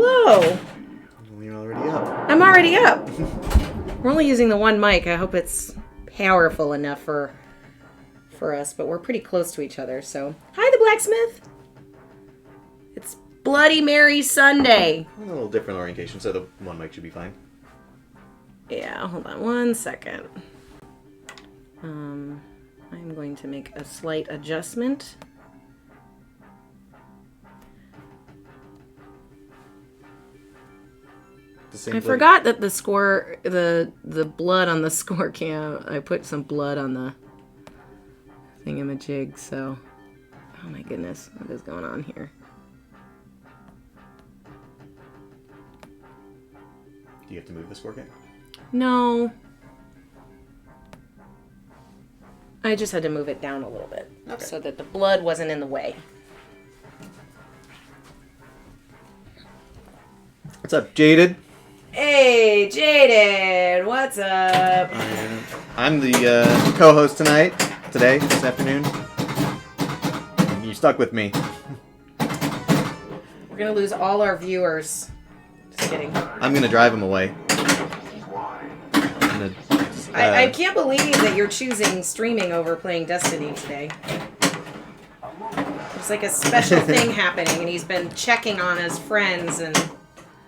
Hello. Well, you're already up. I'm already up. We're only using the one mic. I hope it's powerful enough for us, but we're pretty close to each other, so. Hi, the blacksmith. It's Bloody Mary Sunday. A little different orientation, so the one mic should be fine. Yeah, hold on one second. I'm going to make a slight adjustment. I forgot that the score, the blood on the score cam, I put some blood on the thingamajig, so, oh my goodness, what is going on here? Do you have to move the score cam? No. I just had to move it down a little bit, so that the blood wasn't in the way. What's up, Jaded? Hey, Jaded, what's up? I'm the co-host this afternoon. You stuck with me. We're gonna lose all our viewers. Just kidding. I'm gonna drive them away. I can't believe that you're choosing streaming over playing Destiny today. There's like a special thing happening, and he's been checking on his friends, and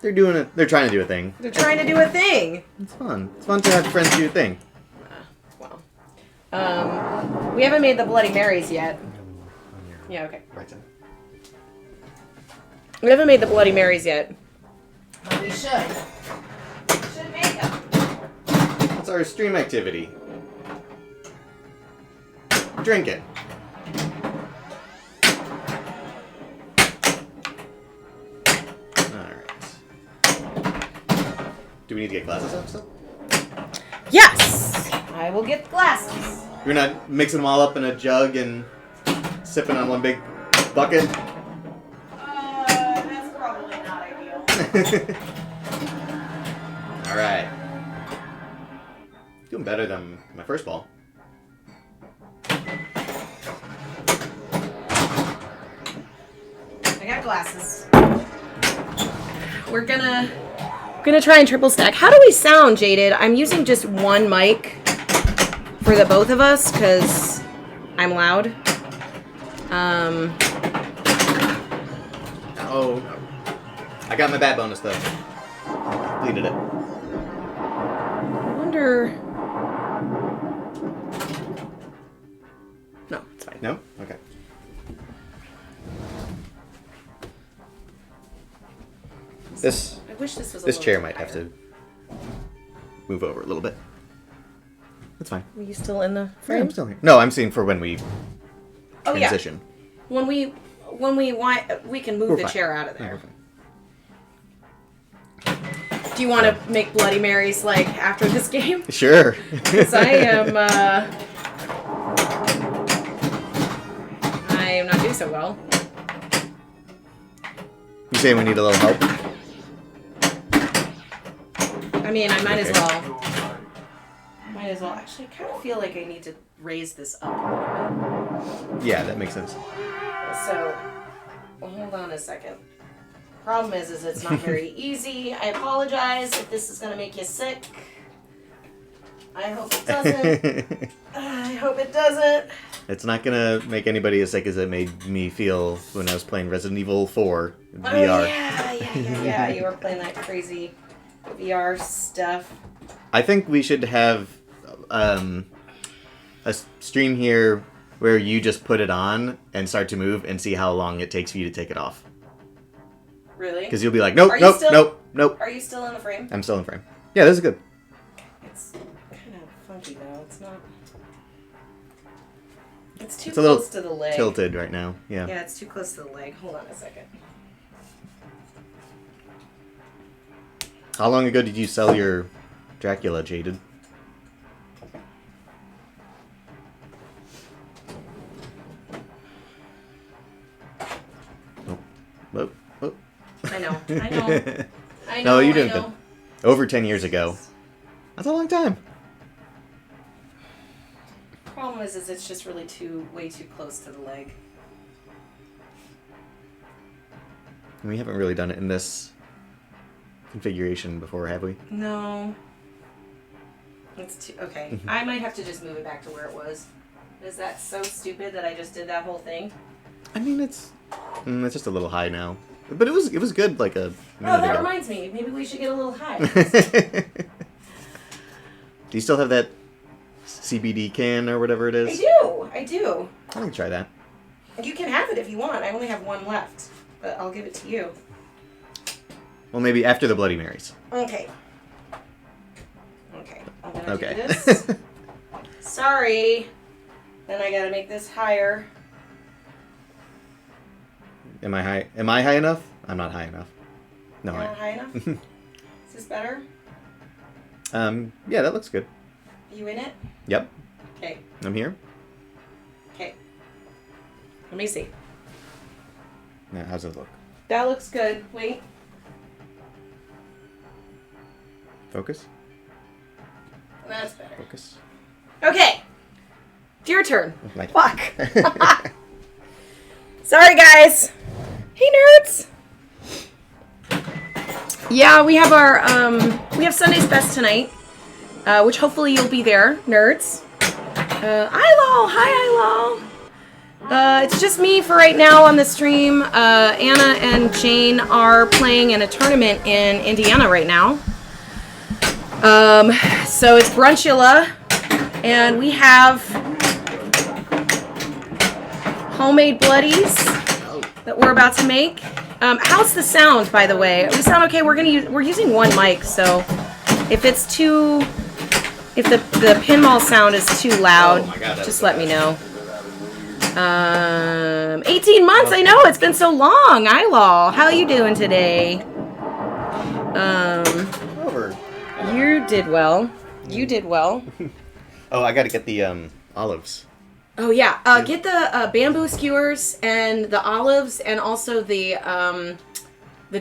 they're doing it. They're trying to do a thing. They're trying to do a thing. It's fun. It's fun to have friends do a thing. We haven't made the Bloody Marys yet. Yeah, okay. Right then. We haven't made the Bloody Marys yet. But we should. We should make them. That's our stream activity. Drinking. Do we need to get glasses up still? Yes! I will get glasses. You're not mixing them all up in a jug and sipping on one big bucket? That's probably not ideal. Alright. Doing better than my first ball. I got glasses. We're gonna try and triple stack. How do we sound, Jaded? I'm using just one mic for the both of us because I'm loud. Oh. I got my bad bonus though. Deleted it. I wonder. No, it's fine. No? Okay. I wish this was this chair might have to move over a little bit. That's fine. Were you still in the frame? Yeah, I'm still here. No, I'm seeing for when we transition. Yeah. When we want, we can move the chair out of there. Do you want to make Bloody Marys like after this game? Sure. Because I am not doing so well. You saying we need a little help? I mean, I might as well. Might as well. Actually, I kind of feel like I need to raise this up a little bit. Yeah, that makes sense. So, hold on a second. Problem is it's not very easy. I apologize if this is going to make you sick. I hope it doesn't. I hope it doesn't. It's not going to make anybody as sick as it made me feel when I was playing Resident Evil 4 VR. Yeah. You were playing that crazy VR stuff. I think we should have a stream here where you just put it on and start to move and see how long it takes for you to take it off. Really? Because you'll be like, nope. Are you still in the frame? I'm still in frame. Yeah, this is good. It's kind of funky though. It's not. It's too a little close to the leg. Tilted right now. Yeah. Yeah, it's too close to the leg. Hold on a second. How long ago did you sell your Dracula, Jaded? Oh. I know. No, you're doing good. Over 10 years ago. That's a long time. Problem is it's just really way too close to the leg. We haven't really done it in this configuration before, have we? No. It's too... Okay. I might have to just move it back to where it was. Is that so stupid that I just did that whole thing? I mean, it's just a little high now. But it was good like a minute Oh, that ago. reminds me. Maybe we should get a little high. Do you still have that CBD can or whatever it is? I do. I can try that. You can have it if you want. I only have one left. But I'll give it to you. Well, maybe after the Bloody Marys. Okay. Okay. I'm gonna Okay. do this. Sorry. Then I gotta make this higher. Am I high? Am I high enough? I'm not high enough. No, You're not high enough? Is this better? Yeah, that looks good. Are you in it? Yep. Okay. I'm here. Okay. Let me see. Now, how's it look? That looks good. Wait. Focus. That's better. Focus. Okay. It's your turn. Like- Fuck. Sorry, guys. Hey, nerds. Yeah, we have our we have Sunday's Best tonight, which hopefully you'll be there, nerds. Ilol, hi Ilol. It's just me for right now on the stream. Anna and Jane are playing in a tournament in Indiana right now. So it's Brunchula, and we have homemade bloodies that we're about to make. How's the sound, by the way? We sound okay. We're using one mic, so if it's too, if the pinball sound is too loud, Oh my God, just let me know. 18 months. I know it's been so long. Ilol, how you doing today? Over. You did well. You did well. Oh, I got to get the olives. Oh yeah, get the bamboo skewers and the olives, and also the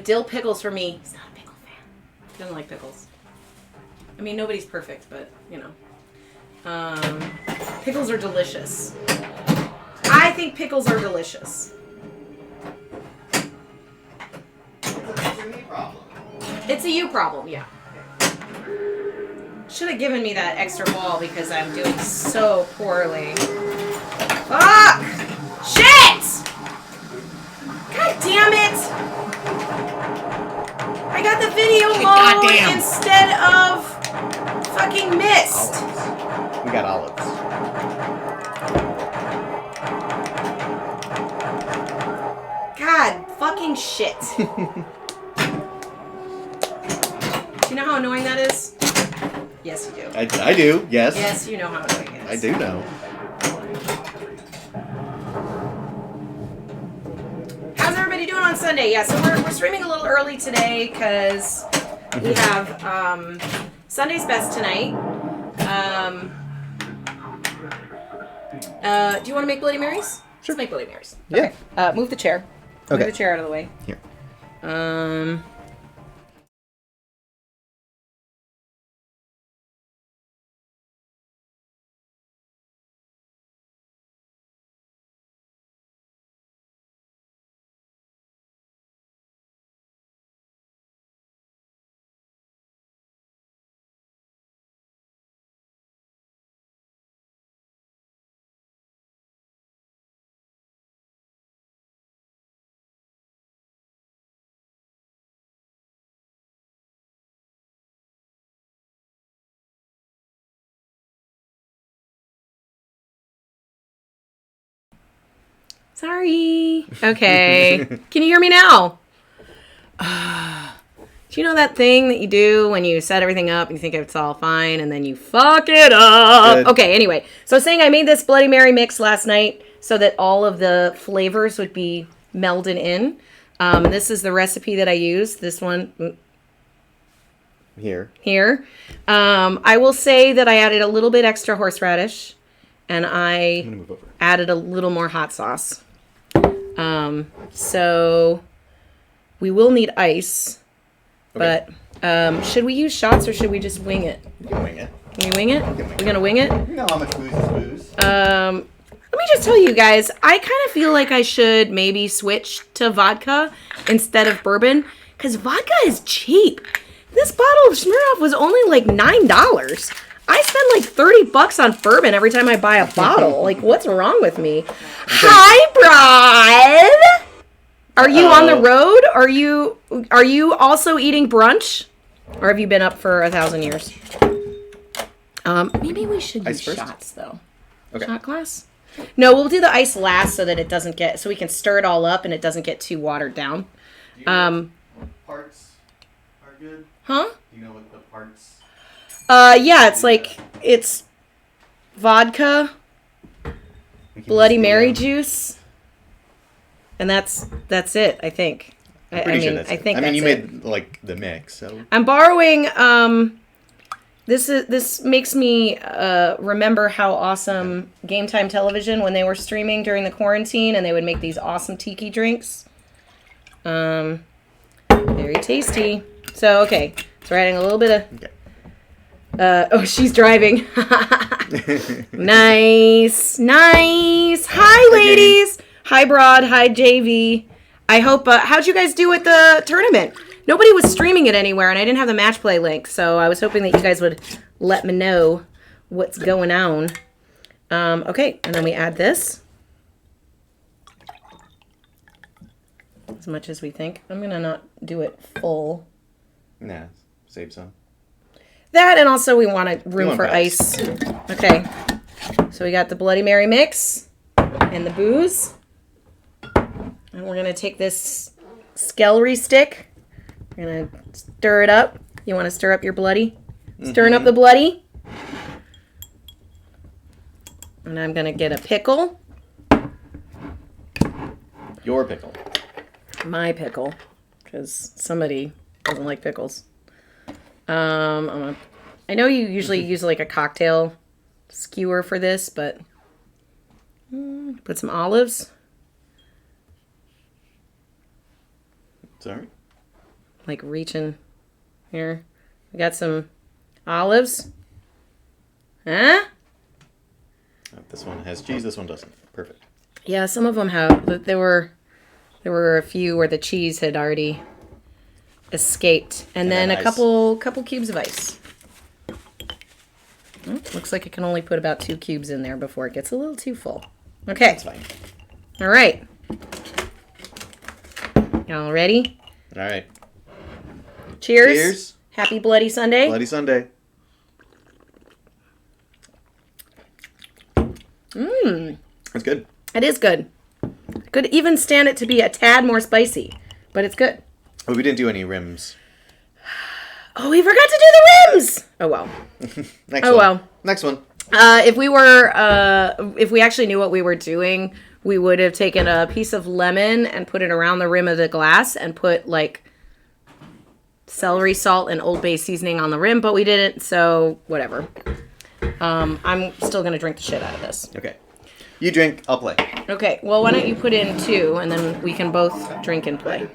dill pickles for me. He's not a pickle fan. He doesn't like pickles. I mean, nobody's perfect, but you know, pickles are delicious. I think pickles are delicious. It's a you problem, yeah. Should have given me that extra ball because I'm doing so poorly. Fuck! Shit! God damn it! I got the video mode Goddamn. instead of fucking mist. Olives. We got olives. God fucking shit. Do you know how annoying that is? Yes, you do. I do, yes. Yes, you know how annoying it is. I do know. How's everybody doing on Sunday? Yeah, so we're streaming a little early today because we have Sunday's Best tonight. Do you want to make Bloody Marys? Sure. Let's make Bloody Marys. Yeah. Okay. Move the chair. Okay. Move the chair out of the way. Here. Sorry. Okay. Can you hear me now? Do you know that thing that you do when you set everything up and you think it's all fine and then you fuck it up? Good. Okay, anyway. So I was saying I made this Bloody Mary mix last night so that all of the flavors would be melded in. This is the recipe that I used. This one Here. here. I will say that I added a little bit extra horseradish and I'm I gonna move over. added a little more hot sauce. So we will need ice. Okay. But should we use shots or should we just wing it? You can wing it. Can we wing it? wing it. We're gonna wing it? You know how much booze is booze. Let me just tell you guys, I kind of feel like I should maybe switch to vodka instead of bourbon. Because vodka is cheap. This bottle of Smirnoff was only like $9. I spend like $30 on bourbon every time I buy a bottle. Like, what's wrong with me? Hi, Brad! Are you on the road? Are you also eating brunch? Or have you been up for 1,000 years? Maybe we should use shots, though. Okay. Shot glass? No, we'll do the ice last so that it doesn't get... So we can stir it all up and it doesn't get too watered down. Do you know what parts are good? Huh? Do you know what the parts... Yeah, it's vodka, Bloody Mary juice, and that's it, I think. I'm pretty sure that's I think it. I mean, you it. made, like, the mix, so... I'm borrowing, this makes me, remember how awesome Game Time Television, when they were streaming during the quarantine, and they would make these awesome tiki drinks. Very tasty. So, okay, so we're adding a little bit of... Okay. Oh, she's driving. Nice. Hi, ladies. Hi, Broad. Hi, JV. I hope, how'd you guys do at the tournament? Nobody was streaming it anywhere, and I didn't have the match play link, so I was hoping that you guys would let me know what's going on. Okay, and then we add this. As much as we think. I'm going to not do it full. Nah, save some. That, and also we want room for ice. Okay. So we got the Bloody Mary mix and the booze. And we're going to take this celery stick. We're going to stir it up. You want to stir up your bloody? Stirring up the bloody. And I'm going to get a pickle. Your pickle. My pickle. Because somebody doesn't like pickles. I know you usually use like a cocktail skewer for this, but put some olives. Sorry? Like reaching here. We got some olives. Huh? This one has cheese, this one doesn't. Perfect. Yeah, some of them have, but there were a few where the cheese had already escaped, and then a couple cubes of ice. Oh, looks like I can only put about 2 cubes in there before it gets a little too full. Okay. That's fine. All right. Y'all ready? All right. Cheers. Cheers. Happy Bloody Sunday. Bloody Sunday. It's good. It is good. Could even stand it to be a tad more spicy, but it's good. Oh, we didn't do any rims. Oh, we forgot to do the rims. Oh well. Next one. Well. Next one. If we actually knew what we were doing, we would have taken a piece of lemon and put it around the rim of the glass and put like celery salt and Old Bay seasoning on the rim, but we didn't, so whatever. I'm still gonna drink the shit out of this. Okay. You drink, I'll play. Okay, well, why don't you put in 2, and then we can both drink and play.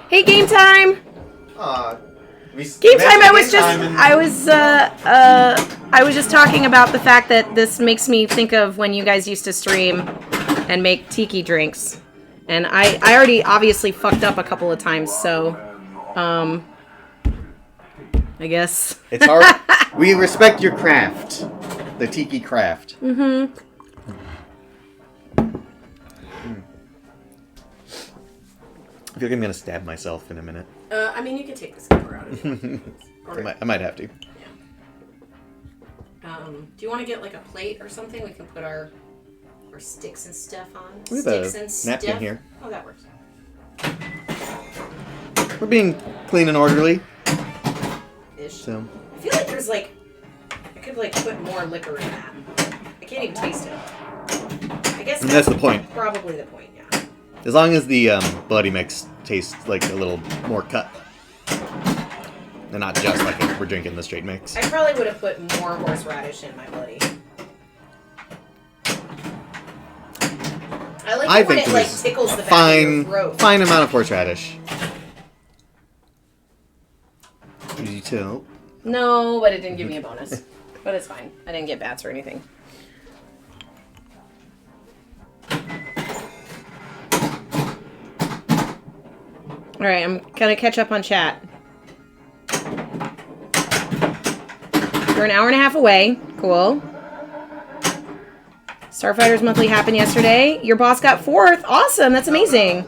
Hey, game time! Game time. I was just talking about the fact that this makes me think of when you guys used to stream and make tiki drinks, and I already obviously fucked up a couple of times, so I guess it's hard. We respect your craft, the tiki craft. Mm-hmm. I feel like I'm gonna stab myself in a minute. I mean, you can take the skipper out of it. I might have to. Yeah. Do you want to get like a plate or something? We can put our sticks and stuff on. We have a napkin here. Oh, that works. We're being clean and orderly. Ish. So. I feel like there's like, I could like put more liquor in that. I can't even taste it. I guess that's the point. Probably the point, yeah. As long as the bloody mix tastes like a little more cut. And not just like if we're drinking the straight mix. I probably would have put more horseradish in my bloody. I like when it like tickles the back of your throat. Fine amount of horseradish. Easy to. No, but it didn't give me a bonus. But it's fine. I didn't get bats or anything. Alright, I'm gonna catch up on chat. We're an hour and a half away. Cool. Starfighters Monthly happened yesterday. Your boss got 4th. Awesome. That's amazing.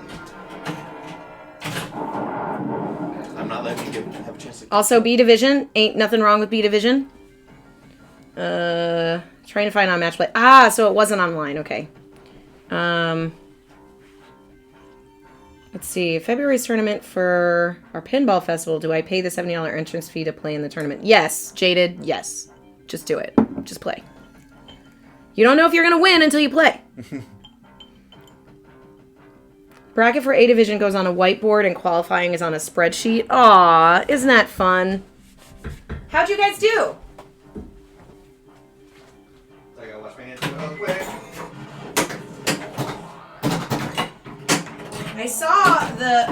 I'm not letting you have a chance to... Also, B Division. Ain't nothing wrong with B Division. Trying to find on match play. Ah, so it wasn't online. Okay. Let's see. February's tournament for our Pinball Festival. Do I pay the $70 entrance fee to play in the tournament? Yes. Jaded. Yes. Just do it. Just play. You don't know if you're going to win until you play. Bracket for A Division goes on a whiteboard and qualifying is on a spreadsheet. Aw, isn't that fun? How'd you guys do? I gotta wash my hands real quick. I saw the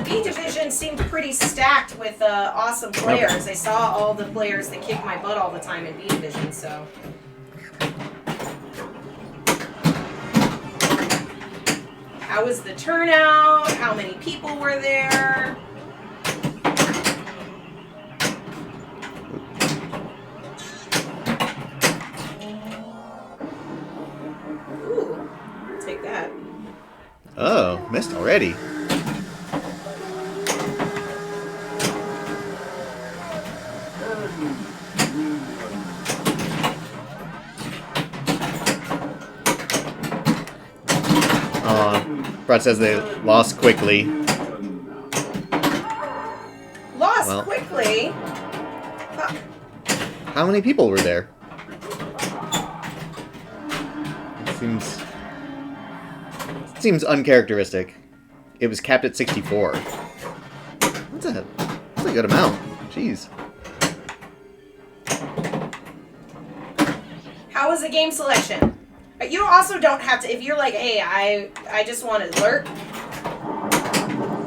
B Division seemed pretty stacked with awesome players. I saw all the players that kick my butt all the time in B Division, so... How was the turnout? How many people were there? Ooh, I'll take that. Oh, missed already. Brett says they lost quickly. Lost quickly? Fuck. How many people were there? Seems uncharacteristic. It was capped at 64. That's a good amount. Jeez. How was the game selection? You also don't have to, if you're like, hey, I just want to lurk,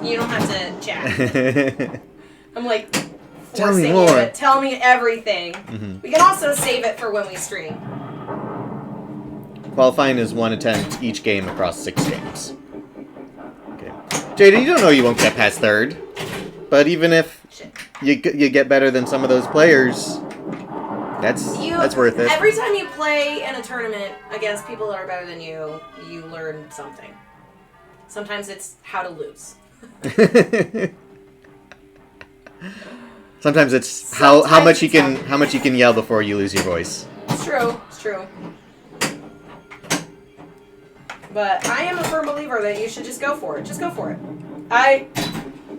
you don't have to chat. I'm like, tell me forcing more. you to tell me everything. Mm-hmm. We can also save it for when we stream. Qualifying is 1 attempt each game across 6 games. Okay. Jada, you don't know you won't get past 3rd. But even if you get better than some of those players... That's worth it. Every time you play in a tournament against people that are better than you, you learn something. Sometimes it's how to lose. Sometimes it's how much you can yell before you lose your voice. It's true. It's true. But I am a firm believer that you should just go for it. Just go for it. I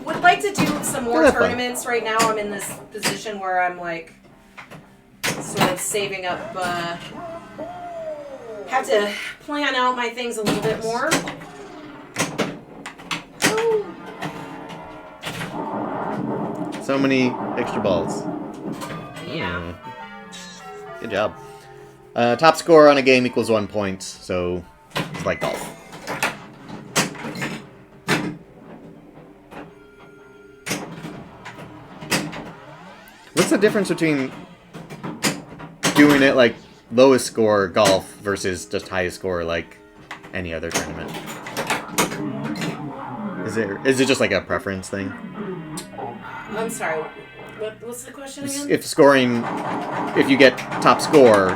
would like to do some more tournaments. Right now I'm in this position where I'm like sort of saving up, have to plan out my things a little bit more. So many extra balls. Yeah. Good job. Top score on a game equals 1 point, so it's like golf. What's the difference between doing it like lowest score golf versus just highest score like any other tournament? Is it just like a preference thing? I'm sorry. What's the question again? If you get top score,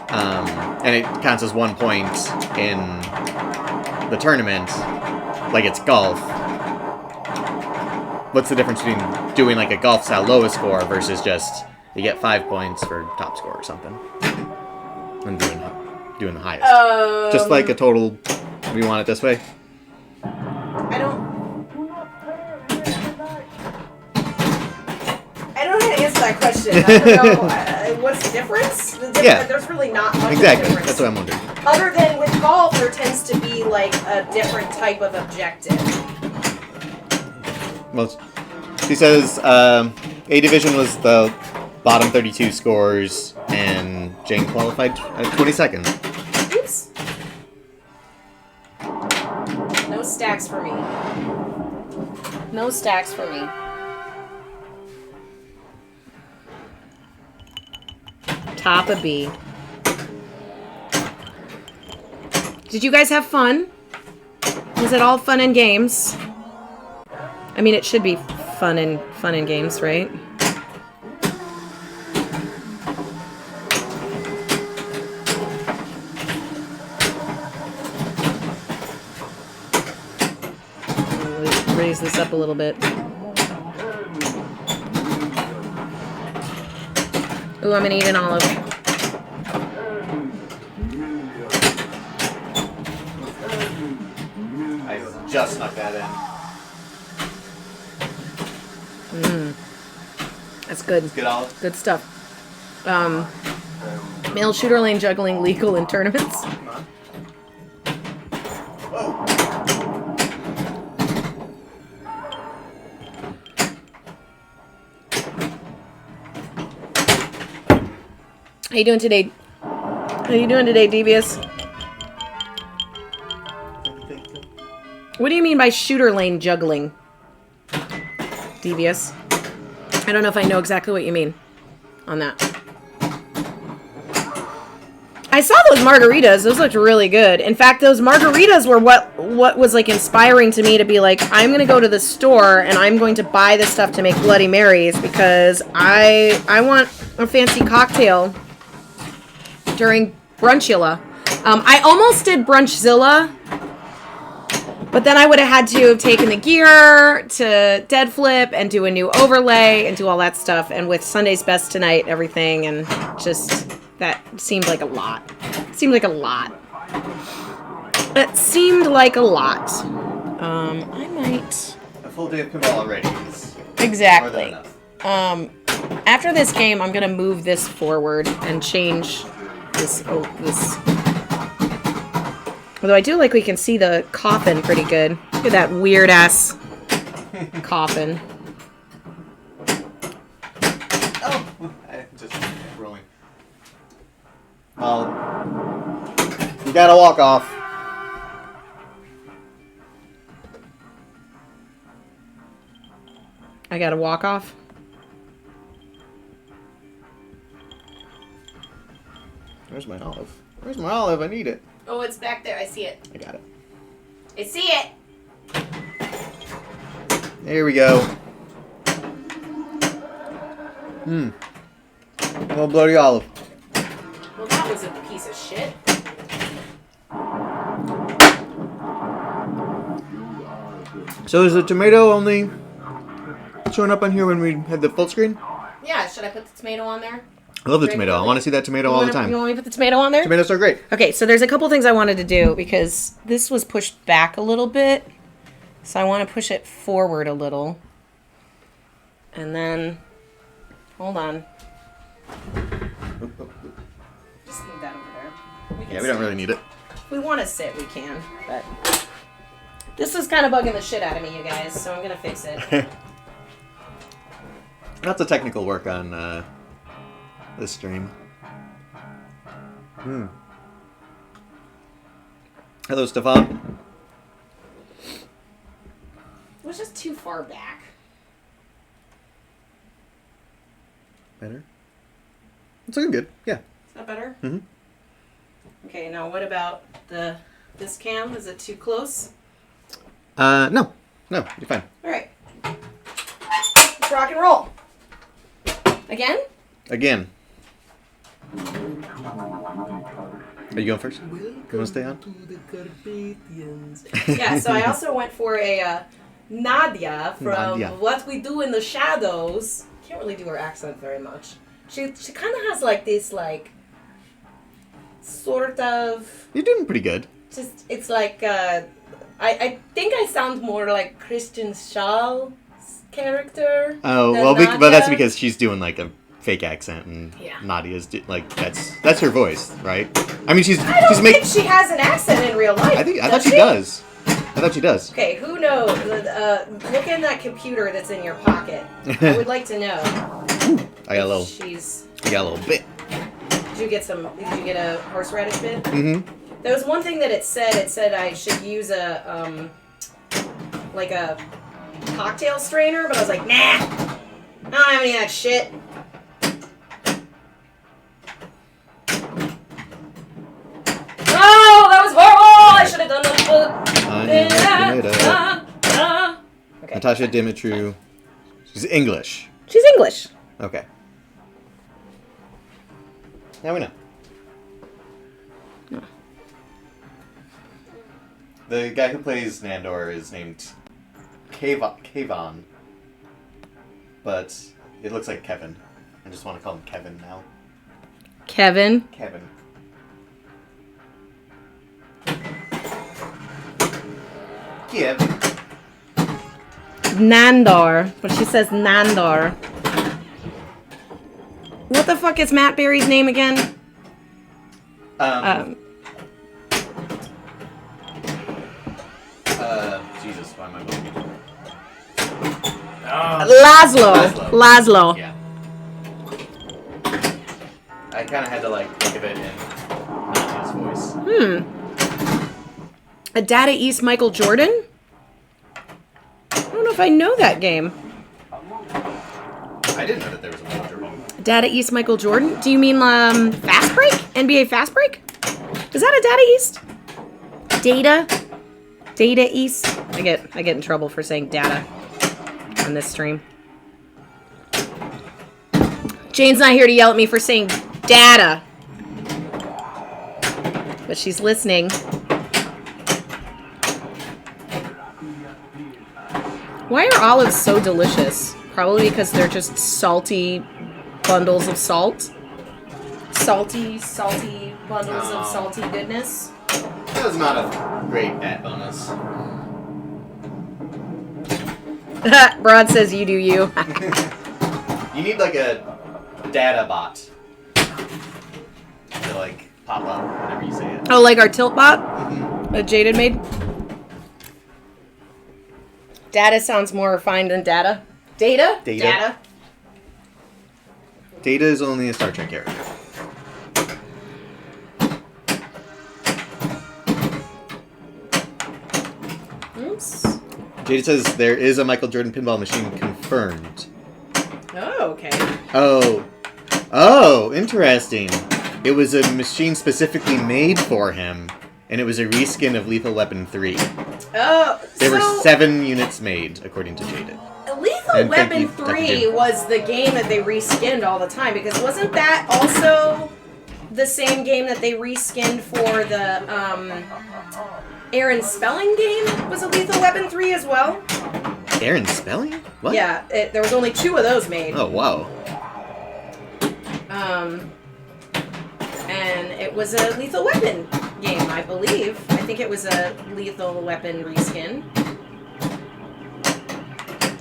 and it counts as 1 point in the tournament, like it's golf. What's the difference between doing like a golf style lowest score versus just you get 5 points for top score or something, and doing the highest? Just like a total. We want it this way. I don't know how to answer that question. I don't know what's the difference. Yeah. There's really not much Exactly. difference. That's what I'm wondering. Other than with golf, there tends to be like a different type of objective. Well, she says A Division was the bottom 32 scores, and Jane qualified at 22nd. Oops. No stacks for me. No stacks for me. Top of B. Did you guys have fun? Was it all fun and games? I mean, it should be fun and games, right? Raise this up a little bit. Ooh, I'm gonna eat an olive. I just snuck that in. That's good. Good olive. Good stuff. Male shooter lane juggling legal in tournaments. Come on. Whoa. How you doing today? How you doing today, Devious? What do you mean by shooter lane juggling? Devious. I don't know if I know exactly what you mean on that. I saw those margaritas. Those looked really good. In fact, those margaritas were what was like inspiring to me to be like, I'm going to go to the store and I'm going to buy this stuff to make Bloody Marys because I want a fancy cocktail during Brunchula. I almost did Brunchzilla, but then I would have had to have taken the gear to dead flip and do a new overlay and do all that stuff. And with Sunday's Best Tonight, everything, and just that seemed like a lot. It seemed like a lot. It seemed like a lot. I might. A full day of pinball already is Exactly. more than enough. After this game, I'm gonna move this forward and change this. Although I do like we can see the coffin pretty good. Look at that weird ass coffin. Oh, I'm just rolling. Well, you gotta walk off. I gotta walk off. Where's my olive? Where's my olive? I need it. Oh, it's back there. I see it. I got it. I see it. There we go. Little bloody olive. Well, that was a piece of shit. So is the tomato only showing up on here when we had the full screen? Yeah, should I put the tomato on there? I love the tomato. I want to see that tomato all the time. You want me to put the tomato on there? Tomatoes are great. Okay, so there's a couple things I wanted to do because this was pushed back a little bit. So I want to push it forward a little. And then, hold on. Just leave that over there. Yeah, we don't really need it. If we want to sit, we can. But this is kind of bugging the shit out of me, you guys. So I'm going to fix it. Lots of technical work on this stream. Hello, Stefan. It was just too far back. Better? It's looking good. Yeah. Is that better? Mm-hmm. Okay, now what about this cam? Is it too close? No. No, you're fine. All right. Let's rock and roll. Again? Again. Are you going first? You want to stay on? Yeah, so I also went for a Nadia from Nadia. What We Do in the Shadows. Can't really do her accent very much. She kind of has like this like sort of You're doing pretty good. just it's like I think I sound more like Christian Schall's character. Oh, than well, but that's Nadia. because she's doing like a fake accent, and Yeah. Nadia's like that's her voice, right? I mean, she's I don't making. think she has an accent in real life. I thought she does. I thought she does. Okay, who knows? Look in that computer that's in your pocket. I would like to know. I got a little. She's. I got a little bit. Did you get a horseradish bit? Mm-hmm. There was one thing that it said. It said I should use a like a cocktail strainer, but I was like, nah, I don't have any of that shit. Oh, that was horrible! I should have done the. I need a tomato. Okay. Natasha Dimitru. She's English. She's English. Okay. Now we know. The guy who plays Nandor is named Kayvon. But it looks like Kevin. I just want to call him Kevin now. Kevin. Kevin. Kevin. Nandor. But she says Nandor. What the fuck is Matt Berry's name again? Jesus, why am I blanking? Laszlo. Yeah. I kind of had to think of it in not his voice. A Data East Michael Jordan? I don't know if I know that game. I didn't know that there was a Michael Jordan. Data East Michael Jordan? Do you mean Fast Break? NBA Fast Break? Is that a Data East? Data East? I get in trouble for saying data on this stream. Jane's not here to yell at me for saying data. But she's listening. Why are olives so delicious? Probably because they're just salty bundles of salt. Salty bundles of salty goodness. That was not a great ad bonus. Broad says you do you. You need a data bot to pop up whenever you say it. Oh, like our tilt bot that Jaded made? Data sounds more refined than data. Data? Data is only a Star Trek character. Oops. Jada says there is a Michael Jordan pinball machine confirmed. Oh, okay. Oh, interesting. It was a machine specifically made for him, and it was a reskin of Lethal Weapon 3. Oh, There were 7 units made, according to Jaded. Lethal Weapon 3 was the game that they reskinned all the time, because wasn't that also the same game that they reskinned for the Aaron Spelling game? Was a Lethal Weapon 3 as well? Aaron Spelling? What? Yeah, there was only 2 of those made. Oh, wow. And it was a Lethal Weapon game, I believe. I think it was a Lethal Weapon reskin.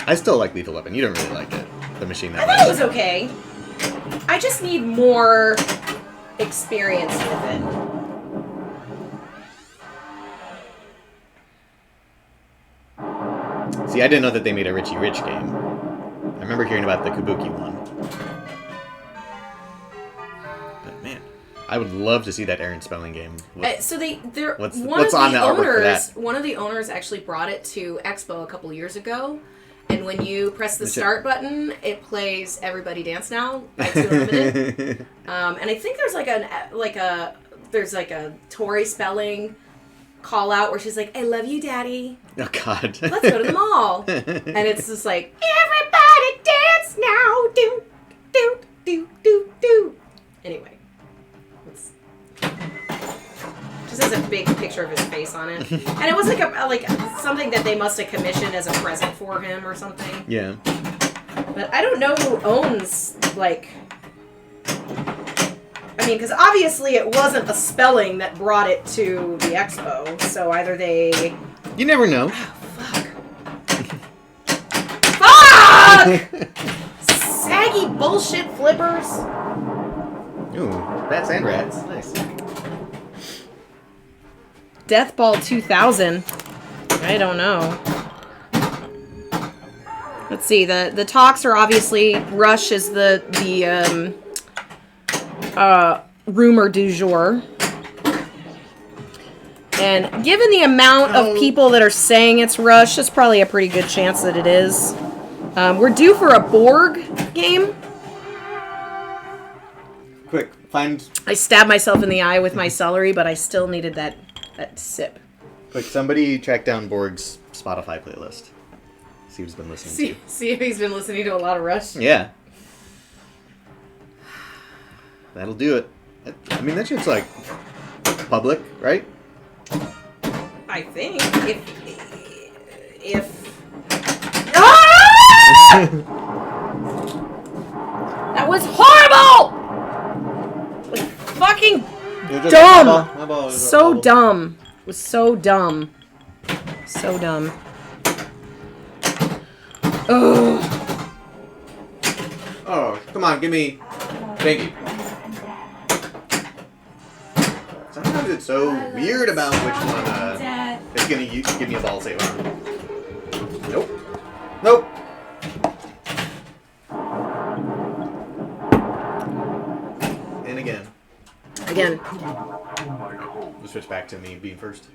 I still like Lethal Weapon. You don't really like it. The machine that I thought it was okay. I just need more experience with it. See, I didn't know that they made a Richie Rich game. I remember hearing about the Kabuki one. But man, I would love to see that Aaron Spelling game. So what's one on of the the artwork for owners, that? one of the owners actually brought it to Expo a couple years ago. And when you press the start button, it plays "Everybody Dance Now" by 2 Unlimited. And I think there's a Tori Spelling call out where she's like, "I love you, Daddy. Oh God. Let's go to the mall." And it's just like, "Everybody dance now, do do do do do." Anyway, just has a big picture of his face on it, and it was like something that they must have commissioned as a present for him or something. Yeah. But I don't know who owns because obviously it wasn't a Spelling that brought it to the expo, so either they. You never know. Fuck! Saggy bullshit flippers. Ooh, bats and rats. Nice. Deathball 2000. I don't know. Let's see. The talks are obviously Rush is the rumor du jour. And given the amount of people that are saying it's Rush, it's probably a pretty good chance that it is. We're due for a Borg game. Quick, find. I stabbed myself in the eye with my celery, but I still needed that sip. Quick, somebody track down Borg's Spotify playlist. See what he's been listening See if he's been listening to a lot of Rush. to. Yeah. That'll do it. I mean, that shit's like public, right? I think. If... Ah! That was horrible! Like, fucking dumb! My ball is So horrible. dumb. It was so dumb. So dumb. Ugh. Oh, come on, give me. Thank you. Sometimes it's so weird about which one is gonna give me a ball save on. Nope. Nope. And again. Again. We'll switch back to me being first.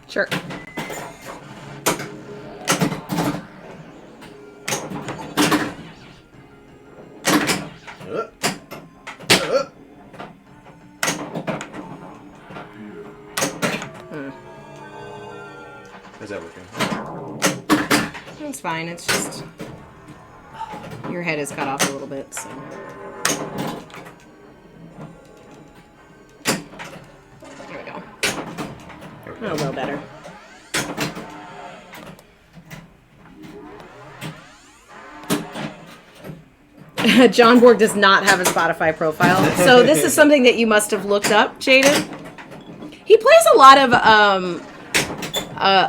Sure. How's that working? It's fine. It's just your head is cut off a little bit, so. There we go. A little better. John Borg does not have a Spotify profile, so this is something that you must have looked up, Jaden. He plays a lot of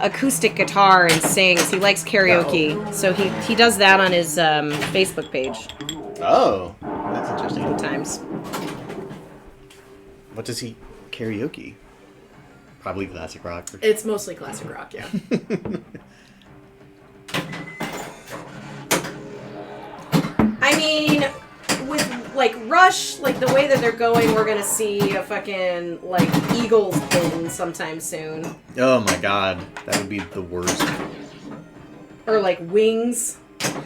acoustic guitar and sings. He likes karaoke, so he does that on his Facebook page Oh, that's interesting. sometimes. What does he karaoke? Probably classic rock. It's mostly classic rock, yeah. I mean, with like Rush, like the way that they're going, we're gonna see a fucking like Eagles pin sometime soon, Oh my god, that would be the worst. or like Wings.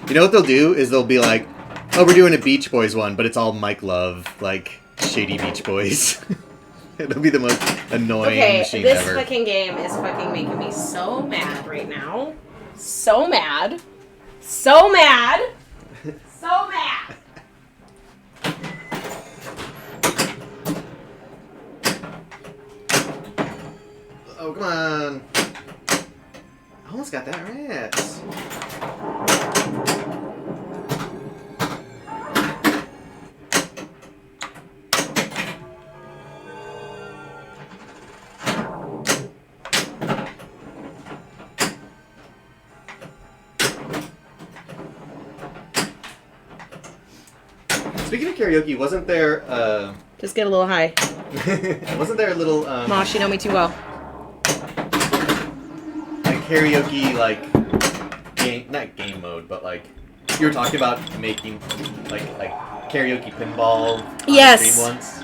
You know what they'll do is they'll be like, "Oh, we're doing a Beach Boys one, but it's all Mike Love, like shady Beach Boys." It'll be the most annoying Okay, machine this ever. fucking game is fucking making me so mad right now. So mad. So mad. So mad. Oh, come on. I almost got that right. Speaking of karaoke, wasn't there Just get a little high. wasn't there a little Mosh, you know me too well. like karaoke like game, not game mode, but like you were talking about making like karaoke pinball on Yes. stream once.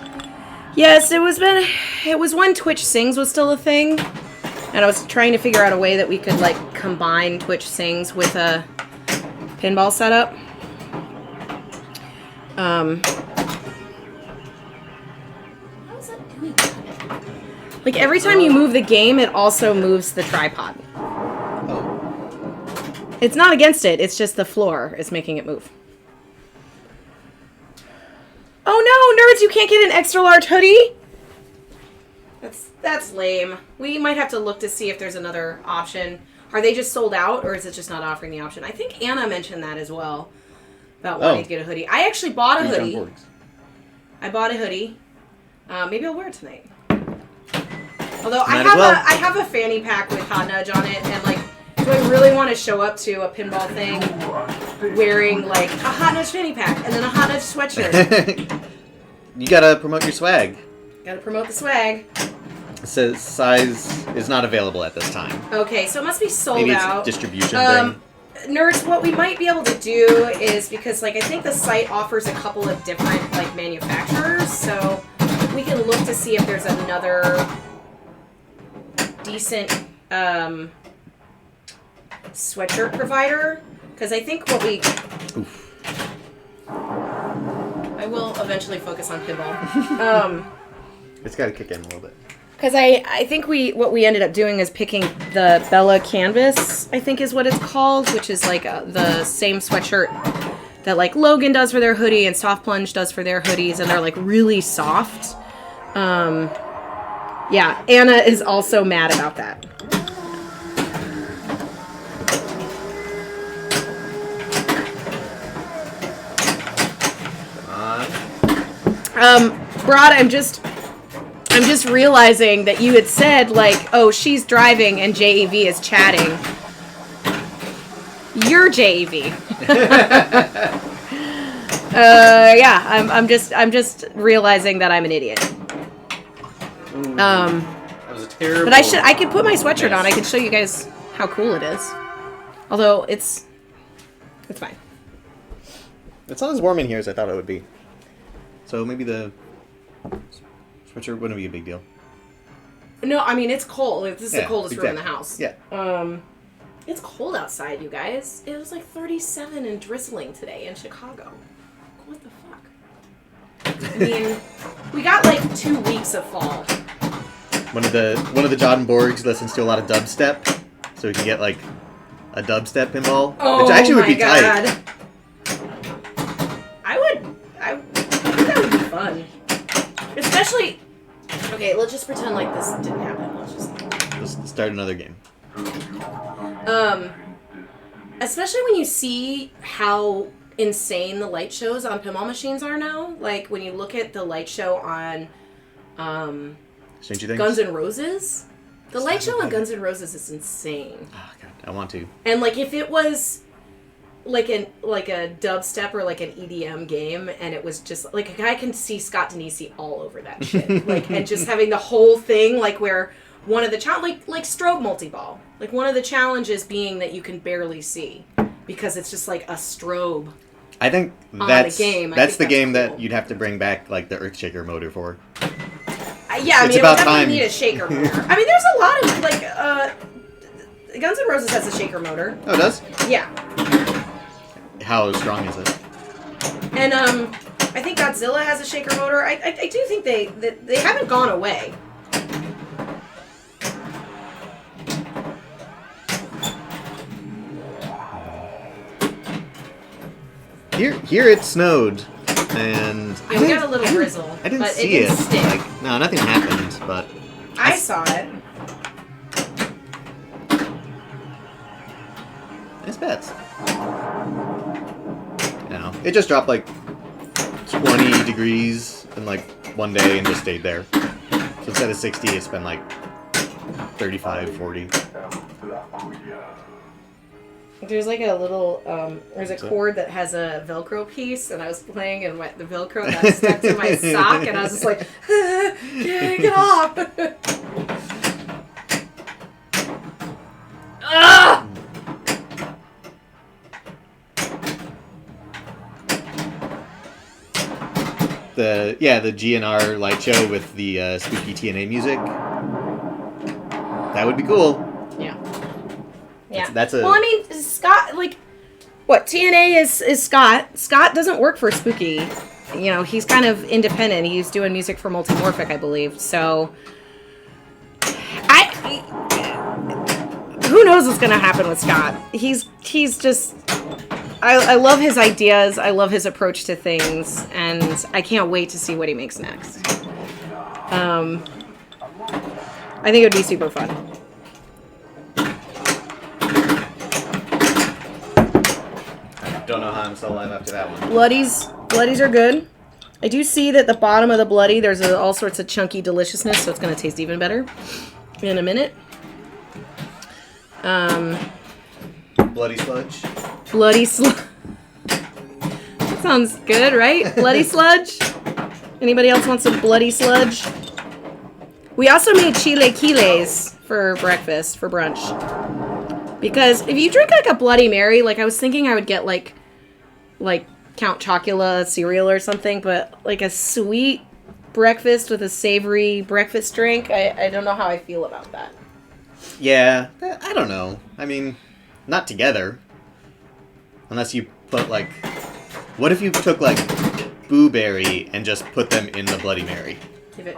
Yes, it was when Twitch Sings was still a thing. And I was trying to figure out a way that we could like combine Twitch Sings with a pinball setup. How is that doing that? Like every time you move the game, it also moves the tripod. Oh. It's not against it, it's just the floor is making it move. Oh no, nerds, you can't get an extra large hoodie? That's lame. We might have to look to see if there's another option. Are they just sold out, or is it just not offering the option? I think Anna mentioned that as well, about wanting to get a hoodie. I actually bought a hoodie. I bought a hoodie. Maybe I'll wear it tonight. Although I have a fanny pack with Hot Nudge on it, and like, do I really want to show up to a pinball thing wearing like a Hot Nudge fanny pack and then a Hot Nudge sweatshirt? You gotta promote your swag. Gotta promote the swag. It says size is not available at this time. Okay, so it must be sold Maybe out. it's a distribution thing. Nerds, what we might be able to do is, because like I think the site offers a couple of different like manufacturers, so we can look to see if there's another decent sweatshirt provider. Because I think what we... Oof. I will eventually focus on pinball. It's gotta kick in a little bit. Because I think what we ended up doing is picking the Bella Canvas, I think is what it's called, which is like the same sweatshirt that like Logan does for their hoodie and Soft Plunge does for their hoodies, and they're like really soft. Yeah, Anna is also mad about that. Brad, I'm just realizing that you had said, like, oh, she's driving and JEV is chatting. You're JEV. Yeah, I'm just realizing that I'm an idiot. That was a terrible. But I could put my sweatshirt on. I can show you guys how cool it is. Although it's fine. It's not as warm in here as I thought it would be. So maybe the sweatshirt wouldn't be a big deal. No, I mean, it's cold. This is the coldest room in the house. Yeah. It's cold outside, you guys. It was like 37 and drizzling today in Chicago. What the fuck? I mean, we got like 2 weeks of fall. One of the John Borgs listens to a lot of dubstep, so we can get like a dubstep pinball, which actually would be tight. I think that would be fun. Especially, okay, let's just pretend like this didn't happen. Let's start another game. Especially when you see how insane the light shows on pinball machines are now. Like when you look at the light show on Guns N' Roses. The light show on Guns N' Roses is insane. Oh god, I want to. And like if it was like a dubstep or like an EDM game, and it was just like I can see Scott Denisi all over that shit. Like, and just having the whole thing like where one of the like strobe multi-ball. Like one of the challenges being that you can barely see because it's just like a strobe. I think that's the game cool. that you'd have to bring back like the Earthshaker motor for. Yeah, I mean, it would definitely need a shaker motor. I mean, there's a lot of like Guns N' Roses has a shaker motor. Oh, it does? Yeah. How strong is it? And I think Godzilla has a shaker motor. I do think they haven't gone away. Here it snowed, and Yeah, we got a little drizzle. I didn't but see it. Didn't stick. Like, no, nothing happened, but I saw it. Nice bets. You know, it just dropped like 20 degrees in like one day and just stayed there. So instead of 60, it's been like 35, 40. There's like a little, there's a cord that has a Velcro piece, and I was playing, and the Velcro got stuck to my sock, and I was just like, get off! Ah! The GNR light show with the spooky TNA music. That would be cool. Yeah. Yeah. That's a. Well, I mean, Scott, like, what TNA is Scott. Scott doesn't work for Spooky. You know, he's kind of independent. He's doing music for Multimorphic, I believe. So, who knows what's gonna happen with Scott? He's just. I love his ideas. I love his approach to things, and I can't wait to see what he makes next. I think it would be super fun. Don't know how I'm still alive after that one. Bloodies are good. I do see that the bottom of the bloody, there's all sorts of chunky deliciousness, so it's going to taste even better in a minute. Bloody sludge. Bloody sludge. That sounds good, right? Bloody sludge. Anybody else want some bloody sludge? We also made chilaquiles for breakfast, for brunch. Because if you drink like a Bloody Mary, like I was thinking I would get like Count Chocula cereal or something, but like a sweet breakfast with a savory breakfast drink, I don't know how I feel about that. Yeah, I don't know. I mean, not together. Unless you put like... What if you took like Boo Berry and just put them in the Bloody Mary? Give it...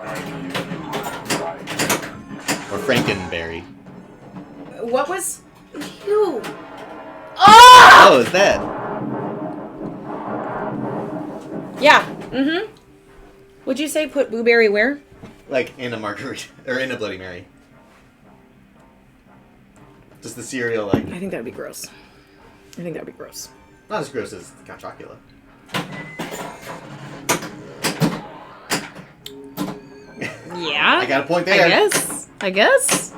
Or Frankenberry. What was... Ew. Oh! Oh, is that? Yeah. Mm-hmm. Would you say put blueberry where? Like in a margarita. Or in a Bloody Mary. Just the cereal, like... I think that would be gross. I think that would be gross. Not as gross as Count Chocula. Yeah. I got a point there. I guess.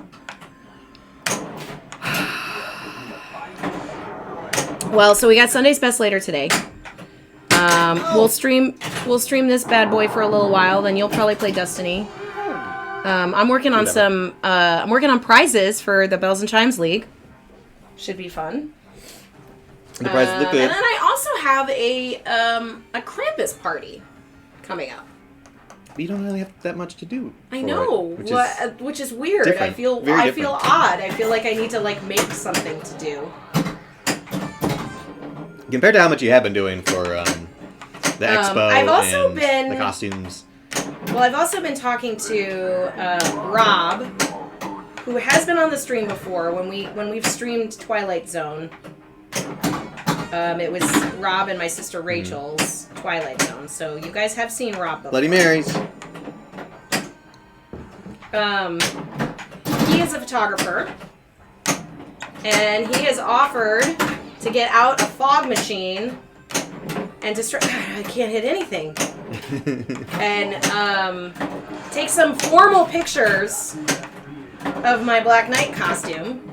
Well, so we got Sunday's Best later today. We'll stream this bad boy for a little while, then you'll probably play Destiny. I'm working on prizes for the Bells and Chimes League. Should be fun. The prizes look good. And then I also have a Krampus party coming up. But you don't really have that much to do. I know, which is weird. Different. I feel odd. I feel like I need to make something to do. Compared to how much you have been doing for the expo I've also and been the costumes. Well, I've also been talking to Rob, who has been on the stream before when we've streamed Twilight Zone. It was Rob and my sister Rachel's Twilight Zone, so you guys have seen Rob before. Bloody Marys. He is a photographer, and he has offered to get out a fog machine and I can't hit anything. And take some formal pictures of my Black Knight costume.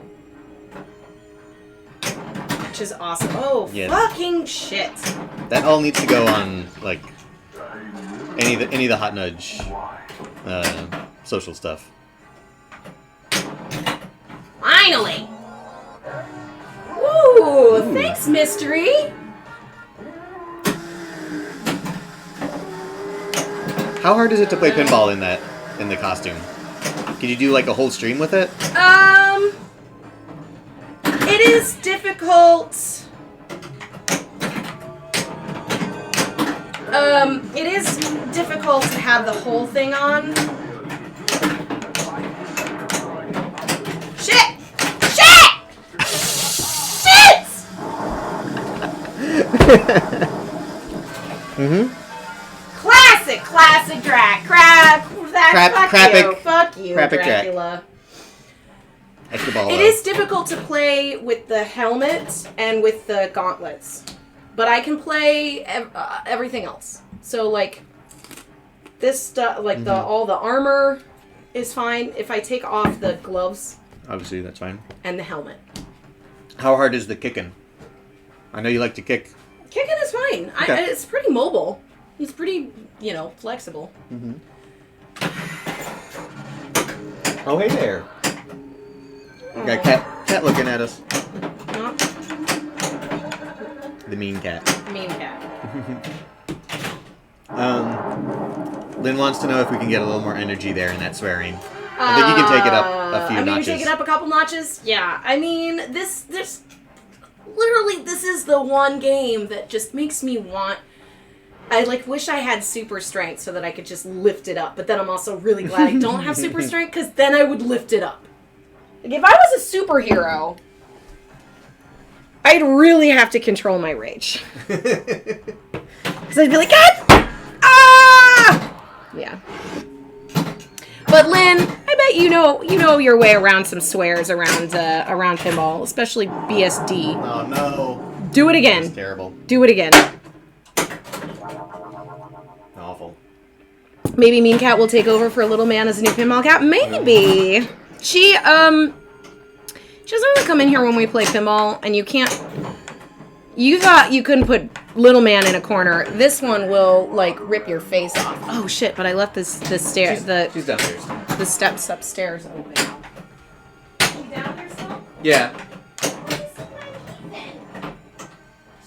Which is awesome. Oh, yeah. Fucking shit. That all needs to go on, any of the Hot Nudge social stuff. Finally! Ooh, thanks, Mystery! How hard is it to play pinball in the costume? Can you do a whole stream with it? It is difficult. It is difficult to have the whole thing on. Shit! Mm-hmm. Classic drag. Fuck you, Dracula. Extra ball. It is difficult to play with the helmet and with the gauntlets, but I can play everything else. So this stuff, all the armor is fine. If I take off the gloves, obviously that's fine, and the helmet. How hard is the kicking? I know you like to kick. Kicking is fine. Okay. It's pretty mobile. It's pretty, flexible. Mm-hmm. Oh, hey there. We got cat looking at us. No. The mean cat. Mean cat. Lynn wants to know if we can get a little more energy there in that swearing. I think you can take it up a few notches. Take it up a couple notches? Yeah. I mean, this is the one game that just makes me want... I wish I had super strength so that I could just lift it up. But then I'm also really glad I don't have super strength, because then I would lift it up. If I was a superhero, I'd really have to control my rage. Because I'd be like, ah! Yeah. But Lynn, I bet you know your way around some swears around pinball, especially BSD. Oh no. Do it again. That's terrible. Do it again. Awful. Maybe Mean Cat will take over for Little Man as a new pinball cat. Maybe. She doesn't really come in here when we play pinball, and you can't... You thought you couldn't put Little Man in a corner. This one will, rip your face off. Oh, shit, but I left the stair... She's downstairs. The steps upstairs open. She's down there still? Yeah.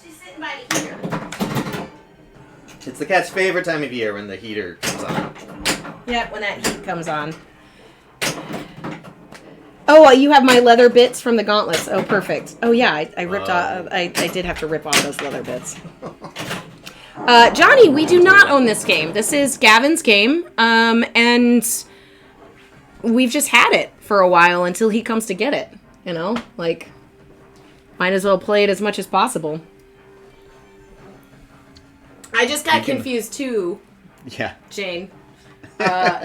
She's sitting by the heater. It's the cat's favorite time of year when the heater comes on. Yeah, when that heat comes on. Oh, you have my leather bits from the gauntlets. Oh, perfect. Oh, yeah, I ripped off... I did have to rip off those leather bits. Johnny, we do not own this game. This is Gavin's game, and we've just had it for a while until he comes to get it. You know, like, might as well play it as much as possible. I just got confused too. Yeah. Jane.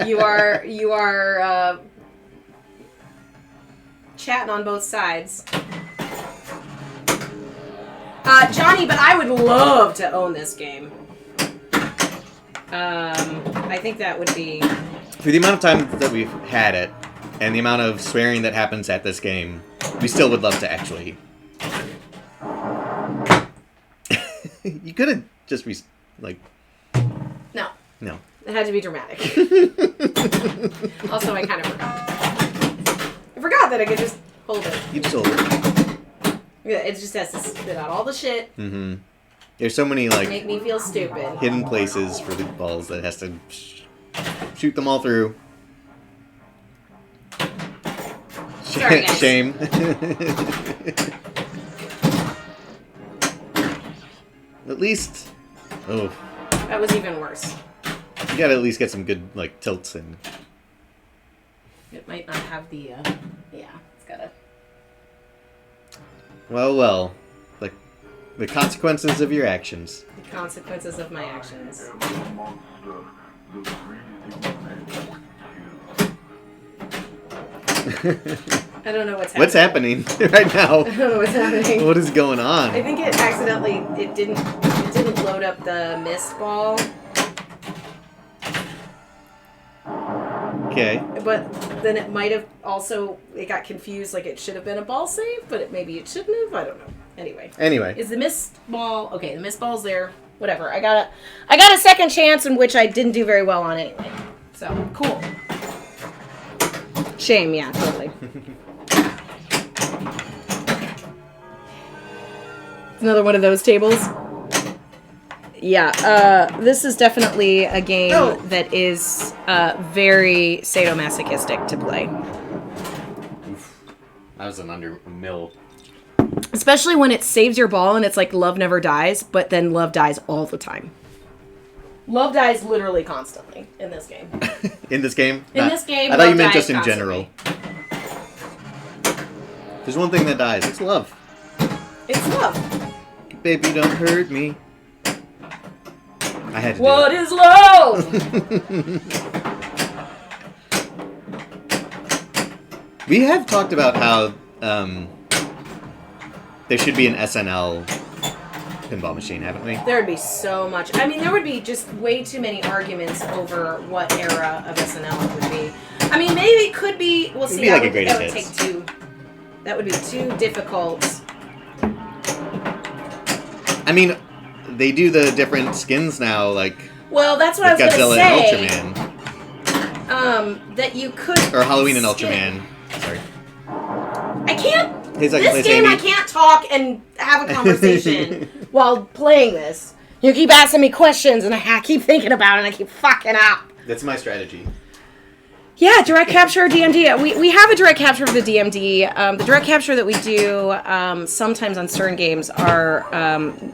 You are chatting on both sides. Johnny, but I would love to own this game. I think that would be... For the amount of time that we've had it, and the amount of swearing that happens at this game, we still would love to actually... You could have just like... No. No. It had to be dramatic. Also, I kind of forgot. I forgot that I could just hold it. You just hold it. Yeah, it just has to spit out all the shit. Mm-hmm. There's so many, like... Make me feel stupid. Hidden places for the balls that it has to shoot them all through. Sorry, guys. Shame. At least... Oh. That was even worse. You gotta at least get some good, like, tilts in. It might not have the, yeah, it's gotta... Well. Like, the consequences of your actions. The consequences of my actions. I don't know what's happening. What's happening right now? I don't know what's happening. What is going on? I think it accidentally, it didn't load up the mist ball. Okay. But then it might have also, it got confused, like it should have been a ball save, but maybe it shouldn't have. I don't know. Anyway. Is the mist ball, okay, the mist ball's there. Whatever. I got a second chance in which I didn't do very well on anyway. So, cool. Shame, yeah, totally. Another one of those tables. Yeah, this is definitely a game that is very sadomasochistic to play. Oof. That was an under mill. Especially when it saves your ball and it's like love never dies, but then love dies all the time. Love dies literally constantly in this game. In this game? This game, I thought you meant dies just in constantly. general. There's one thing that dies. It's love. It's love. Baby, don't hurt me. I had to What do is love? We have talked about how there should be an SNL pinball machine, haven't we? There would be so much. I mean, there would be just way too many arguments over what era of SNL it would be. I mean, maybe it could be. We'll see. It'd be like that a would, greatest that would hits. take too. That would be too difficult. I mean, they do the different skins now, like Well, that's what I was Godzilla going to say. and Ultraman. That you could. Or Halloween and Ultraman. Sorry. I can't. He's like, This game, I can't talk and have a conversation while playing this. You keep asking me questions, and I keep thinking about it, and I keep fucking up. That's my strategy. Yeah, direct capture DMD. We have a direct capture of the DMD. The direct capture that we do sometimes on certain games are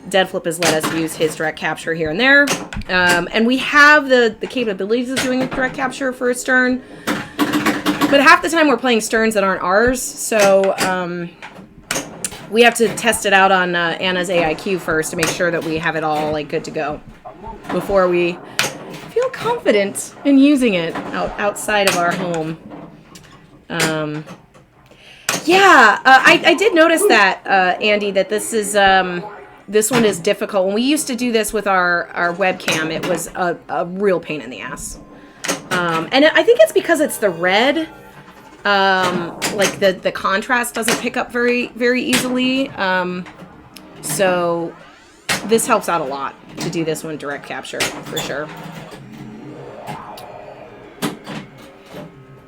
Dead Flip has let us use his direct capture here and there, and we have the capabilities of doing a direct capture for a Stern. But half the time we're playing Sterns that aren't ours, so we have to test it out on Anna's AIQ first to make sure that we have it all like good to go before we feel confident in using it outside of our home. I did notice that, Andy, that this one is difficult. When we used to do this with our webcam, it was a real pain in the ass. And I think it's because it's the red. Like the contrast doesn't pick up very, very easily. So this helps out a lot to do this one direct capture for sure.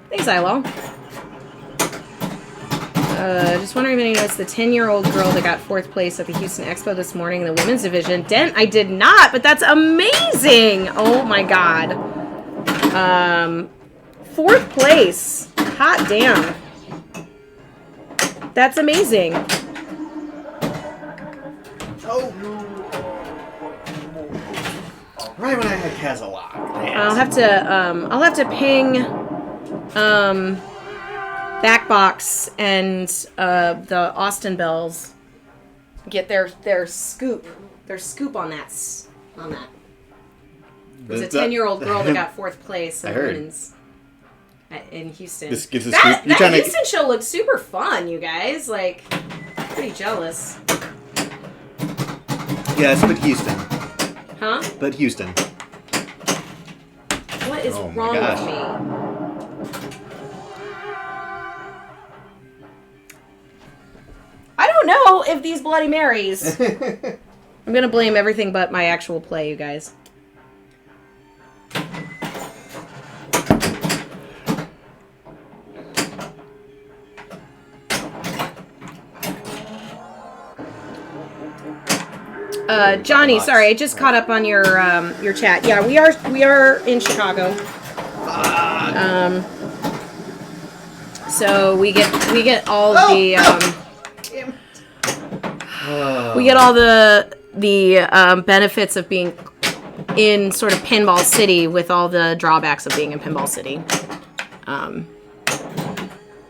Thanks, Ilo. Just wondering if any noticed the 10-year-old girl that got 4th place at the Houston Expo this morning in the women's division. Dent, I did not, but that's amazing. Oh my God. 4th place. Hot damn. That's amazing. Oh. Right when I had Kaz a lot. I'll have to ping Backbox and the Austin Bells get their scoop on that. There's a 10-year-old girl that got 4th place in women's in Houston. This gives us that Houston show looks super fun, you guys. Like, pretty jealous. Yes, but Houston. Huh? But Houston. What is wrong with me? I don't know if these Bloody Marys. I'm gonna blame everything but my actual play, you guys. Johnny, sorry, I just caught up on your chat. Yeah, we are in Chicago. So we get all the we get all the benefits of being in sort of Pinball City with all the drawbacks of being in Pinball City.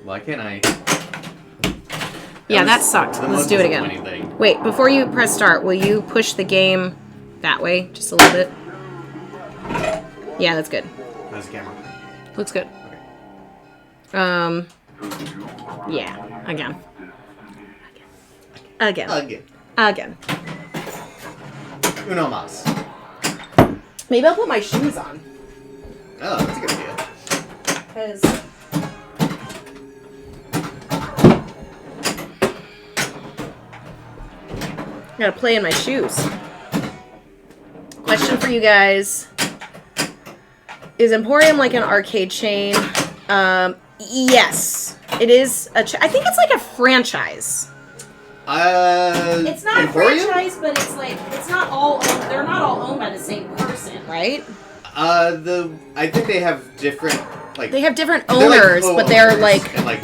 Why can't I? Yeah, that sucked. Let's do it again. Wait, before you press start, will you push the game that way just a little bit? Yeah, that's good. How's the camera? Looks good. Okay. Yeah, again. Uno mas. Maybe I'll put my shoes on. Oh, that's a good idea. Because I gotta play in my shoes. Question for you guys. Is Emporium like an arcade chain? Yes. It is I think it's like a franchise. It's not Emporium? A franchise, but it's like, it's not all owned, they're not all owned by the same person, right? I think they have different, like... They have different owners, like but they're like... And like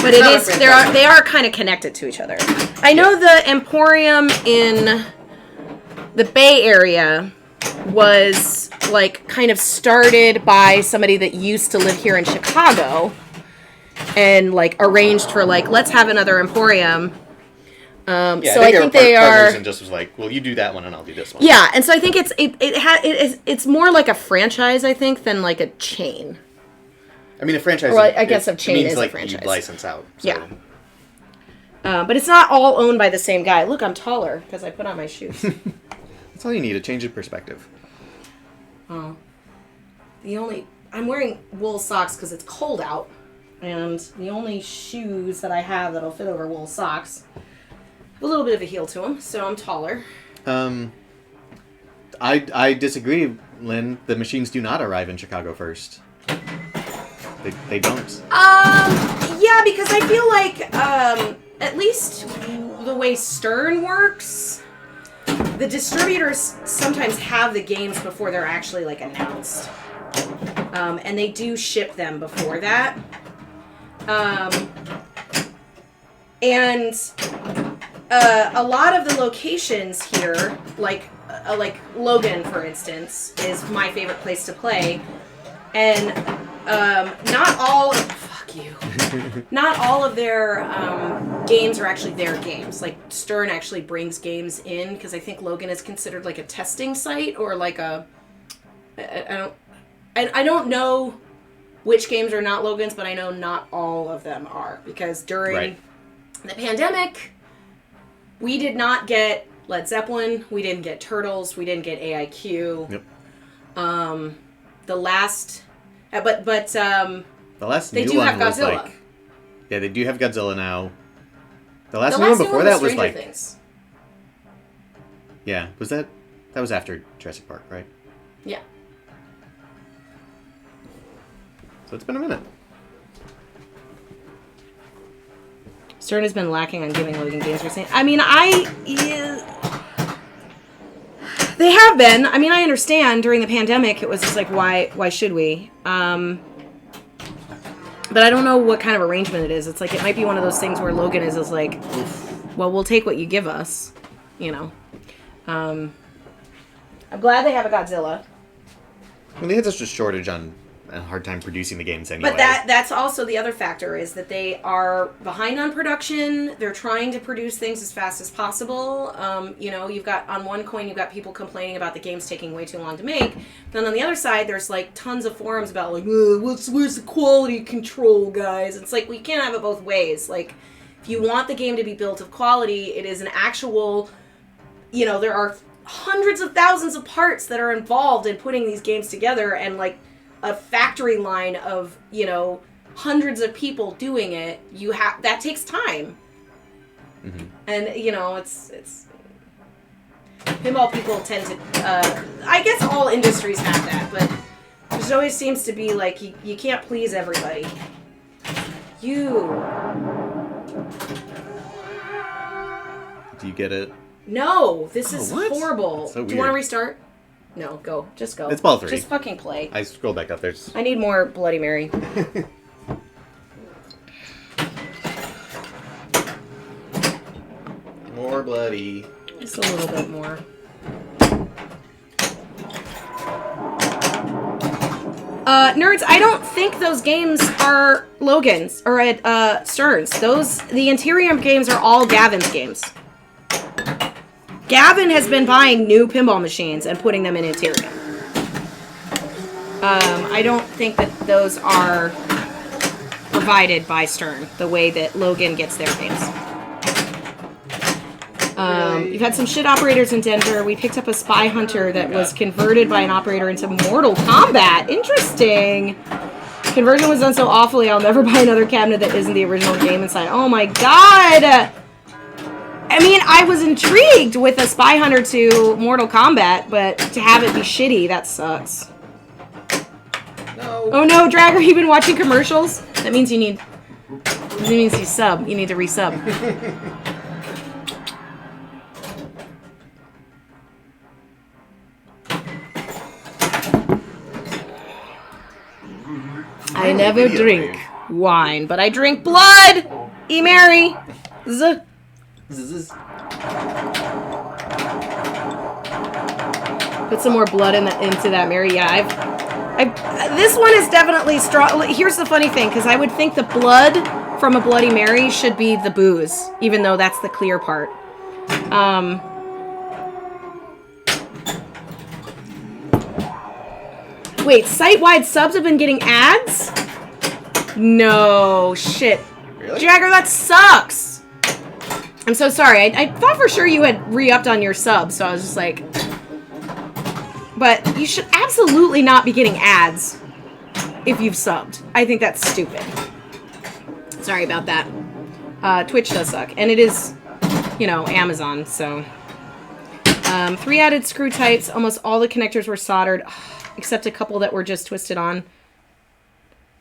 but it is, they are kind of connected to each other. I know the Emporium in the Bay Area was like kind of started by somebody that used to live here in Chicago and like arranged for like, let's have another Emporium. So I think they are, and just was like, well, you do that one and I'll do this one. Yeah, and so I think it's more like a franchise, I think, than like a chain. I mean, a franchise. Or I guess a chain means is like a franchise. You license out. So. Yeah. But it's not all owned by the same guy. Look, I'm taller because I put on my shoes. That's all you need, a change of perspective. Oh. I'm wearing wool socks because it's cold out, and the only shoes that I have that'll fit over wool socks. A little bit of a heel to them, so I'm taller. I disagree, Lynn. The machines do not arrive in Chicago first. They don't. Yeah, because I feel like, at least the way Stern works, the distributors sometimes have the games before they're actually, like, announced. And they do ship them before that. And a lot of the locations here, like Logan, for instance, is my favorite place to play. And not all of their games are actually their games. Like Stern actually brings games in because I think Logan is considered like a testing site or like a I don't know which games are not Logan's, but I know not all of them are because during the pandemic, we did not get Led Zeppelin, we didn't get Turtles, we didn't get AIQ. Yep. The last, but the last they new do one have was Godzilla. like, yeah, they do have Godzilla now. The last new one before that was like, Things. Yeah, that was after Jurassic Park, right? Yeah. So it's been a minute. Stern has been lacking on giving Logan games recently. I mean, they have been. I mean, I understand during the pandemic it was just like, why should we? But I don't know what kind of arrangement it is. It's like, it might be one of those things where Logan is like, well, we'll take what you give us, you know. I'm glad they have a Godzilla. I mean, they had such a shortage on a hard time producing the games anyway. But that's also the other factor, is that they are behind on production. They're trying to produce things as fast as possible. You've got, on one coin, you've got people complaining about the games taking way too long to make. Then on the other side, there's like tons of forums about like, where's the quality control, guys? It's like, we can't have it both ways. Like, if you want the game to be built of quality, it is an actual, there are hundreds of thousands of parts that are involved in putting these games together, and like a factory line of, hundreds of people doing it. That takes time. Mm-hmm. And, it's pinball people tend to, I guess all industries have that, but it always seems to be like, you can't please everybody. Do you get it? No, this is horrible. So do you want to restart? No, go. Just go. It's ball 3. Just fucking play. I scroll back up. I need more Bloody Mary. More bloody. Just a little bit more. Nerds, I don't think those games are Logan's or Stern's. The Interium games are all Gavin's games. Gavin has been buying new pinball machines and putting them in Interium. I don't think that those are provided by Stern the way that Logan gets their games. You've had some shit operators in Denver. We picked up a Spy Hunter that was converted by an operator into Mortal Kombat. Interesting. Conversion was done so awfully, I'll never buy another cabinet that isn't the original game inside. Oh my god! I mean, I was intrigued with a Spy Hunter to Mortal Kombat, but to have it be shitty, that sucks. No. Oh no, Dragger, you've been watching commercials? That means you need... That means you sub. You need to resub. I never drink wine, but I drink blood! E-Mary! Z. Put some more blood into that, Mary. Yeah, this one is definitely strong. Here's the funny thing, because I would think the blood from a Bloody Mary should be the booze, even though that's the clear part. Wait, site-wide subs have been getting ads? No, shit. Really? Jagger, that sucks! I'm so sorry. I thought for sure you had re-upped on your sub, so I was just like... But you should absolutely not be getting ads if you've subbed. I think that's stupid. Sorry about that. Twitch does suck. And it is, Amazon, so... 3 added screw types. Almost all the connectors were soldered, except a couple that were just twisted on.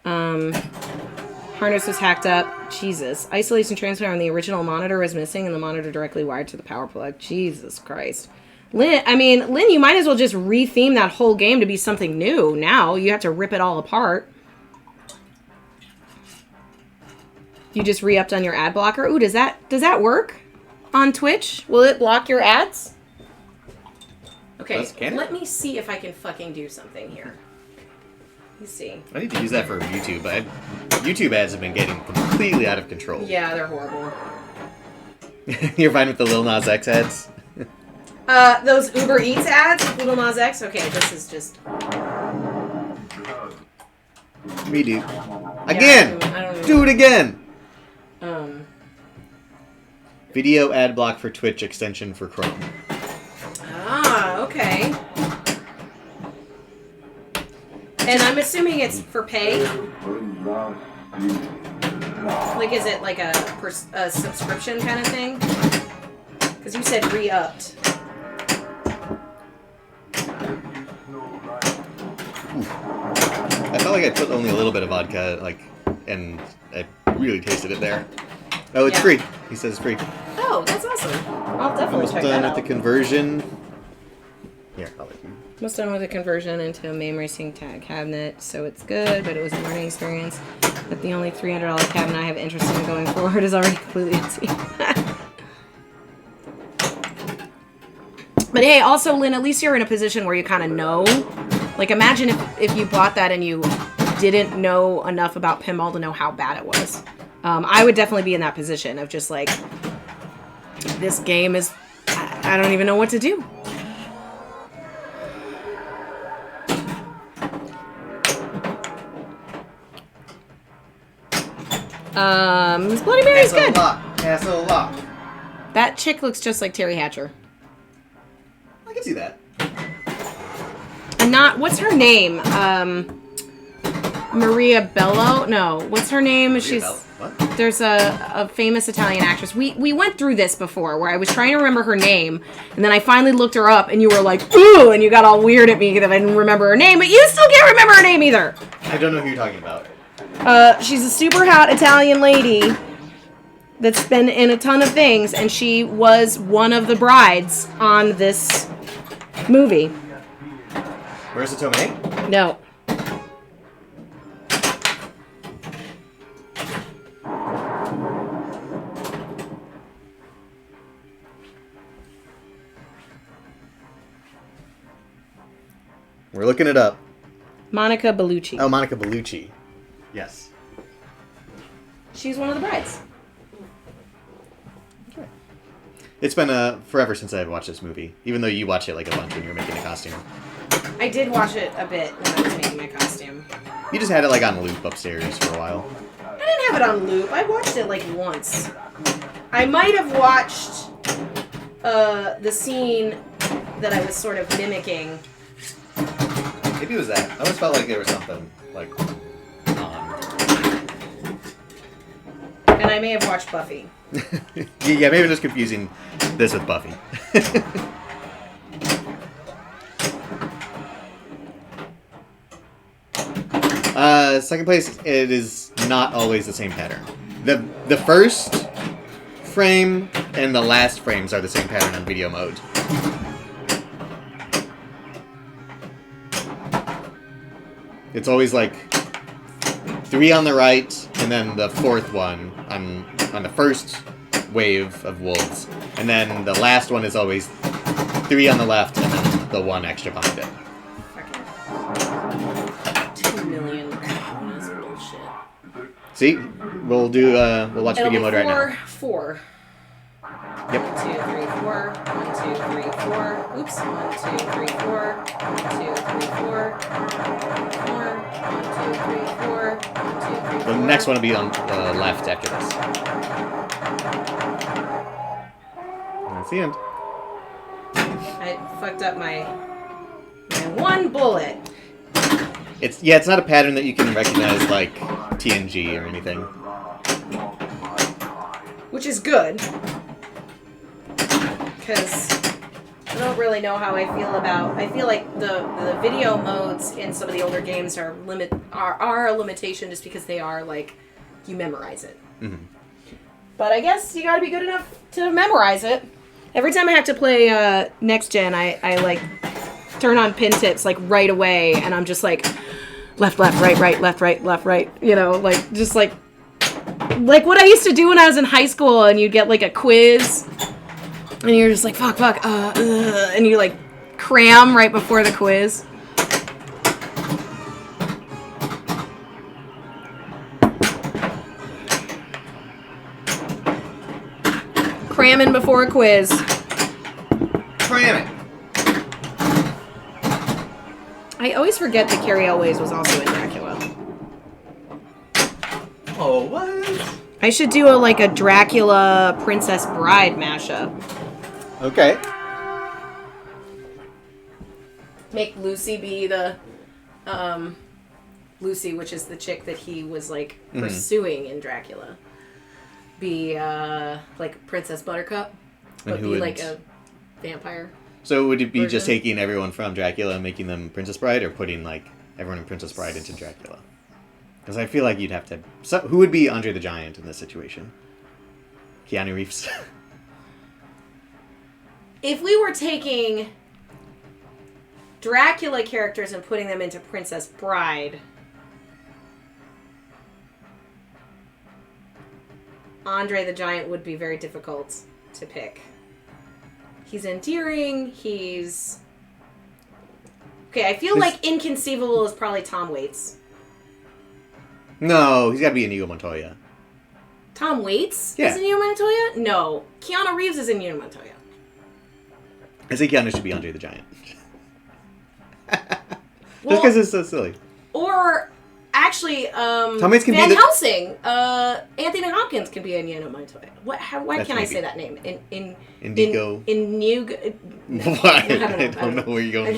Harness was hacked up. Jesus. Isolation transfer on the original monitor was missing, and the monitor directly wired to the power plug. Jesus Christ. Lynn, you might as well just re-theme that whole game to be something new. Now you have to rip it all apart. You just re-upped on your ad blocker. Ooh, does that work on Twitch? Will it block your ads? Okay, let me see if I can fucking do something here. Let me see. I need to use that for YouTube. YouTube ads have been getting completely out of control. Yeah, they're horrible. You're fine with the Lil Nas X ads? Those Uber Eats ads with Lil Nas X? Okay, this is just... Me do. Again! Yeah, I don't do it again! Video ad block for Twitch extension for Chrome. Ah, okay. And I'm assuming it's for pay? Like, is it like a subscription kind of thing? Because you said re-upped. I felt like I put only a little bit of vodka, and I really tasted it there. Oh, it's free. He says it's free. Oh, that's awesome. I'll definitely Almost check done that with out. the conversion. Here, I'll let you. Almost done with the conversion into a MAME racing tag cabinet, so it's good, but it was a learning experience. But the only $300 cabinet I have interest in going forward is already completely empty. But hey, also, Lynn, at least you're in a position where you kind of know. Like, imagine if you bought that and you didn't know enough about pinball to know how bad it was. I would definitely be in that position of just like, this game is, I don't even know what to do. This Bloody Mary's good. Castle lock. That chick looks just like Terry Hatcher. I can see that. And not, what's her name? Maria Bello? No, what's her name? What? There's a famous Italian actress. We went through this before where I was trying to remember her name, and then I finally looked her up, and you were like, ooh, and you got all weird at me that I didn't remember her name, but you still can't remember her name either. I don't know who you're talking about. She's a super hot Italian lady that's been in a ton of things, and she was one of the brides on this movie. Marissa Tomei? No. We're looking it up. Monica Bellucci. Oh, Monica Bellucci. Yes. She's one of the brides. Okay. It's been forever since I've watched this movie, even though you watch it like a bunch when you were making a costume. I did watch it a bit when I was making my costume. You just had it like on loop upstairs for a while. I didn't have it on loop. I watched it like once. I might have watched the scene that I was sort of mimicking. Maybe it was that. I always felt like there was something like on. And I may have watched Buffy. Yeah, maybe I'm just confusing this with Buffy. Second place, it is not always the same pattern. The first frame and the last frames are the same pattern on video mode. It's always like 3 on the right, and then the 4th one on the first wave of wolves, and then the last one is always 3 on the left, and then the 1 extra behind it. Fucking 2 million bonus bullshit. See, we'll watch video mode right now. 4. Yep. 1, 2, 3, 4. 1, 2, 3, 4. Oops. 1, 2, 3, 4. 1, 2, 3, 4. 4. 1, 2, 3, 4. 1, 2, 3, 4. The next one will be on the left after this. And that's the end. I fucked up my 1 bullet. It's not a pattern that you can recognize like TNG or anything. Which is good. Because I don't really know how I feel about. I feel like the video modes in some of the older games are a limitation just because they are like you memorize it. Mm-hmm. But I guess you got to be good enough to memorize it. Every time I have to play next gen, I like turn on pin tips like right away, and I'm just like left, right, left, right. You know, like just like what I used to do when I was in high school, and you'd get like a quiz. And you're just like, fuck, and you like cram right before the quiz. Cramming before a quiz. Cram it! I always forget that Carrie Elways was also in Dracula. Oh, what? I should do a Dracula Princess Bride mashup. Okay. Make Lucy be the Lucy, which is the chick that he was like pursuing in Dracula, be like Princess Buttercup, but be like a vampire. So would it be version? just taking everyone from Dracula and making them Princess Bride, or putting like everyone in Princess Bride into Dracula? Because I feel like you'd have to. So who would be Andre the Giant in this situation? Keanu Reeves. If we were taking Dracula characters and putting them into Princess Bride, Andre the Giant would be very difficult to pick. He's endearing, Okay, I feel like Inconceivable is probably Tom Waits. No, he's got to be Inigo Montoya. Tom Waits Yeah. is Inigo Montoya? No. Keanu Reeves is Inigo Montoya. I think Keanu should be Andre the Giant. Just Well, because it's so silly. Or, actually, Tom Waits can Van be the... Helsing. Anthony Hopkins can be Inigo Montoya. Why That's can't I maybe. say that name? Indigo. Inigo... Why? I don't know where you're going.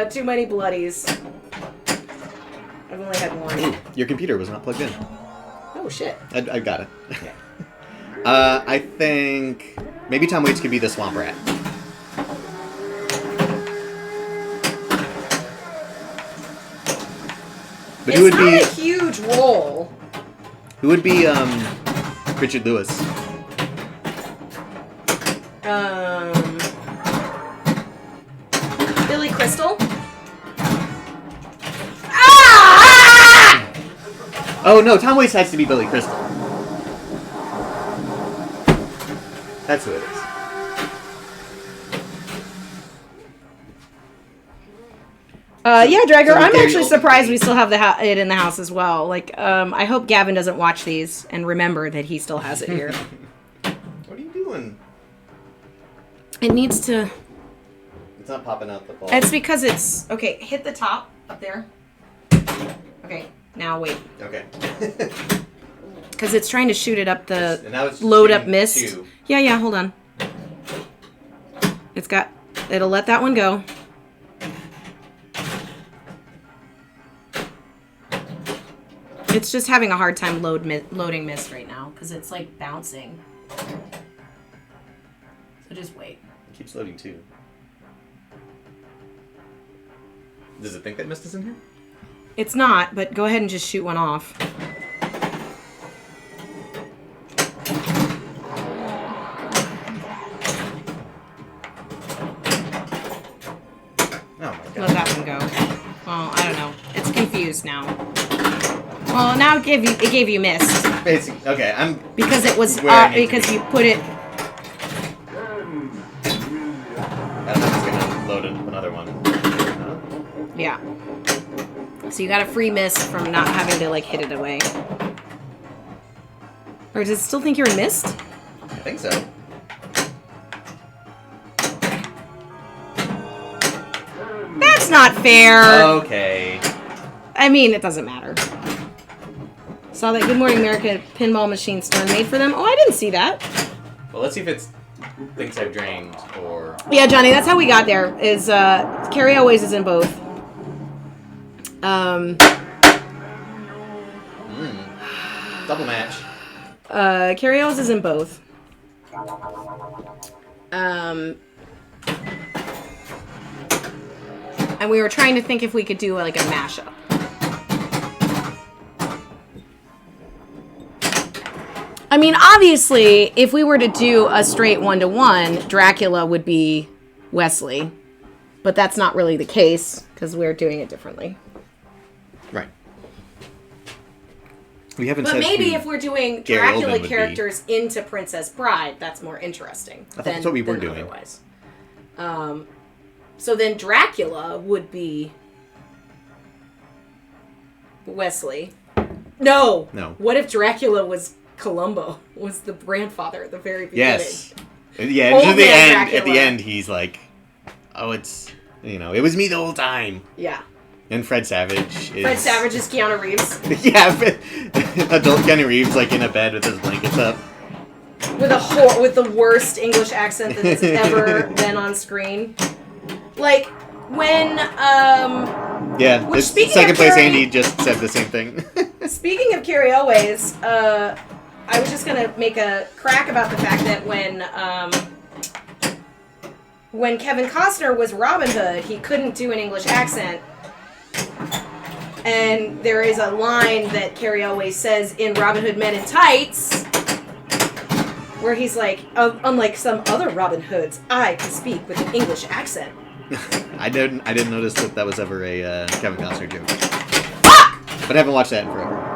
Too many bloodies. I've only had one. Ooh, your computer was not plugged in. Oh, shit. I got it. I think maybe Tom Waits could be the Swamp Rat. But It's who would not be a huge role. who would be Richard Lewis? Billy Crystal. Ah! Oh no, Tom Waits has to be Billy Crystal. That's who it is. Yeah, Dragger. So I'm Gary actually Oldman surprised maybe. we still have it in the house as well. Like, I hope Gavin doesn't watch these and remember that he still has it here. What are you doing? It needs to. It's not popping out the ball. It's because it's okay. Hit the top up there. Okay, now wait, Okay. because it's trying to shoot it up the And now it's load up shooting mist. two. Yeah. Hold on. It'll let that one go. It's just having a hard time loading mist right now because it's like bouncing. So just wait. It keeps loading too. Does it think that mist is in here? It's not, but go ahead and just shoot one off. Oh my Let god. that one go. Well, I don't know. It's confused now. Well, now it gave you mist Basically, okay, I'm. because it was Where I need to because be. you put it. I don't know if it's gonna load another one. Yeah. So you got a free mist from not having to like hit it away. Or does it still think you're in mist? I think so. That's not fair. Okay. I mean, it doesn't matter. Saw that Good Morning America pinball machine store made for them. Oh, I didn't see that. Well, let's see if it's thinks I've drained or. Yeah, Johnny, that's how we got there. Is Carrie always is in both. Double match. Carrie always is in both. And we were trying to think if we could do like a mashup. I mean, obviously, if we were to do a straight 1-to-1, Dracula would be Wesley. But that's not really the case, because we're doing it differently. Right. We haven't But said maybe who if we're doing Gary Oldman Dracula would be. characters into Princess Bride, that's more interesting. I thought that's what we were than doing. Otherwise. So then Dracula would be Wesley. No. No. What if Dracula was Columbo? Was the grandfather at the very beginning? Yes. Yeah, Old and at the man end, Dracula. at the end, he's like, "Oh, it's it was me the whole time." Yeah. And Fred Savage is Fred Savage is Keanu Reeves yeah, adult Keanu Reeves like in a bed with his blankets up. with the worst English accent that has ever been on screen. Like when Yeah, Which, this speaking second of place Carrie- Andy just said the same thing. Speaking of Carrie Elways, I was just gonna make a crack about the fact that when Kevin Costner was Robin Hood, he couldn't do an English accent. And there is a line that Carrie Elways says in Robin Hood Men in Tights, where he's like, unlike some other Robin Hoods, I can speak with an English accent. I didn't notice that was ever a Kevin Costner joke. Fuck! But I haven't watched that in forever.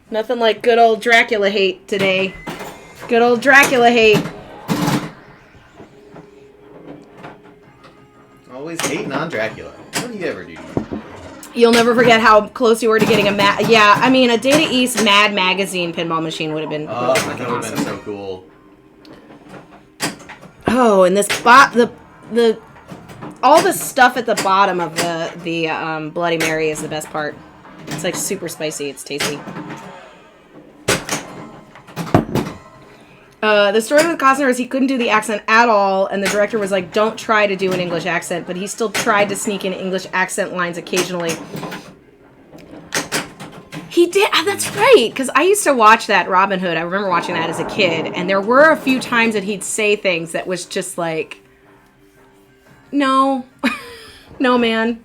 Nothing like good old Dracula hate today. Good old Dracula hate. Always hating on Dracula. What do you ever do? You'll never forget how close you were to getting a Yeah, I mean, a Data East Mad Magazine pinball machine would have been Oh, really that fucking would have awesome. been so cool. Oh, and this the all the stuff at the bottom of the Bloody Mary is the best part. It's like super spicy. It's tasty. The story with Costner is he couldn't do the accent at all, and the director was like, don't try to do an English accent, but he still tried to sneak in English accent lines occasionally. He did. That's right, because I used to watch that Robin Hood. I remember watching that as a kid, and there were a few times that he'd say things that was just like, no. No, man.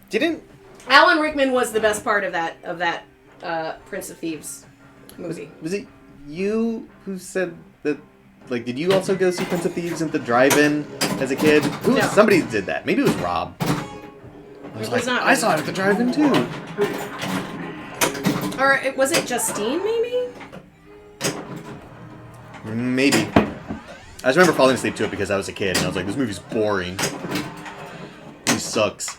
Didn't... Alan Rickman was the best part of that Prince of Thieves movie. Was it you who said that, like, did you also go see Prince of Thieves at the drive-in as a kid? No. Somebody did that. Maybe it was Rob. I saw it at the drive-in too. Or was it Justine, maybe? Maybe. I just remember falling asleep to it because I was a kid and I was like, this movie's boring. He sucks.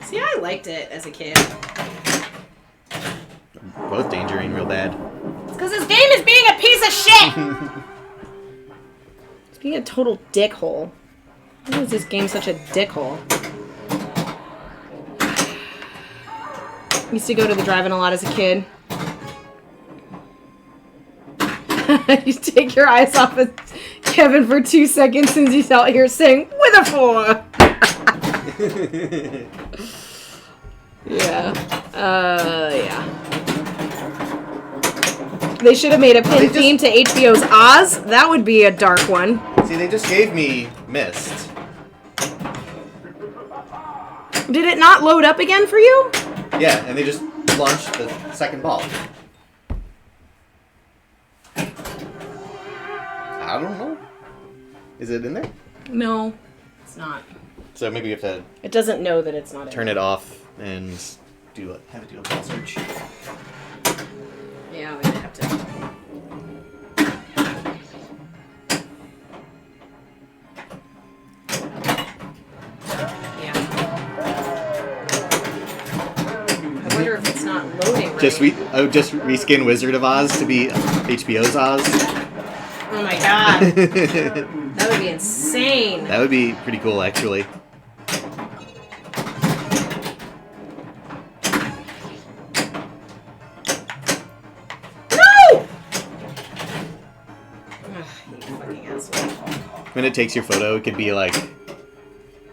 See, I liked it as a kid. Both Dangerine real bad. It's because this game is being a piece of shit! It's being a total dickhole. Why is this game such a dickhole? Used to go to the drive-in a lot as a kid. You take your eyes off of Kevin for 2 seconds since he's out here saying, with a 4! Yeah. Yeah. They should have made a pin theme to HBO's Oz. That would be a dark one. See, they just gave me Myst. Did it not load up again for you? Yeah, and they just launched the second ball. I don't know. Is it in there? No, it's not. So maybe you have to It doesn't know that it's not turn it off and have it do a ball search. Yeah, we might have to. Yeah. I wonder if it's not loading right. Just reskin Wizard of Oz to be HBO's Oz. Oh my god. That would be insane. That would be pretty cool, actually. No! Ugh, you fucking asshole. When it takes your photo, it could be like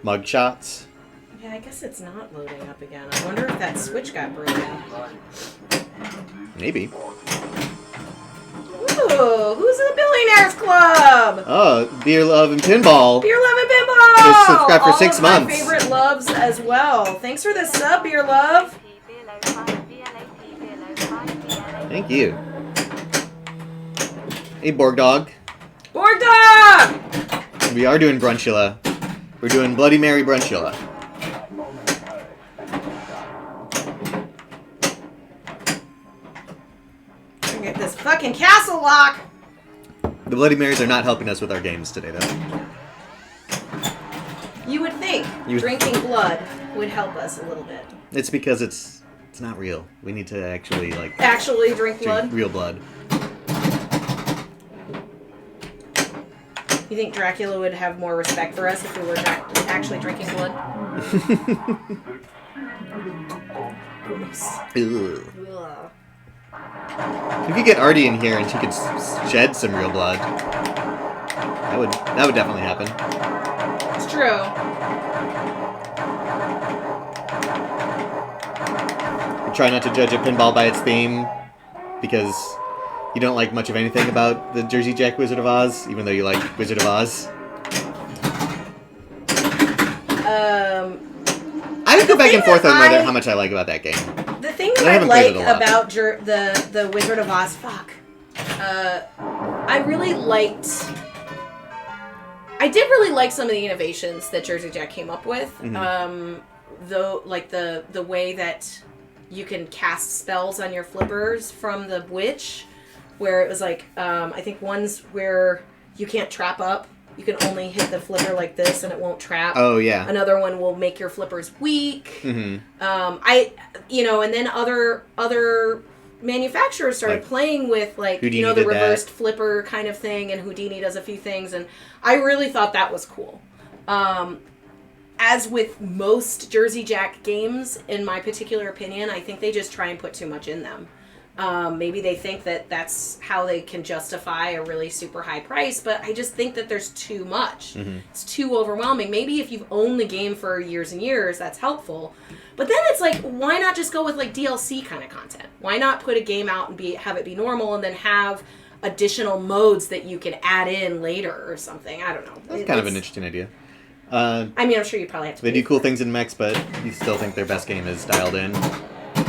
mug shots. Yeah, I guess it's not loading up again. I wonder if that switch got broken. Maybe. Ooh, who's in the Billionaires Club? Oh, Beer, Love, and Pinball. Beer Love and Pinball! Just subscribe for All 6 of months. My favorite loves as well. Thanks for the sub, Beer Love. Thank you. Hey, Borg Dog. Borg Dog! We are doing Brunchula. We're doing Bloody Mary Brunchula. Get this fucking castle lock. The Bloody Marys are not helping us with our games today, though. You would think drinking blood would help us a little bit. It's because it's not real. We need to actually drink blood. Real blood. You think Dracula would have more respect for us if we were actually drinking blood? Ugh. Ugh. We could get Artie in here and she could shed some real blood. That would definitely happen. It's true. We try not to judge a pinball by its theme because you don't like much of anything about the Jersey Jack Wizard of Oz, even though you like Wizard of Oz. I would go back and forth on how much I like about that game. The thing that I like about the Wizard of Oz, I really liked. I did really like some of the innovations that Jersey Jack came up with. Mm-hmm. Though, like the way that you can cast spells on your flippers from the witch, where it was like, I think one's where you can't trap up. You can only hit the flipper like this and it won't trap. Oh, yeah. Another one will make your flippers weak. Mm-hmm. And then other manufacturers started playing with, like, Houdini the reversed flipper kind of thing, and Houdini does a few things, and I really thought that was cool. As with most Jersey Jack games, in my particular opinion, I think they just try and put too much in them. Maybe they think that that's how they can justify a really super high price, but I just think that there's too much. Mm-hmm. It's too overwhelming. Maybe if you've owned the game for years and years, that's helpful. But then it's like, why not just go with like DLC kind of content? Why not put a game out and have it be normal and then have additional modes that you can add in later or something? I don't know. That's kind of an interesting idea. I'm sure you probably have to. They do cool things in mechs, but you still think their best game is Dialed In.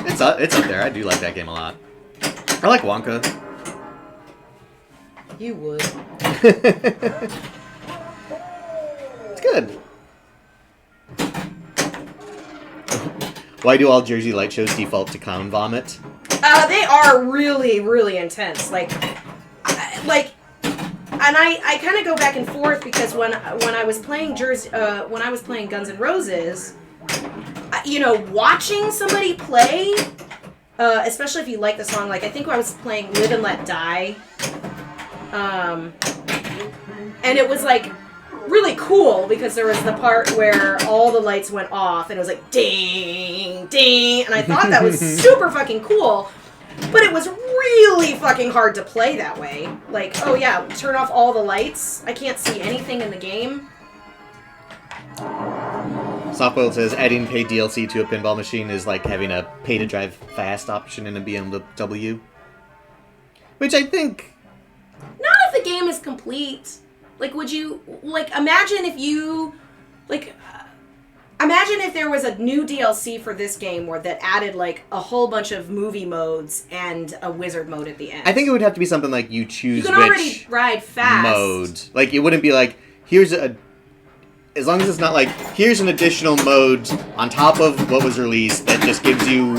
It's up there. I do like that game a lot. I like Wonka. You would. It's good. Why do all Jersey Light shows default to clown vomit? They are really, really intense. And I kind of go back and forth because when I was playing when I was playing Guns N' Roses, watching somebody play, especially if you like the song, like I think I was playing Live and Let Die, and it was like really cool because there was the part where all the lights went off and it was like ding, ding, and I thought that was super fucking cool. But it was really fucking hard to play that way. Like, oh yeah, turn off all the lights. I can't see anything in the game. Softboiled says adding paid DLC to a pinball machine is like having a pay to drive fast option in a BMW. Which I think... Not if the game is complete. Like, would you... Like, imagine if you... Like... Imagine if there was a new DLC for this game that added, like, a whole bunch of movie modes and a wizard mode at the end. I think it would have to be something like you choose you can already ride fast. Mode. Like, it wouldn't be like, as long as it's not like, here's an additional mode on top of what was released that just gives you,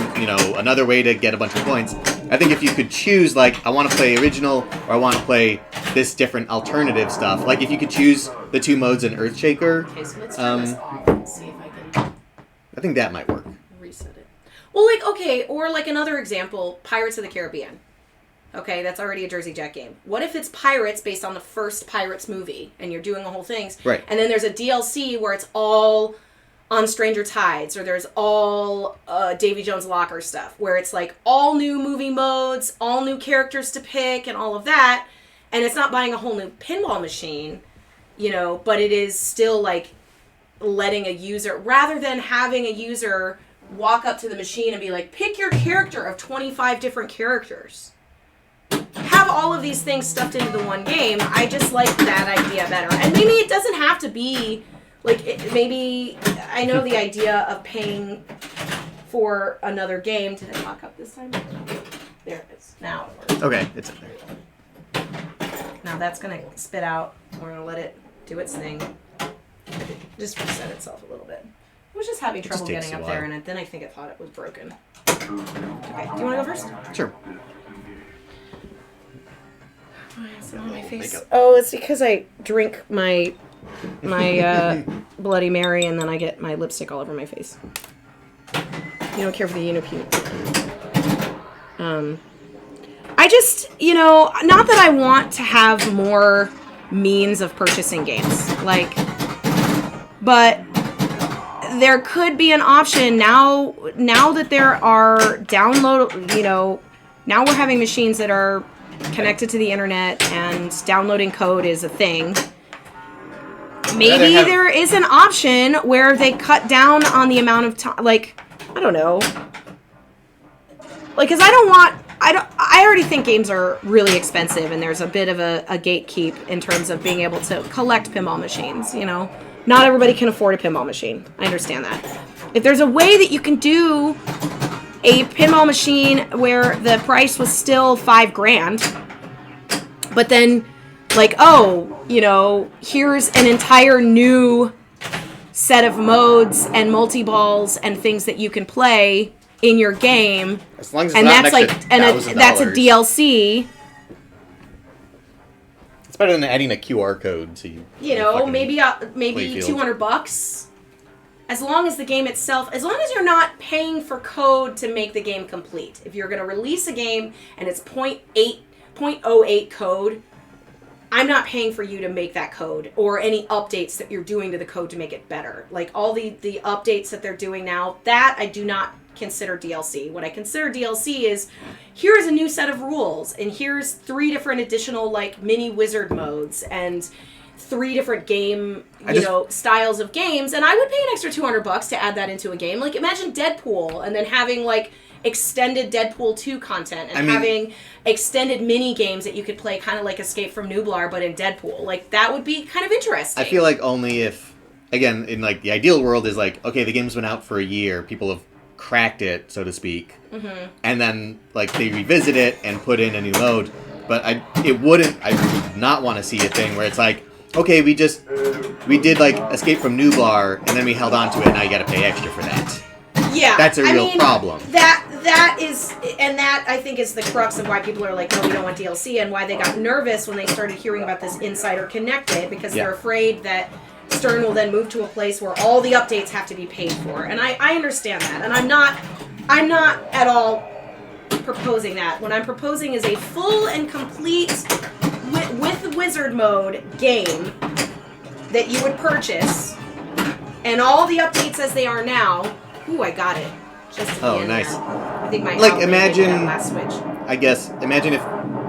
another way to get a bunch of points. I think if you could choose, like, I want to play original or I want to play this different alternative stuff. Like, if you could choose the two modes in Earthshaker. Okay, so let's turn this off and see if I can... I think that might work. Reset it. Well, like, okay, or like another example, Pirates of the Caribbean. Okay, that's already a Jersey Jack game. What if it's Pirates based on the first Pirates movie, and you're doing the whole things, right? And then there's a DLC where it's all on Stranger Tides, or there's all Davy Jones' Locker stuff, where it's like all new movie modes, all new characters to pick, and all of that, and it's not buying a whole new pinball machine, but it is still like letting a user, rather than having a user walk up to the machine and be like, pick your character of 25 different characters. Have all of these things stuffed into the one game. I just like that idea better. And maybe it doesn't have to be, like, maybe, I know the idea of paying for another game. Did it lock up this time? There it is. Now it works. Okay, it's in there. Now that's going to spit out. We're going to let it do its thing. Just reset itself a little bit. I was just having trouble getting up there, and then I think it thought it was broken. Okay, do you want to go first? Sure. Why is it on my face? Oh, it's because I drink my Bloody Mary, and then I get my lipstick all over my face. You don't care for the Unipute. I just, not that I want to have more means of purchasing games, but there could be an option now that there are now we're having machines that are connected to the internet and downloading code is a thing. Maybe there is an option where they cut down on the amount of time, I don't know. Because I already think games are really expensive, and there's a bit of a gatekeep in terms of being able to collect pinball machines, Not everybody can afford a pinball machine. I understand that. If there's a way that you can do a pinball machine where the price was still $5,000, but then, here's an entire new set of modes and multi-balls and things that you can play in your game, As long as it's and not that's an like extra that's a $1,000. DLC. It's better than adding a QR code to You know, fucking maybe playfield. $200. As long as the game itself, as long as you're not paying for code to make the game complete. If you're going to release a game and it's 0.08 code, I'm not paying for you to make that code or any updates that you're doing to the code to make it better. Like all the updates that they're doing now, that I do not consider DLC. What I consider DLC is here's a new set of rules and here's 3 different additional like mini wizard modes and 3 different game, styles of games, and I would pay an extra $200 to add that into a game. Like imagine Deadpool and then having like extended Deadpool 2 content and having extended mini games that you could play kind of like Escape from Nublar but in Deadpool. Like that would be kind of interesting. I feel like only if, again, in like the ideal world is like, okay, the game's been out for a year, people have cracked it, so to speak, and then like they revisit it and put in a new mode. But I would not want to see a thing where it's like, okay, we did like Escape from Nublar and then we held on to it and now you gotta pay extra for that. Yeah. That's a real problem. That is, and that I think is the crux of why people are like, no, we don't want DLC, and why they got nervous when they started hearing about this Insider Connected, because they're afraid that Stern will then move to a place where all the updates have to be paid for. And I understand that. And I'm not at all proposing that. What I'm proposing is a full and complete with wizard mode game that you would purchase, and all the updates as they are now. Ooh, I got it. Just at the end nice. there. I think my like imagine that last switch. I guess imagine if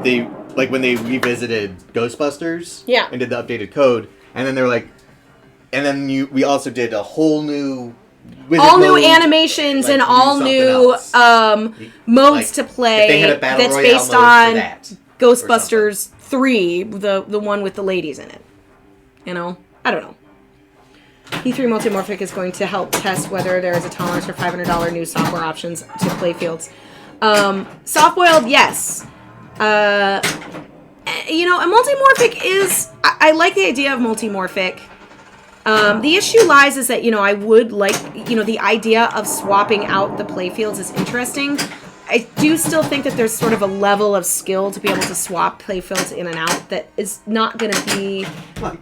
they like when they revisited Ghostbusters and did the updated code, and then they're like, and then we also did a whole new all new animations and all new modes to play that's based on Ghostbusters 3, the one with the ladies in it. You know? I don't know. E3 Multimorphic is going to help test whether there is a tolerance for $500 new software options to playfields. Softboiled, yes. A multimorphic is... I like the idea of multimorphic. The issue lies is that, I would like, the idea of swapping out the playfields is interesting. I do still think that there's sort of a level of skill to be able to swap playfields in and out that is not going to be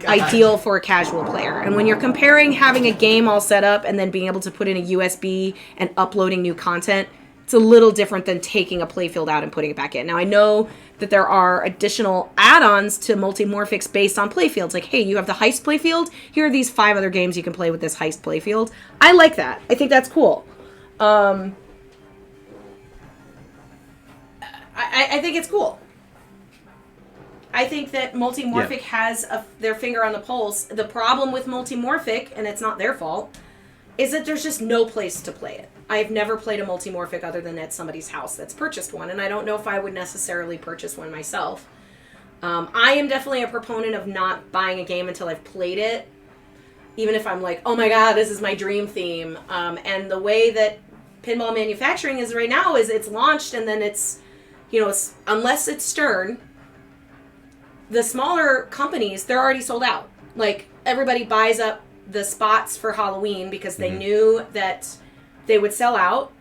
ideal for a casual player. And when you're comparing having a game all set up and then being able to put in a USB and uploading new content, it's a little different than taking a playfield out and putting it back in. Now, I know that there are additional add-ons to multimorphics based on playfields. Like, hey, you have the heist playfield. Here are these 5 other games you can play with this heist playfield. I like that. I think that's cool. I think it's cool. I think that Multimorphic has their finger on the pulse. The problem with Multimorphic, and it's not their fault, is that there's just no place to play it. I've never played a Multimorphic other than at somebody's house that's purchased one, and I don't know if I would necessarily purchase one myself. I am definitely a proponent of not buying a game until I've played it, even if I'm like, oh my god, this is my dream theme. And the way that pinball manufacturing is right now is it's launched and then it's, unless it's Stern, the smaller companies, they're already sold out. Like, everybody buys up the spots for Halloween because they knew that they would sell out.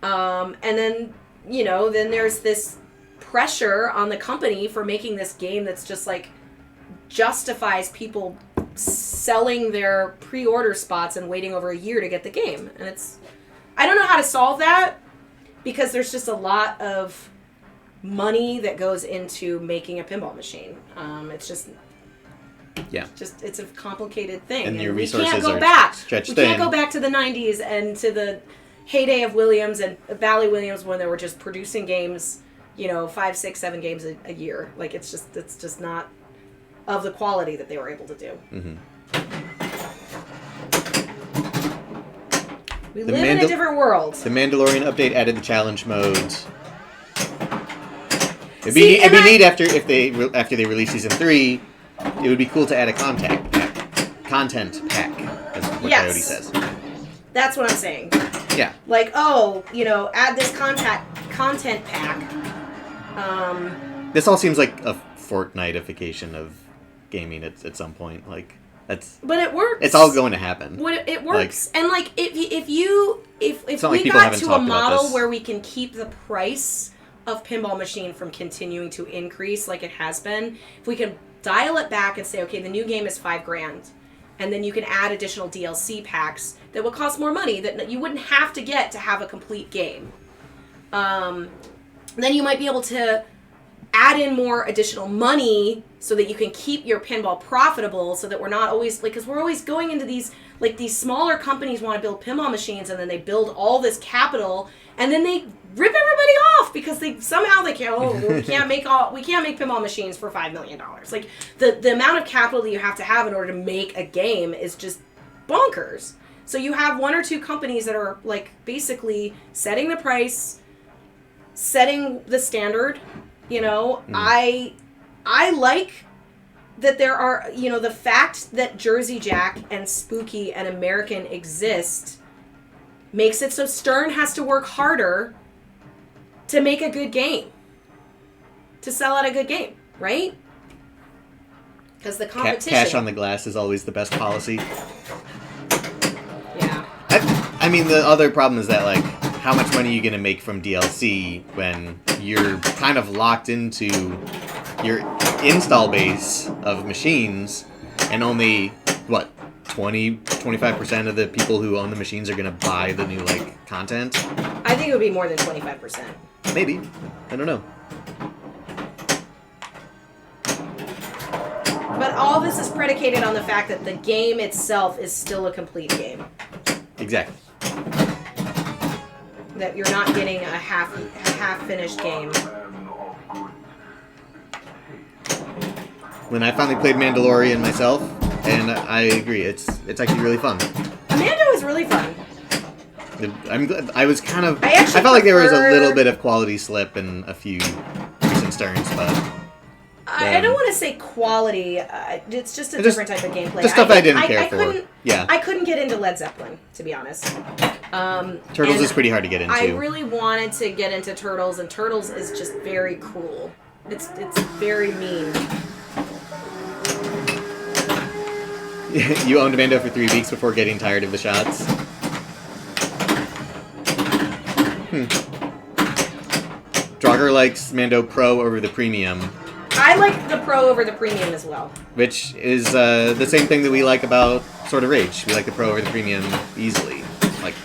And then, then there's this pressure on the company for making this game that's just like justifies people selling their pre-order spots and waiting over a year to get the game. And I don't know how to solve that because there's just a lot of money that goes into making a pinball machine. It's just it's a complicated thing. And your we resources can't go are back. stretched We can't thin. go back to the 90s and to the heyday of Williams and Bally Williams when they were just producing games, 5, 6, 7 games a year. Like, it's just not of the quality that they were able to do. We live in a different world. The Mandalorian update added the challenge modes. It'd be neat after they release season 3. It would be cool to add a content pack, as what Coyote says. That's what I'm saying. Yeah. Like, add this content pack. This all seems like a Fortnite-ification of gaming at some point. Like, But it works. It's all going to happen. It works. And like if we like got to a model where we can keep the price of pinball machine from continuing to increase like it has been, if we can dial it back and say, okay, the new game is $5,000, and then you can add additional DLC packs that would cost more money that you wouldn't have to get to have a complete game. Then you might be able to add in more additional money so that you can keep your pinball profitable, so that we're not always, like, because we're always going into these, like, these smaller companies want to build pinball machines, and then they build all this capital, and then they rip everybody off because they can't make pinball machines for $5 million. Like, the amount of capital that you have to in order to make a game is just bonkers. So you have one or two companies that are, like, basically setting the price, setting the standard. You know, I like that there are, you know, the fact that Jersey Jack and Spooky and American exist makes it so Stern has to work harder to make a good game, to sell out a good game, right? Because the competition... Cash on the glass is always the best policy. Yeah. I mean, the other problem is that, like, how much money are you going to make from DLC when you're kind of locked into your install base of machines, and only, 25% of the people who own the machines are going to buy the new, like, content? I think it would be more than 25%. Maybe. I don't know. But all this is predicated on the fact that the game itself is still a complete game. Exactly. That you're not getting a half-finished game. When I finally played Mandalorian myself, and I agree, it's actually really fun. Mando is really fun. I'm glad. I felt I like there was a little bit of quality slip in a few recent Sterns, but I don't want to say quality. It's just a different type of gameplay. Just stuff I didn't care for. Yeah, I couldn't get into Led Zeppelin, to be honest. Turtles is pretty hard to get into. I really wanted to get into Turtles, and Turtles is just very cruel. It's very mean. You owned Mando for 3 weeks before getting tired of the shots. Draugr likes Mando Pro over the Premium. I like the Pro over the Premium as well. Which is the same thing that we like about Sword of Rage. We like the Pro over the Premium easily. Like,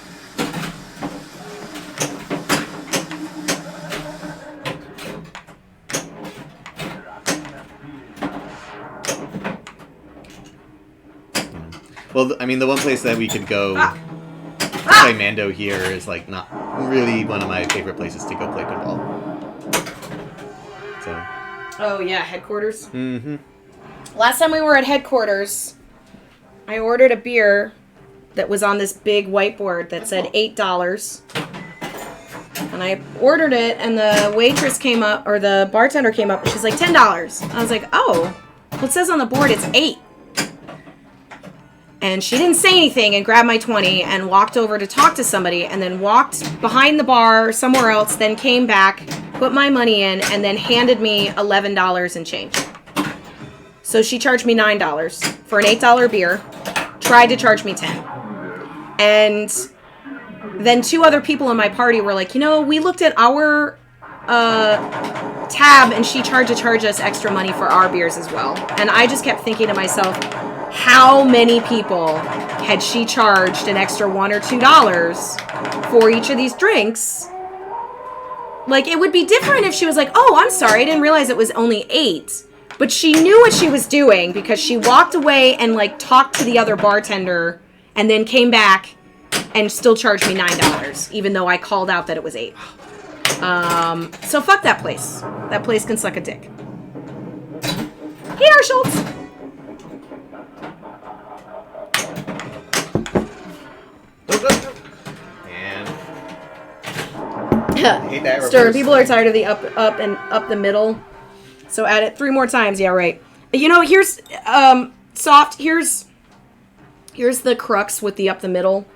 well, I mean, the one place that we could go play Mando here is, like, not really one of my favorite places to go play pinball. So. Oh, yeah, headquarters? Mm-hmm. Last time we were at headquarters, I ordered a beer that was on this big whiteboard that said $8. And I ordered it, and the waitress came up, or the bartender came up, and she's like, $10. I was like, oh, well, it says on the board it's $8. And she didn't say anything and grabbed my 20 and walked over to talk to somebody, and then walked behind the bar somewhere else, then came back, put my money in, and then handed me $11 in change. So she charged me $9 for an $8 beer, tried to charge me $10. And then 2 other people in my party were like, you know, we looked at our tab, and she tried to charge us extra money for our beers as well. And I just kept thinking to myself, how many people had she charged an extra $1 or $2 for each of these drinks? Like, it would be different if she was like, oh, I'm sorry, I didn't realize it was only $8. But she knew what she was doing, because she walked away and, like, talked to the other bartender and then came back and still charged me $9, even though I called out that it was $8. So fuck that place. That place can suck a dick. Hey, R. Schultz. And hate that Stern, people are tired of the up the middle. So add it 3 more times. Yeah, right. You know, here's soft. Here's the crux with the up the middle.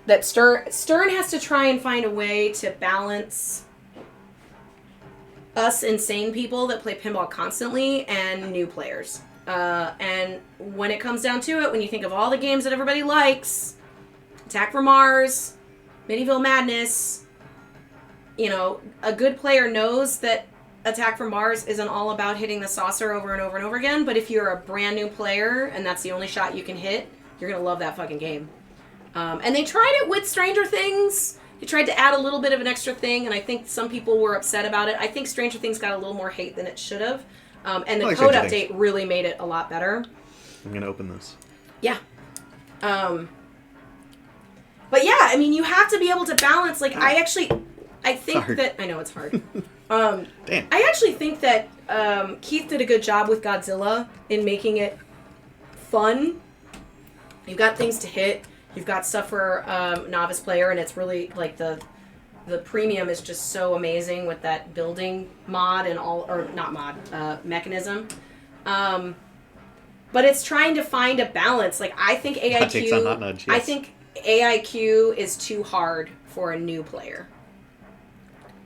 That Stern has to try and find a way to balance us insane people that play pinball constantly and new players. And when it comes down to it, when you think of all the games that everybody likes, Attack from Mars, Medieval Madness, you know, a good player knows that Attack from Mars isn't all about hitting the saucer over and over and over again, but if you're a brand new player and that's the only shot you can hit, you're going to love that fucking game. And they tried it with Stranger Things. They tried to add a little bit of an extra thing, and I think some people were upset about it. I think Stranger Things got a little more hate than it should have. And the code update really made it a lot better. I'm going to open this. Yeah. But yeah, I mean, you have to be able to balance. Like, I think that... I know, it's hard. Damn. I actually think that Keith did a good job with Godzilla in making it fun. You've got things to hit. You've got stuff for novice player, and it's really, like, the premium is just so amazing with that building mod and all, or not mod, mechanism. But it's trying to find a balance. Like, I think AIQ... Hot takes on Hot Nudge, yes. I think AIQ is too hard for a new player.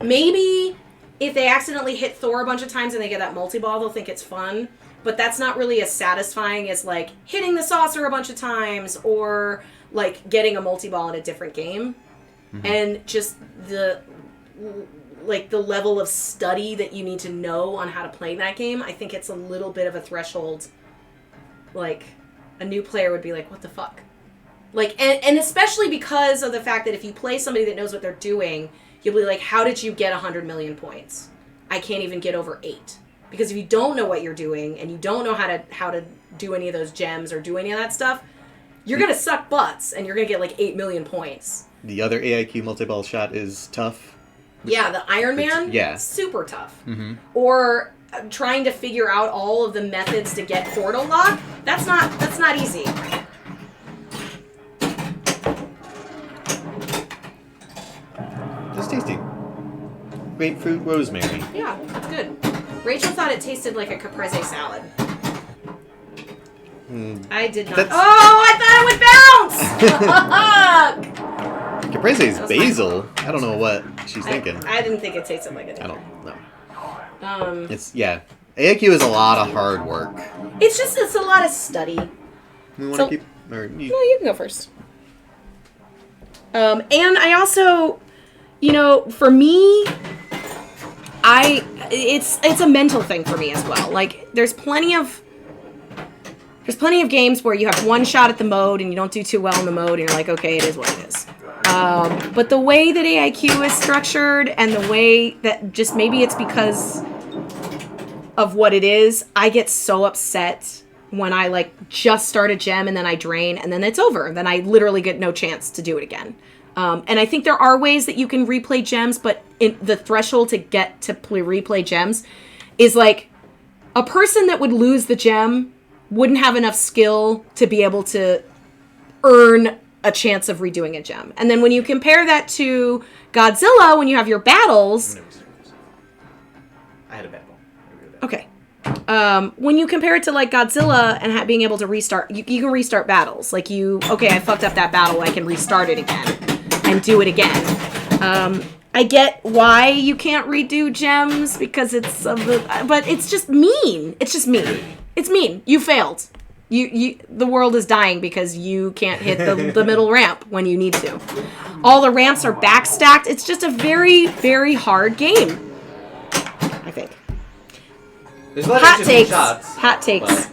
Maybe if they accidentally hit Thor a bunch of times and they get that multi-ball, they'll think it's fun. But that's not really as satisfying as, like, hitting the saucer a bunch of times or, like, getting a multi-ball in a different game. Mm-hmm. And just the level of study that you need to know on how to play that game, I think it's a little bit of a threshold. Like, a new player would be like, what the fuck? Like, and especially because of the fact that if you play somebody that knows what they're doing, you'll be like, how did you get 100 million points? I can't even get over 8. Because if you don't know what you're doing and you don't know how to do any of those gems or do any of that stuff, you're going to suck butts and you're going to get like 8 million points. The other AIQ multi-ball shot is tough. Yeah, the Iron Man, super tough. Mm-hmm. Or trying to figure out all of the methods to get portal lock, that's not easy. It's tasty. Grapefruit rosemary. Yeah, it's good. Rachel thought it tasted like a caprese salad. I did not. Oh, I thought it would bounce! Caprese is basil. I don't know what she's thinking. I didn't think it tasted like it. I don't know. AIQ is a lot of hard work. It's a lot of study. We want to keep... No, you can go first. And I also... You know, for me, it's a mental thing for me as well. Like, there's plenty of games where you have one shot at the mode and you don't do too well in the mode and you're like, okay, it is what it is. But the way that AIQ is structured and the way that just maybe it's because of what it is, I get so upset when I like just start a gem and then I drain and then it's over. Then I literally get no chance to do it again. And I think there are ways that you can replay gems, but the threshold to get to replay gems is like a person that would lose the gem wouldn't have enough skill to be able to earn a chance of redoing a gem. And then when you compare that to Godzilla, when you have your battles... I had a bad ball. Okay. When you compare it to like Godzilla and being able to restart, you can restart battles. Like okay, I fucked up that battle, I can restart it again and do it again. I get why you can't redo gems because but it's just mean. It's just mean. It's mean. You failed. The world is dying because you can't hit the middle ramp when you need to. All the ramps are backstacked. It's just a very, very hard game, I think. There's a lot of interesting shots. Hot takes.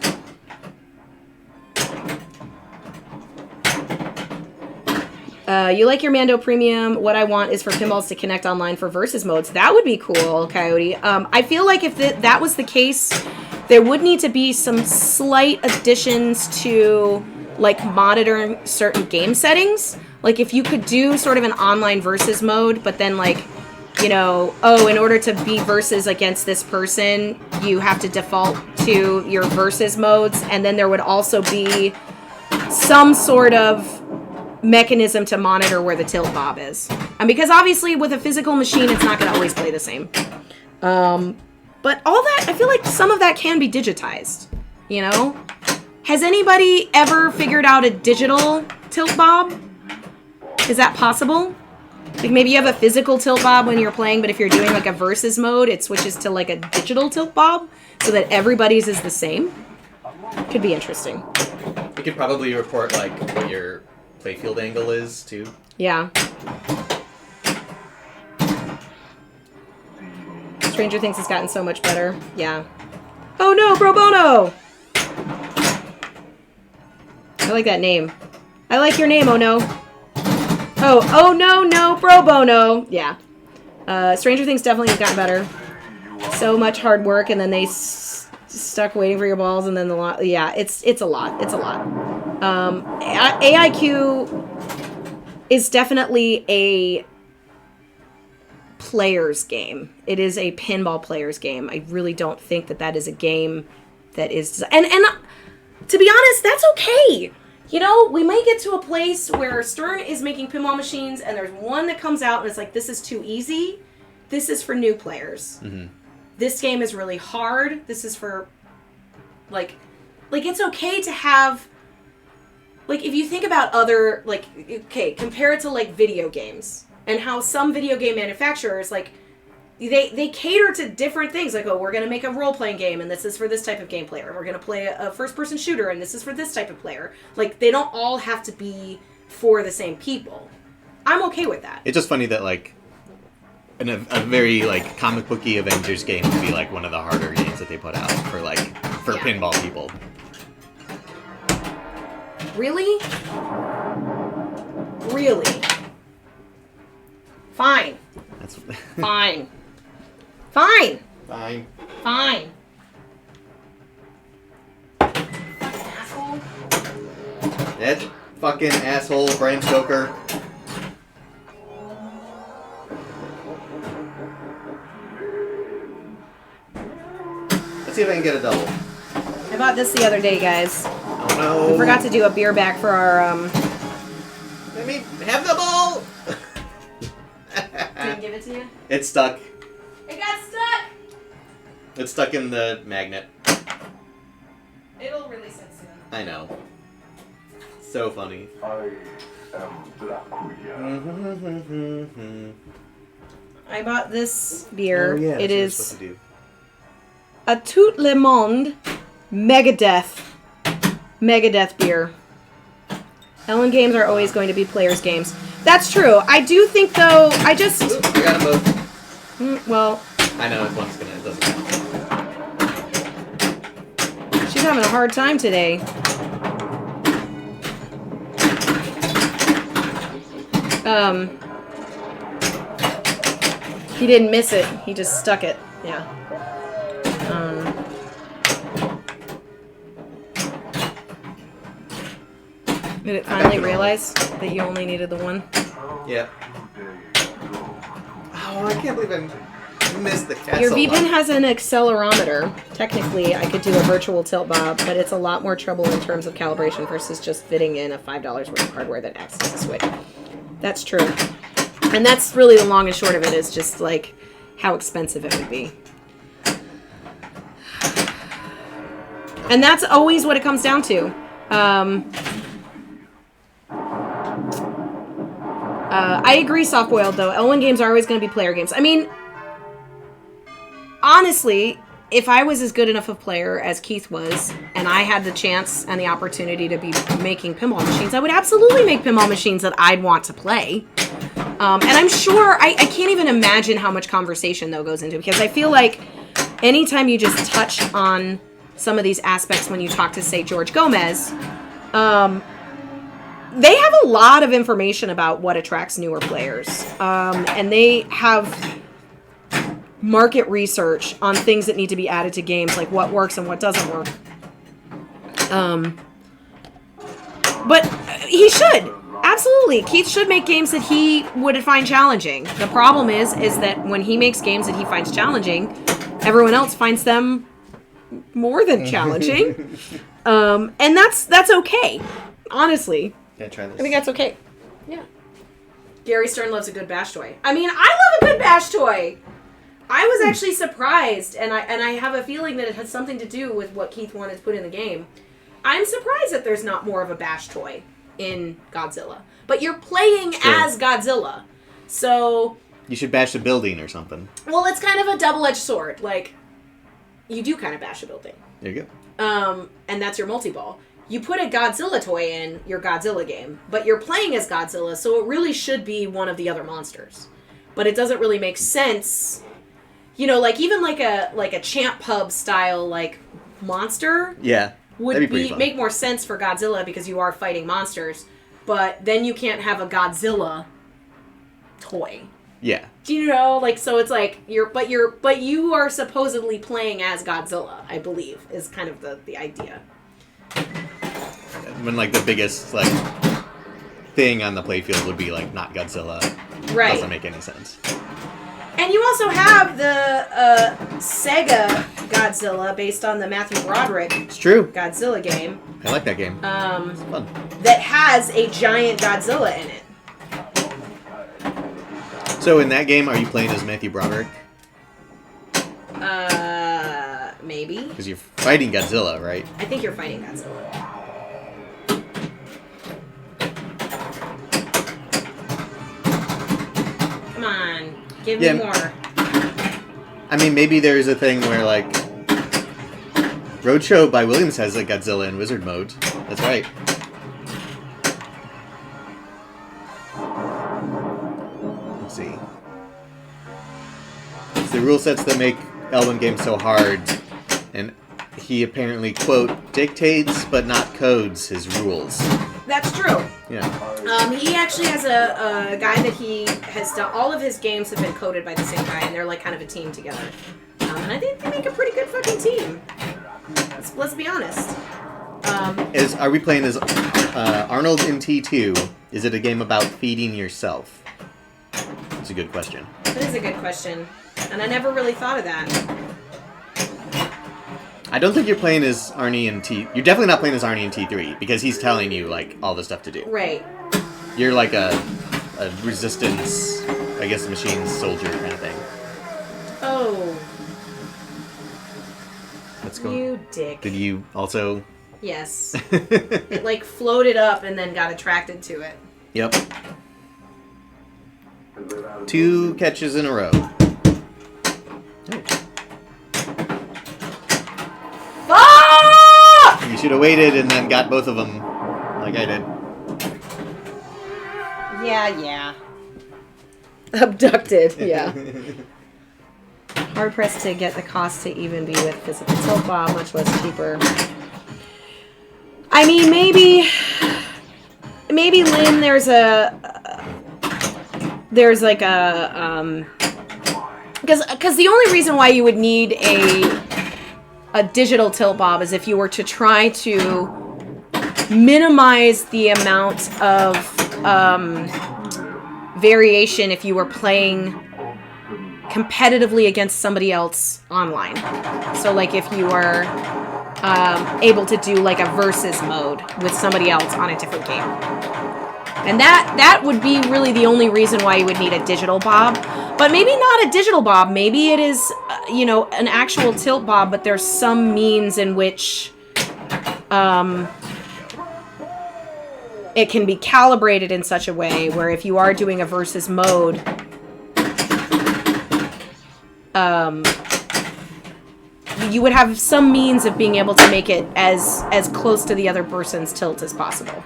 You like your Mando Premium. What I want is for pinballs to connect online for versus modes. That would be cool, Coyote. I feel like if that was the case, there would need to be some slight additions to, like, monitoring certain game settings. Like, if you could do sort of an online versus mode, but then, like, you know, in order to be versus against this person, you have to default to your versus modes, and then there would also be some sort of mechanism to monitor where the tilt bob is. And because obviously with a physical machine, it's not going to always play the same. But all that, I feel like some of that can be digitized, you know? Has anybody ever figured out a digital tilt bob? Is that possible? Like maybe you have a physical tilt bob when you're playing, but if you're doing like a versus mode, it switches to like a digital tilt bob so that everybody's is the same. Could be interesting. You could probably report like what your playfield angle is too. Yeah. Stranger Things has gotten so much better. Yeah. Oh no, pro bono! I like that name. I like your name, oh no. Oh no, pro bono. Yeah. Stranger Things definitely has gotten better. So much hard work, and then they stuck waiting for your balls, and then the lot. Yeah, it's a lot. It's a lot. AIQ is definitely a player's game. It is a pinball player's game. I really don't think that is a game that is... And to be honest, that's okay. You know, we may get to a place where Stern is making pinball machines and there's one that comes out and it's like, this is too easy. This is for new players. Mm-hmm. This game is really hard. This is for, like it's okay to have... Like, if you think about other, like, okay, compare it to, like, video games. And how some video game manufacturers, like, they cater to different things. Like, oh, we're going to make a role-playing game, and this is for this type of game player. We're going to play a first-person shooter, and this is for this type of player. Like, they don't all have to be for the same people. I'm okay with that. It's just funny that, like, a very, like, comic booky Avengers game would be, like, one of the harder games that they put out for pinball people. Really? Really? Fine. That's Fine. Fine. Fine. Fine. Asshole. That fucking asshole, Bram Stoker. Let's see if I can get a double. I bought this the other day, guys. Oh no. We forgot to do a beer back for our, Let me have the ball! Didn't give it to you? It's stuck. It got stuck! It's stuck in the magnet. It'll release it soon. I know. So funny. I am Blackwood. I bought this beer. Oh, yeah, it that's is what you're supposed a Tout Le Monde Megadeth beer. Ellen games are always going to be players' games. That's true. I do think, though, I just... Ooh, I got them both. Well... I know, if one's gonna... It doesn't matter. She's having a hard time today. He didn't miss it. He just stuck it. Yeah. Did it finally realize that you only needed the one? Yeah. Oh, I can't believe I missed the castle. Your V-Pin has an accelerometer. Technically, I could do a virtual tilt bob, but it's a lot more trouble in terms of calibration versus just fitting in a $5 worth of hardware that acts as a switch. That's true. And that's really the long and short of it, is just like how expensive it would be. And that's always what it comes down to. I agree, Soft-Boiled, though. L1 games are always going to be player games. I mean, honestly, if I was as good enough a player as Keith was, and I had the chance and the opportunity to be making pinball machines, I would absolutely make pinball machines that I'd want to play. And I'm sure, I can't even imagine how much conversation, though, goes into it, because I feel like anytime you just touch on some of these aspects when you talk to, say, George Gomez, they have a lot of information about what attracts newer players. And they have market research on things that need to be added to games, like what works and what doesn't work. But he should. Absolutely. Keith should make games that he would find challenging. The problem is that when he makes games that he finds challenging, everyone else finds them more than challenging. And that's okay. Honestly. Can I try this? I think that's okay. Yeah. Gary Stern loves a good bash toy. I mean, I love a good bash toy. I was actually surprised, and I have a feeling that it has something to do with what Keith wanted to put in the game. I'm surprised that there's not more of a bash toy in Godzilla. But you're playing as Godzilla. So You should bash a building or something. well, it's kind of a double-edged sword. Like, you do kind of bash a building. There you And that's your multi-ball. You put a Godzilla toy in your Godzilla game, but you're playing as Godzilla, so it really should be one of the other monsters. But it doesn't really make sense. You know, like even like a Champ Pub style like monster Yeah. would That'd be pretty fun. make more sense for Godzilla because you are fighting monsters. But then you can't have a Godzilla toy. Yeah. Do you know? Like, so it's like but you are supposedly playing as Godzilla, I believe, is kind of the idea. When like the biggest like thing on the playfield would be like not Godzilla. Right. Doesn't make any sense. And you also have the Sega Godzilla based on the Matthew Broderick It's true. Godzilla game. I like that game. It's fun. That has a giant Godzilla in it. So in that game, are you playing as Matthew Broderick? Maybe. Because you're fighting Godzilla, right? I think you're fighting Godzilla. Come on, give me more. I mean, maybe there's a thing where like Roadshow by Williams has a Godzilla in Wizard mode. That's right. Let's see. It's the rule sets that make Elwin games so hard, and he apparently, quote, dictates but not codes his rules. That's true. Yeah. He actually has a guy that he has done. All of his games have been coded by the same guy, and they're like kind of a team together. And I think they make a pretty good fucking team. Let's be honest. Are we playing as Arnold in T2? Is it a game about feeding yourself? That's a good question. That is a good question, and I never really thought of that. I don't think you're playing as Arnie in T... You're definitely not playing as Arnie in T3, because he's telling you, like, all the stuff to do. Right. You're like a resistance, I guess, machine soldier kind of thing. Oh. Let's go. You dick. Did you also... Yes. It, like, floated up and then got attracted to it. Yep. 2 catches in a row. Ah! You should have waited and then got both of them, like I did. Yeah. Abducted, yeah. Hard pressed to get the cost to even be with physical tilt bob, much less cheaper. I mean, maybe Lynn, there's like a because the only reason why you would need a digital tilt bob is if you were to try to minimize the amount of variation if you were playing competitively against somebody else online. So like if you are able to do like a versus mode with somebody else on a different game. And that would be really the only reason why you would need a digital bob. But maybe not a digital bob. Maybe it is, an actual tilt bob, but there's some means in which it can be calibrated in such a way where if you are doing a versus mode, you would have some means of being able to make it as close to the other person's tilt as possible.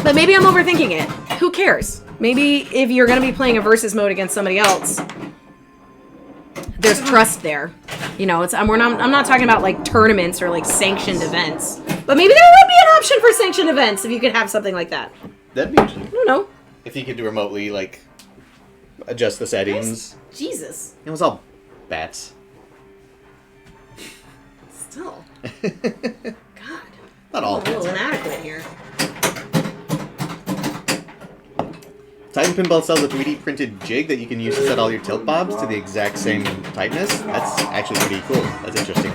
But maybe I'm overthinking it. Who cares? Maybe if you're going to be playing a versus mode against somebody else, there's trust there. I'm not talking about like tournaments or like sanctioned events. But maybe there would be an option for sanctioned events if you could have something like that. That'd be interesting. I don't know. If you could do remotely, like, adjust the settings. Jesus. It was all bats. Still. God. Not all I'm a little bats. inadequate here. Titan Pinball sells a 3D printed jig that you can use to set all your tilt bobs to the exact same tightness. That's actually pretty cool. That's interesting.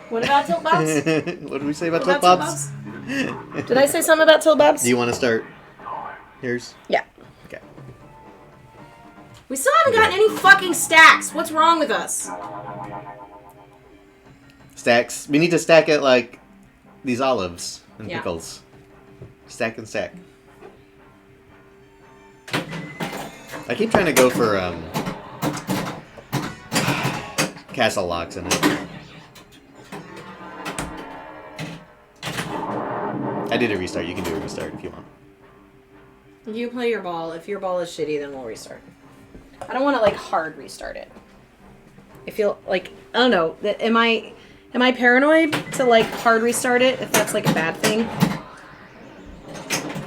What about tilt bobs? What did we say about tilt bobs? Did I say something about tilt bobs? Do you want to start yours? Yeah. Okay. We still haven't gotten any fucking stacks. What's wrong with us? Stacks. We need to stack it like these olives and Yeah. pickles. Stack and stack. I keep trying to go for castle locks in it. I did a restart. You can do a restart if you want. You play your ball. If your ball is shitty, then we'll restart. I don't want to like hard restart it. I feel like I don't know. Am I paranoid to like hard restart it if that's like a bad thing?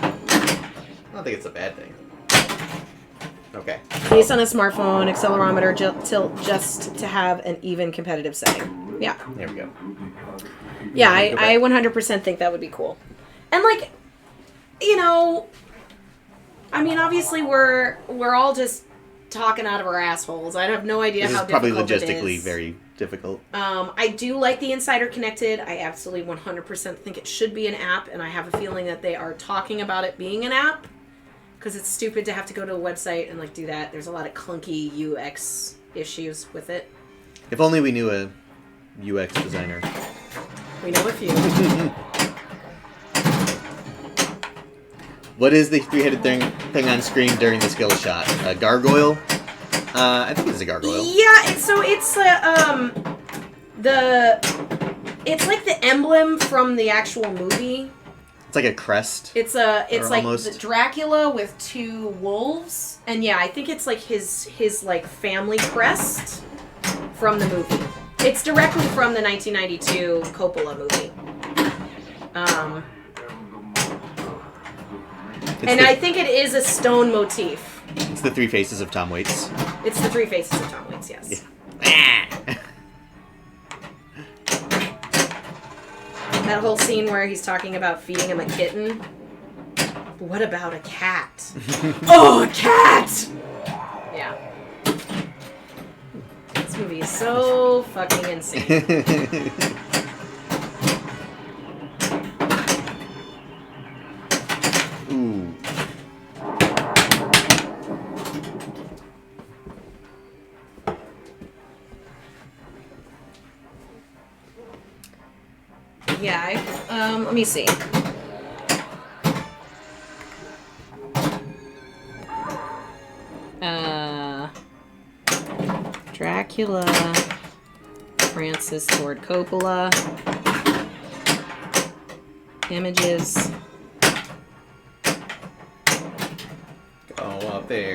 I don't think it's a bad thing. Okay. Based on a smartphone, accelerometer just to have an even competitive setting. Yeah. There we go. Yeah, I 100% think that would be cool. And like, you know, I mean, obviously we're all just talking out of our assholes. I have no idea This how is probably difficult it logistically is. very difficult. I do like the Insider Connected. I absolutely 100% think it should be an app, and I have a feeling that they are talking about it being an app because it's stupid to have to go to a website and like do that. There's a lot of clunky UX issues with it. If only we knew a UX designer. We know a few. What is the three-headed thing on screen during the skill shot? A gargoyle? I think it's a gargoyle. Yeah, it's like the emblem from the actual movie. It's like a crest. It's like almost. the Dracula with two wolves, and yeah, I think it's like his like family crest from the movie. It's directly from the 1992 Coppola movie. I think it is a stone motif. It's the three faces of Tom Waits. It's the three faces of Tom Waits, yes. Yeah. That whole scene where he's talking about feeding him a kitten. What about a cat? Oh, a cat! Yeah. This movie is so fucking insane. Ooh. Yeah, let me see. Dracula, Francis Ford Coppola, images. Go up there.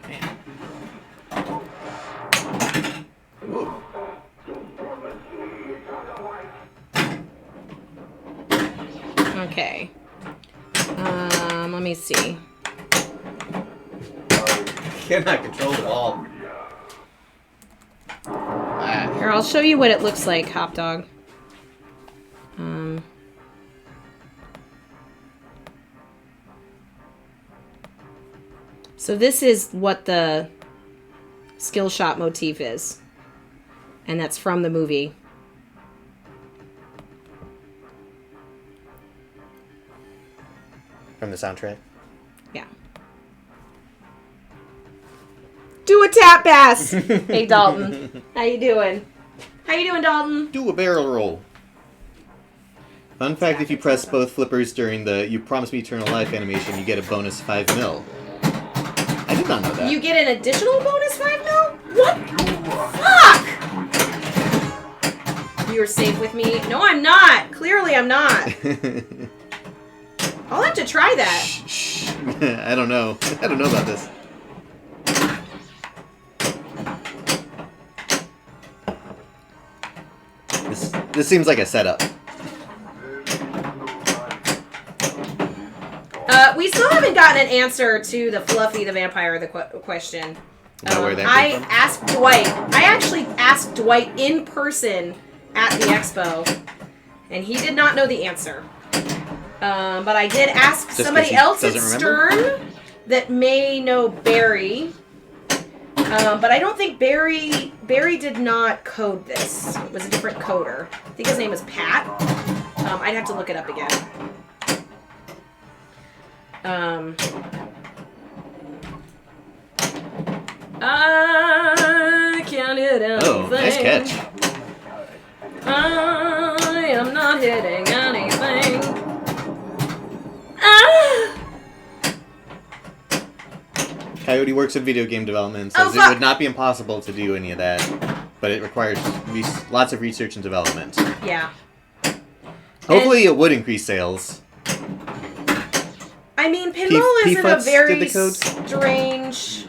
Man. Whoa. Okay. Let me see. Cannot control the ball. Here, I'll show you what it looks like, Hop Dog. So this is what the skill shot motif is. And that's from the movie. From the soundtrack? Yeah. Do a tap bass! Hey, Dalton. How you doing? How you doing, Dalton? Do a barrel roll. Fun fact, if you press both flippers during the You Promise Me Eternal Life animation, you get a bonus 5 mil. I did not know that. You get an additional bonus 5 mil? What? Fuck! You're safe with me? No, I'm not. Clearly, I'm not. I'll have to try that. Shh. I don't know. I don't know about this. This seems like a setup. We still haven't gotten an answer to the Fluffy the Vampire question. Is that where that I came from? asked Dwight. I actually asked Dwight in person at the expo, and he did not know the answer. But I did ask Just 'cause somebody he else at doesn't remember? Stern that may know Barry. But I don't think Barry did not code this. It was a different coder. I think his name is Pat. I'd have to look it up again. I can't hit anything. Oh, nice catch. I am not hitting anything. Ah! Coyote works in video game development, Oh, says it fuck. would not be impossible to do any of that, but it requires lots of research and development. Yeah. Hopefully it would increase sales. I mean, pinball isn't a P-Futs very did the code. strange...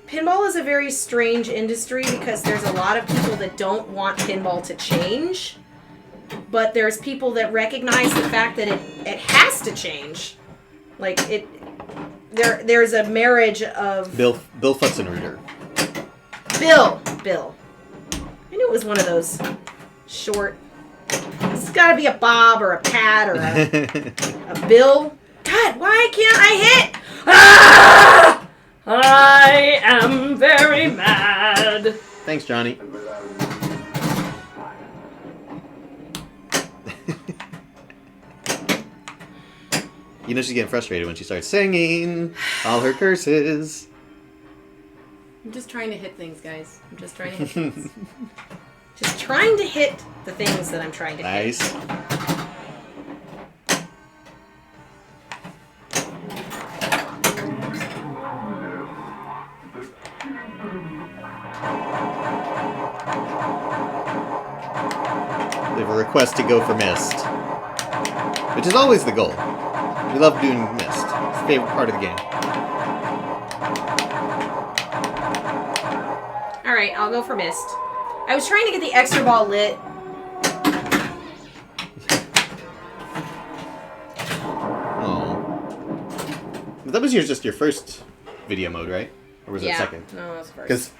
Pinball is a very strange industry because there's a lot of people that don't want pinball to change, but there's people that recognize the fact that it has to change. Like, there's a marriage of... Bill Futzenreuter. Bill. I knew it was one of those short... It's gotta be a Bob or a Pat or a Bill. God, why can't I hit? Ah! I am very mad. Thanks, Johnny. You know she's getting frustrated when she starts singing all her curses. I'm just trying to hit things, guys. I'm just trying to hit things. Just trying to hit the things that I'm trying to hit. Nice. They have a request to go for Mist, which is always the goal. We love doing Mist. It's the favorite part of the game. Alright, I'll go for Mist. I was trying to get the extra ball lit. Oh. That was just your first video mode, right? Or was it second? No, it was first. Because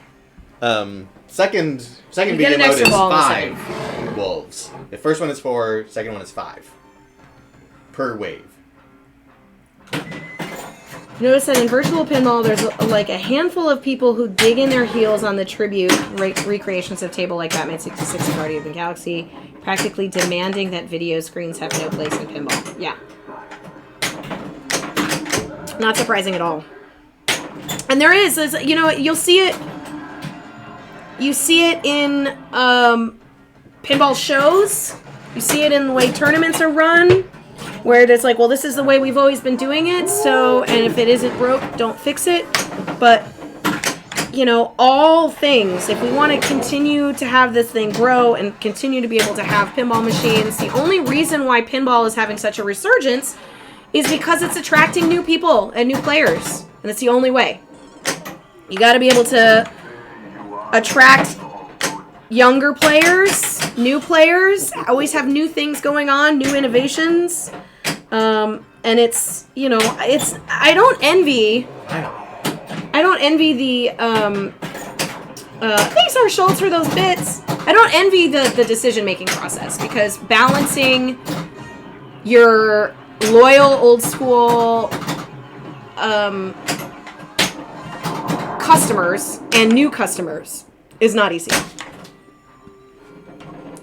second You get video an mode extra is ball in a 5 wolves. The first one is 4, second one is 5 per wave. Notice that in virtual pinball, there's like a handful of people who dig in their heels on the tribute recreations of table like Batman 66 and Guardian of the Galaxy, practically demanding that video screens have no place in pinball. Yeah. Not surprising at all. And there is, you know, you'll see it. You see it in pinball shows. You see it in the way tournaments are run. Where it's like, well, this is the way we've always been doing it, so, and if it isn't broke, don't fix it. But, you know, all things, if we want to continue to have this thing grow and continue to be able to have pinball machines, the only reason why pinball is having such a resurgence is because it's attracting new people and new players. And it's the only way. You got to be able to attract younger players, new players, always have new things going on, new innovations. And it's, you know, I don't envy the, thanks our Schultz for those bits. I don't envy the decision-making process because balancing your loyal old school, customers and new customers is not easy.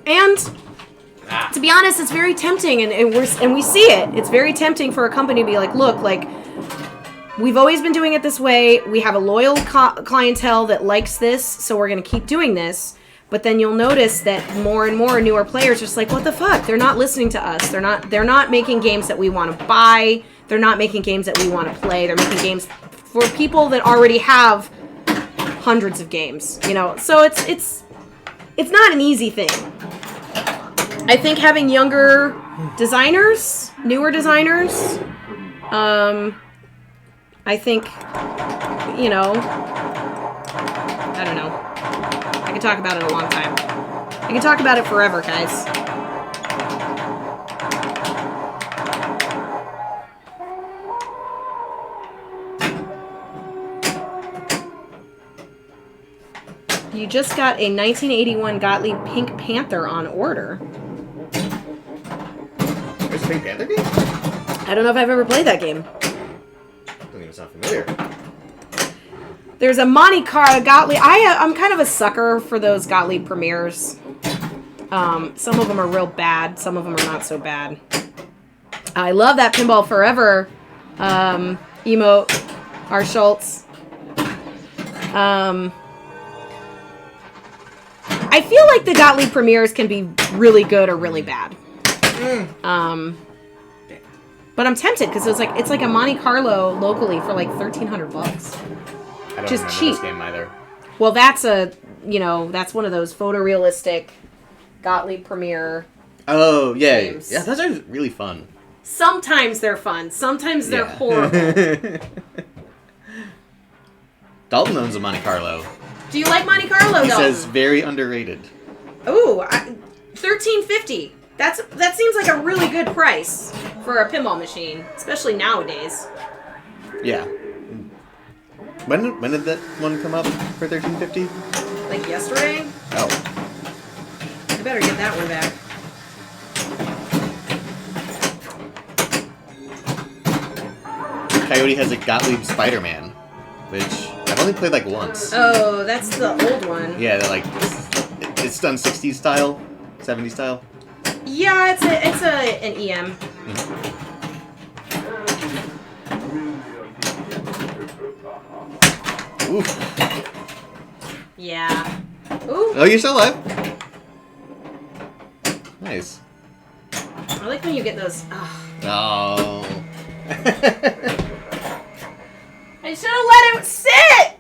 And to be honest, it's very tempting, and we see it. It's very tempting for a company to be like, look, like, we've always been doing it this way. We have a loyal clientele that likes this, so we're going to keep doing this. But then you'll notice that more and more newer players are just like, what the fuck? They're not listening to us. They're not making games that we want to buy. They're not making games that we want to play. They're making games for people that already have hundreds of games, you know. So it's not an easy thing. I think having younger designers, newer designers, I think, you know, I don't know. I could talk about it a long time. I can talk about it forever, guys. You just got a 1981 Gottlieb Pink Panther on order. There's a Pink Panther game? I don't know if I've ever played that game. Doesn't even sound familiar. There's a Monte Carlo Gottlieb. I'm kind of a sucker for those Gottlieb premieres. Some of them are real bad. Some of them are not so bad. I love that Pinball Forever emote. R. Schultz. I feel like the Gottlieb premieres can be really good or really bad. But I'm tempted because it's like a Monte Carlo locally for like $1,300. I don't Just remember cheap. this game either. Well, that's that's one of those photorealistic Gottlieb premiere. Oh, yeah. Games. Yeah, those are really fun. Sometimes they're fun. Sometimes they're horrible. Dalton owns a Monte Carlo. Do you like Monte Carlo, He Dalton? says very underrated. Ooh, $13.50. That seems like a really good price for a pinball machine, especially nowadays. Yeah. When did that one come up for $13.50? Like yesterday? Oh. I better get that one back. Coyote has a Gottlieb Spider-Man, which I've only played like once. Oh, that's the old one. Yeah, they're like it's done 60s style, 70s style. Yeah, it's an EM. Ooh. Yeah. Ooh. Oh, you're still alive. Nice. I like when you get those. Oh. I should have let him sit.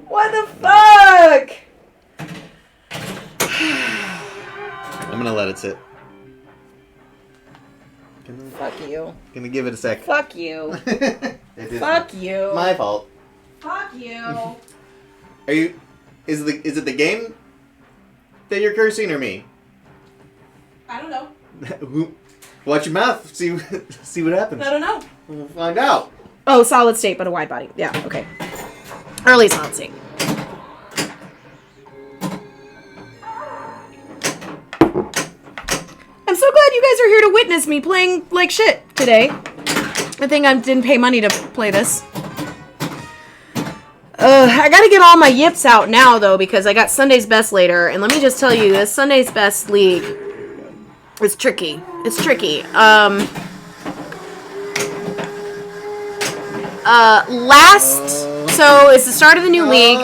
What the fuck? I'm gonna let it sit. Fuck you. Gonna give it a sec. Fuck you. It is Fuck you. my fault. Fuck you. Are you? Is it the game that you're cursing or me? I don't know. Watch your mouth. See what happens. I don't know. We'll find out. Oh, solid state, but a wide body. Yeah, okay. Early solid state. I'm so glad you guys are here to witness me playing like shit today. I think I didn't pay money to play this. I gotta get all my yips out now, though, because I got Sunday's Best later. And let me just tell you, this Sunday's Best League is tricky. It's tricky. So it's the start of the new league.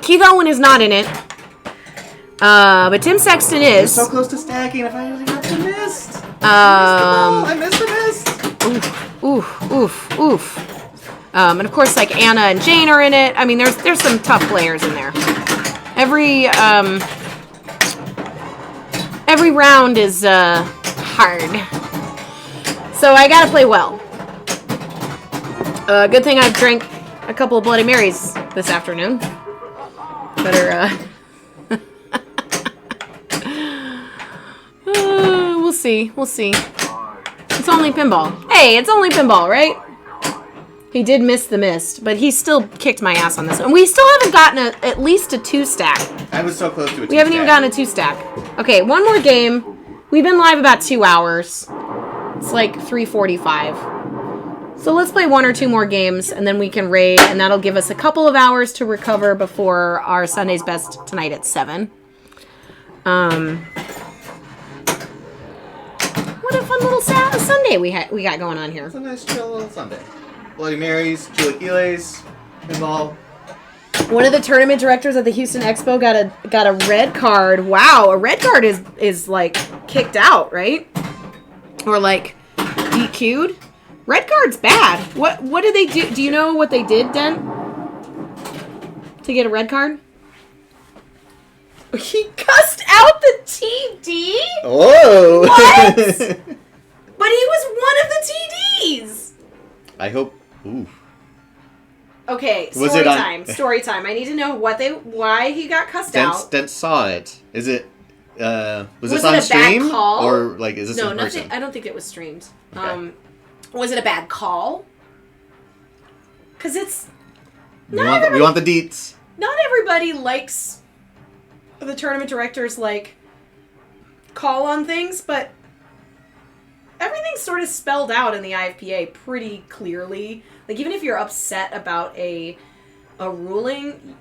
Keith Owen is not in it. But Tim Sexton is. So close to stacking. If I only got the mist. I missed the mist. Oof. And of course, like Anna and Jane are in it. I mean, there's some tough players in there. Every round is hard. So I gotta play well. Good thing I drank a couple of Bloody Marys this afternoon. Better, we'll see. It's only pinball. Hey, it's only pinball, right? He did miss the mist, but he still kicked my ass on this one. We still haven't gotten at least a 2-stack. I was so close to a 2-stack. We haven't even gotten a 2-stack. Okay, one more game. We've been live about 2 hours. It's like 3:45. So let's play 1 or 2 more games, and then we can raid, and that'll give us a couple of hours to recover before our Sunday's Best tonight at 7. What a fun little Sunday we got going on here. It's a nice chill little Sunday. Bloody Marys, chilaquiles, pinball. One of the tournament directors at the Houston Expo got a red card. Wow, a red card is like kicked out, right? Or like DQ'd. Red card's bad. What did they do? Do you know what they did, Den? To get a red card? He cussed out the TD? Whoa! What? But he was one of the TDs. I hope. Ooh. Okay, Was story it on- time. Story time. I need to know why he got cussed out. Dent saw it. Is it? Was Was this it on a stream bad call? or like is this No, in nothing. person? I don't think it was streamed. Okay. Was it a bad call? Because it's We want the deets. not everybody likes the tournament director's like call on things, but everything's sort of spelled out in the IFPA pretty clearly. Like even if you're upset about a ruling,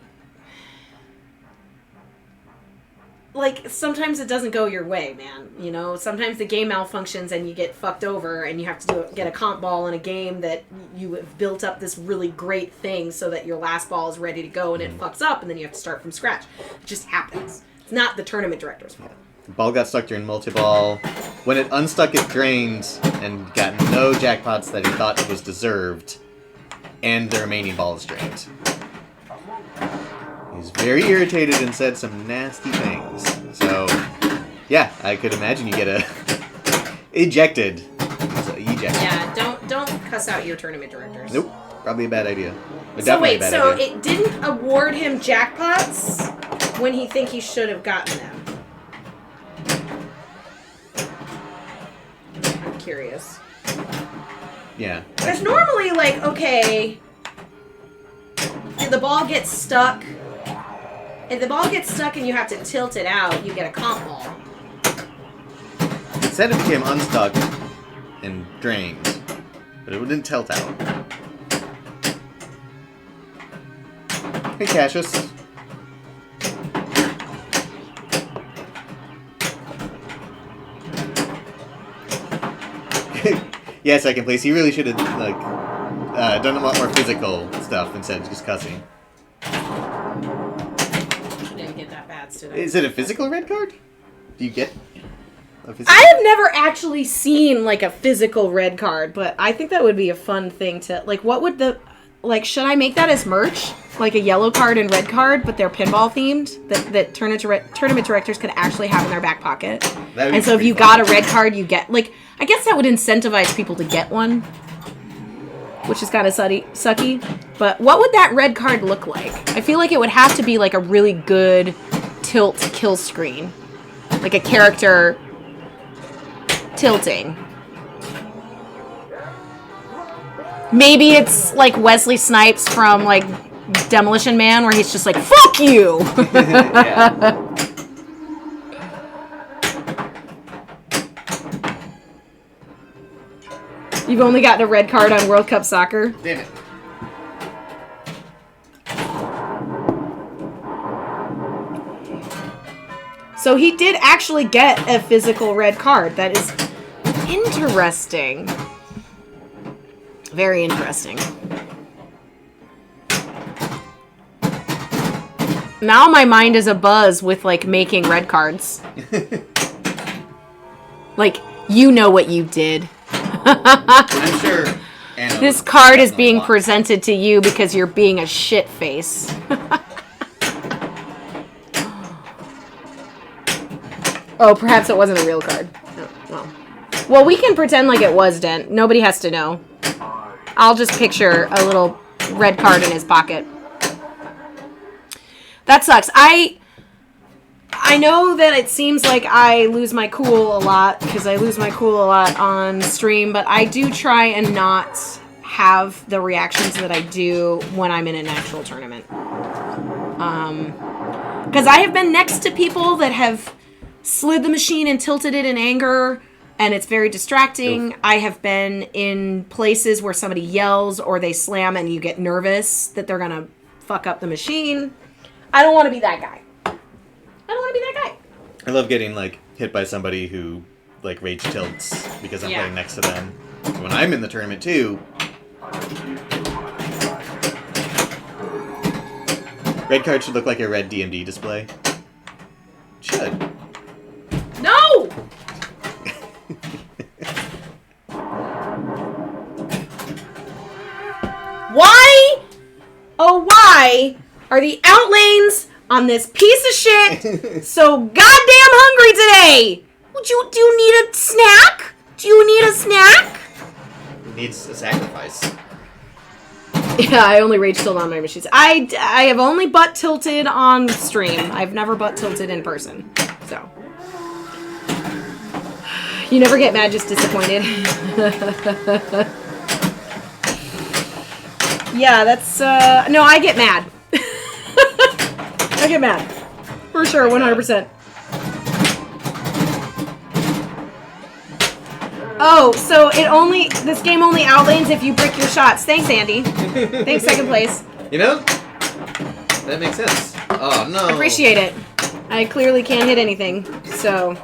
like, sometimes it doesn't go your way, man. You know, sometimes the game malfunctions and you get fucked over and you have to get a comp ball in a game that you have built up this really great thing so that your last ball is ready to go and it fucks up and then you have to start from scratch. It just happens. It's not the tournament director's fault. The ball got stuck during multi-ball. When it unstuck, it drained and got no jackpots that he thought was deserved. And the remaining balls drained. He was very irritated and said some nasty things. So, yeah, I could imagine you get ejected. So, ejected. Yeah, don't cuss out your tournament directors. Nope, probably a bad idea. But So definitely wait, a bad so idea. it didn't award him jackpots when he think he should have gotten them. I'm curious. Yeah. There's normally like, okay, if the ball gets stuck. If the ball gets stuck and you have to tilt it out, you get a comp ball. It said it became unstuck and drained, but it didn't tilt out. Hey, Cassius. Yeah, second place. He really should have done a lot more physical stuff instead of just cussing. Didn't get that bad today. Is it a physical red card? Do you get a physical? I have never actually seen like a physical red card, but I think that would be a fun thing to like. What would should I make that as merch? Like a yellow card and red card, but they're pinball themed that tournament directors could actually have in their back pocket. And so if you got a red card, you get like, I guess that would incentivize people to get one, which is kind of sucky. But what would that red card look like? I feel like it would have to be like a really good tilt kill screen, like a character tilting. Maybe it's like Wesley Snipes from like Demolition Man, where he's just like, fuck you! Yeah. You've only gotten a red card on World Cup Soccer. Damn it. So he did actually get a physical red card. That is interesting. Very interesting. Now my mind is abuzz with, like, making red cards. Like, you know what you did. I'm sure Anna This would card is definitely being want- presented to you because you're being a shit face. Oh, perhaps it wasn't a real card. Oh, well, we can pretend like it was Dent. Nobody has to know. I'll just picture a little red card in his pocket. That sucks. I know that it seems like I lose my cool a lot, because I lose my cool a lot on stream, but I do try and not have the reactions that I do when I'm in an actual tournament. Because I have been next to people that have slid the machine and tilted it in anger, and it's very distracting. Oof. I have been in places where somebody yells or they slam and you get nervous that they're going to fuck up the machine. I don't want to be that guy. I love getting, like, hit by somebody who, like, rage tilts because I'm playing next to them. When I'm in the tournament, too. Red card should look like a red DMD display. Should. No! Why? Oh, why are the outlanes on this piece of shit so goddamn hungry today? Do you need a snack? Do you need a snack? It needs a sacrifice. Yeah, I only rage tilt on my machines. I have only butt tilted on stream. I've never butt tilted in person. So. You never get mad, just disappointed. Yeah, that's, no, I get mad. I get mad. For sure, 100%. Oh, so this game only outlanes if you brick your shots. Thanks, Andy. Thanks, second place. You know? That makes sense. Oh, no. Appreciate it. I clearly can't hit anything, so...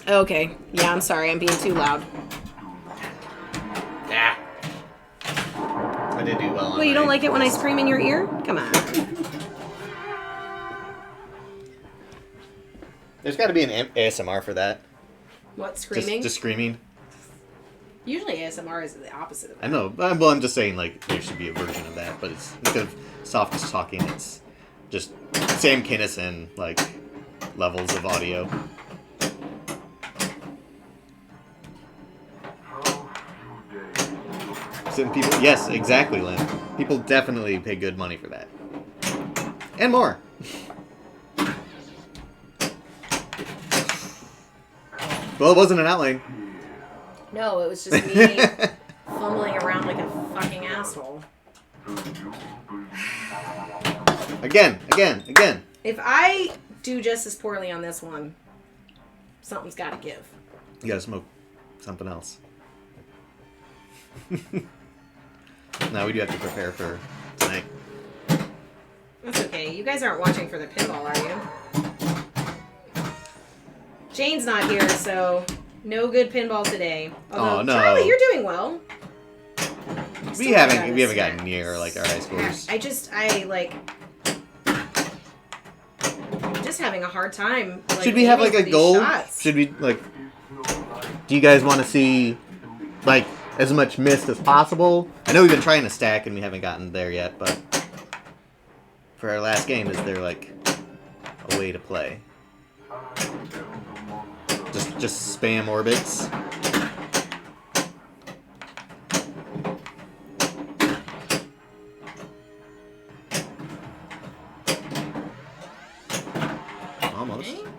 Okay. Yeah, I'm sorry. I'm being too loud. Yeah. I did do well on Well, you don't my like it when I quiz. scream in your ear? Come on. There's got to be an ASMR for that. What, screaming? Just screaming. Usually ASMR is the opposite of that. I know. Well, I'm just saying, like, there should be a version of that, but it's instead of soft talking, it's just Sam Kinison, like, levels of audio. So people, yes, exactly, Lynn. People definitely pay good money for that. And more. Well, it wasn't an outlane. No, it was just me fumbling around like a fucking asshole. Again. If I do just as poorly on this one, something's got to give. You gotta smoke something else. Now we do have to prepare for tonight. That's okay. You guys aren't watching for the pinball, are you? Jane's not here, so no good pinball today. Although, Oh, no. Charlie, you're doing well. We haven't gotten near like our high scores. I'm just having a hard time. Like, Should we have like aiming a for goal? these shots. Should we like? Do you guys want to see like as much missed as possible? I know we've been trying to stack and we haven't gotten there yet, but for our last game, is there like a way to play? Just spam orbits.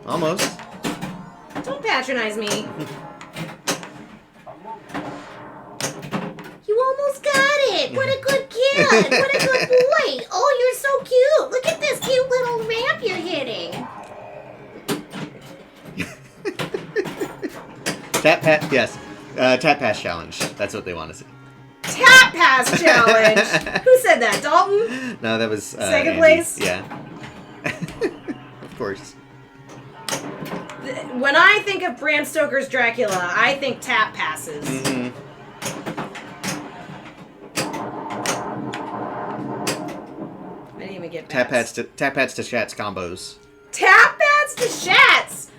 Almost. Don't patronize me. You almost got it. What a good kid. What a good boy. Oh, you're so cute. Look at this cute little ramp you're hitting. Tap pass challenge. That's what they want to see. Tap pass challenge. Who said that? Dalton? No, that was Second Andy. place? Yeah. Of course. When I think of Bram Stoker's Dracula, I think tap passes. Mm-hmm. I didn't even get Tap bats. hats to chats combos. Tap bats to shats.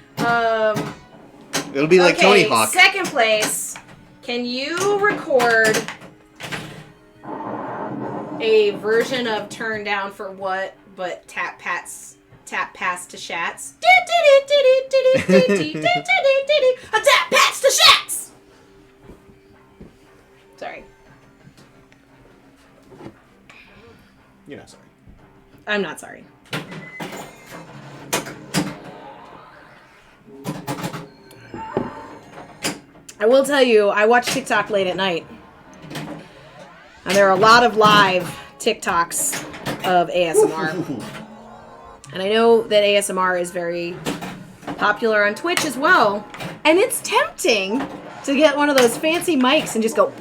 It'll be like Tony Okay, Hawk. second place. Can you record a version of Turn Down for What, but tap pass to shats? A tap pass to shats. Sorry. You're not sorry. I'm not sorry. I will tell you, I watch TikTok late at night. And there are a lot of live TikToks of ASMR. And I know that ASMR is very popular on Twitch as well. And it's tempting to get one of those fancy mics and just go...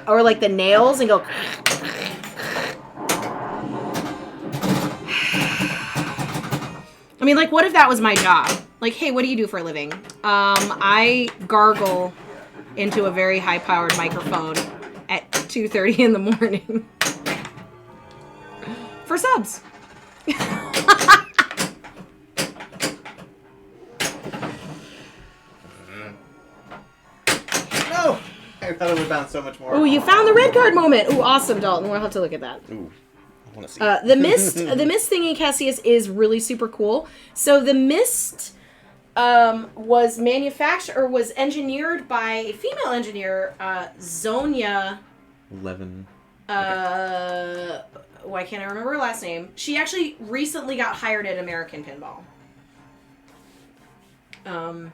Or like the nails and go... I mean, like, what if that was my job? Like, hey, what do you do for a living? I gargle into a very high-powered microphone at 2:30 in the morning. For subs. No! I thought it would bounce so much more. Ooh, you found the red card moment. Ooh, awesome, Dalton. We'll have to look at that. Ooh, I want to see. The mist thingy, Cassius, is really super cool. So the mist was engineered by a female engineer, Zonia. 11. Why can't I remember her last name? She actually recently got hired at American Pinball. I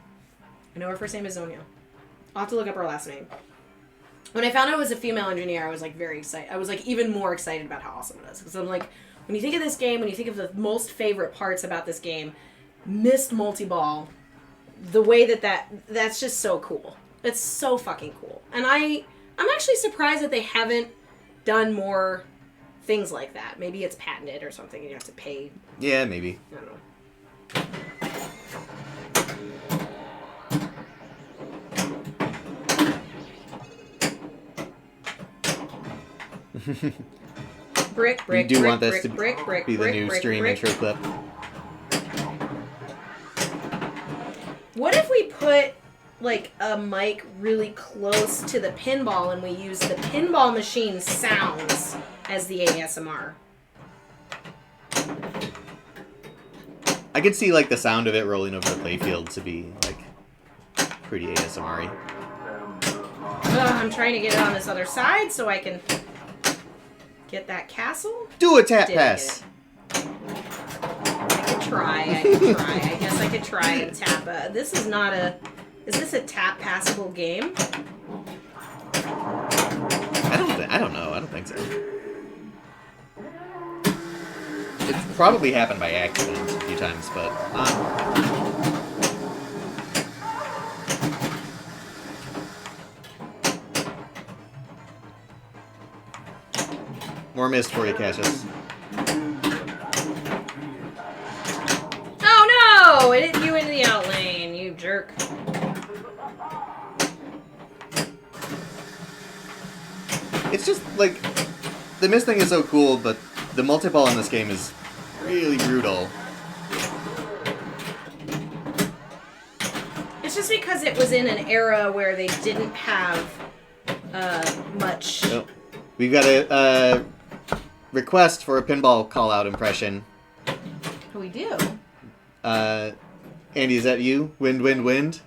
know her first name is Zonia. I'll have to look up her last name. When I found out it was a female engineer, I was like very excited. I was like even more excited about how awesome it is. Because I'm like, when you think of this game, when you think of the most favorite parts about this game, Mist Multiball, the way that's just so cool. It's so fucking cool. And I'm actually surprised that they haven't done more things like that. Maybe it's patented or something and you have to pay. Yeah, maybe. I don't know. Brick, brick, you do brick, want this brick, to brick, brick, be the brick, new brick, stream brick. intro clip. What if we put, like, a mic really close to the pinball and we use the pinball machine sounds as the ASMR? I could see like the sound of it rolling over the playfield to be like pretty ASMR-y. I'm trying to get it on this other side so I can get that castle. Do a tap Didn't pass. I could try. I guess I could try and tap. This is not a... Is this a tap passable game? I don't know. I don't think so. It's probably happened by accident a few times, but more mist for you, Cassius. Oh no! It hit you into the out lane, you jerk. It's just like the mist thing is so cool, but the multi-ball in this game is really brutal. It's just because it was in an era where they didn't have much. Oh, we've got a request for a pinball call-out impression. We do. Andy, is that you? Wind, wind, wind?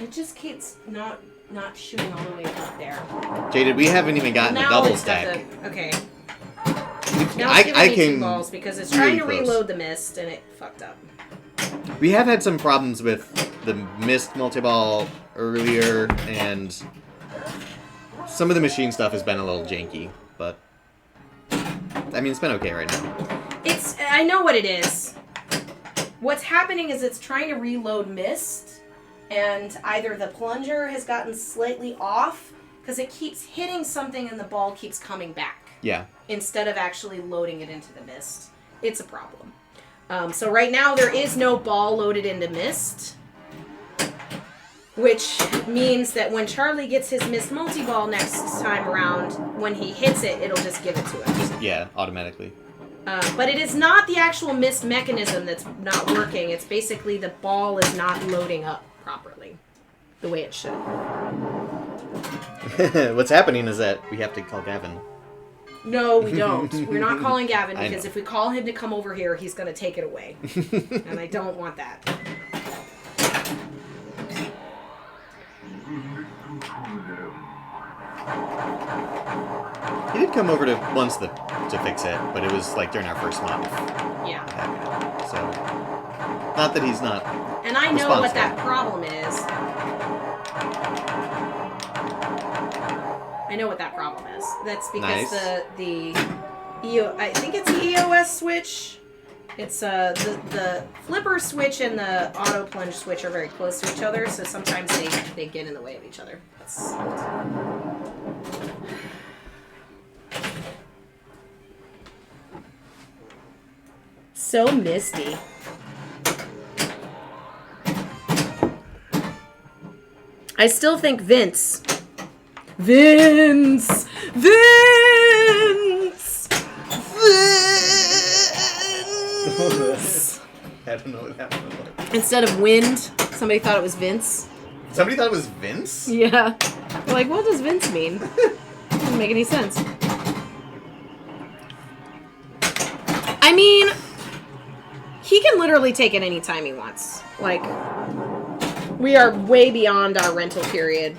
It just keeps not shooting all the way up there. Jaded, we haven't even gotten a Now double it's got stack. Okay. Now it's giving me came two balls because it's trying to really close. reload the mist and it fucked up. We have had some problems with the mist multi-ball earlier, and some of the machine stuff has been a little janky, but I mean, it's been okay right now. I know what it is. What's happening is it's trying to reload mist, and either the plunger has gotten slightly off because it keeps hitting something and the ball keeps coming back. Yeah. Instead of actually loading it into the mist. It's a problem. So right now there is no ball loaded into mist, which means that when Charlie gets his mist multi-ball next time around, when he hits it, it'll just give it to him. Yeah, automatically. But it is not the actual mist mechanism that's not working. It's basically the ball is not loading up properly the way it should. What's happening is that we have to call Gavin. No, we don't. We're not calling Gavin I because know. if we call him to come over here, he's going to take it away. And I don't want that. He did come over once to fix it, but it was like during our first month. Yeah. So, not that he's not. And I know what responsible. that problem is. I know what that problem is. That's because Nice. the I think it's the EOS switch. It's the flipper switch and the auto plunge switch are very close to each other, so sometimes they get in the way of each other. That's so misty. I still think Vince. Vince! Vince! Vince! I don't know what happened. Instead of wind, somebody thought it was Vince. Somebody thought it was Vince? Yeah. They're like, what does Vince mean? Doesn't make any sense. I mean, he can literally take it anytime he wants. Like, we are way beyond our rental period.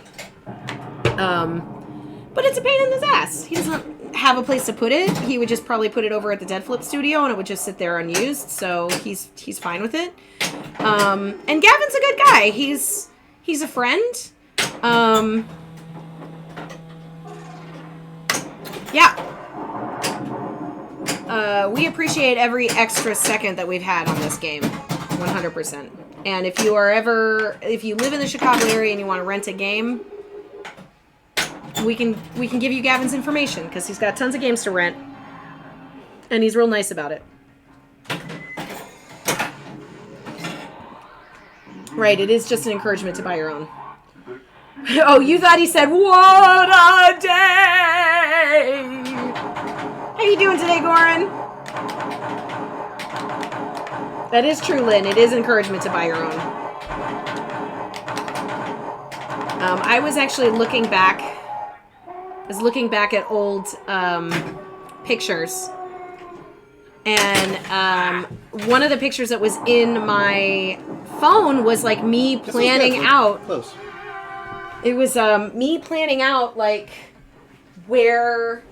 But it's a pain in his ass. He doesn't have a place to put it. He would just probably put it over at the Dead Flip studio and it would just sit there unused, so he's fine with it. And Gavin's a good guy. He's a friend. Yeah. We appreciate every extra second that we've had on this game. 100%. And if you live in the Chicago area and you want to rent a game, we can give you Gavin's information because he's got tons of games to rent, and he's real nice about it. Right, it is just an encouragement to buy your own. Oh, you thought he said, "What a day!" How you doing today, Goran? That is true, Lynn. It is encouragement to buy your own. I was actually looking back. At old pictures, and one of the pictures that was in my phone was like me planning out. Close. It was me planning out like where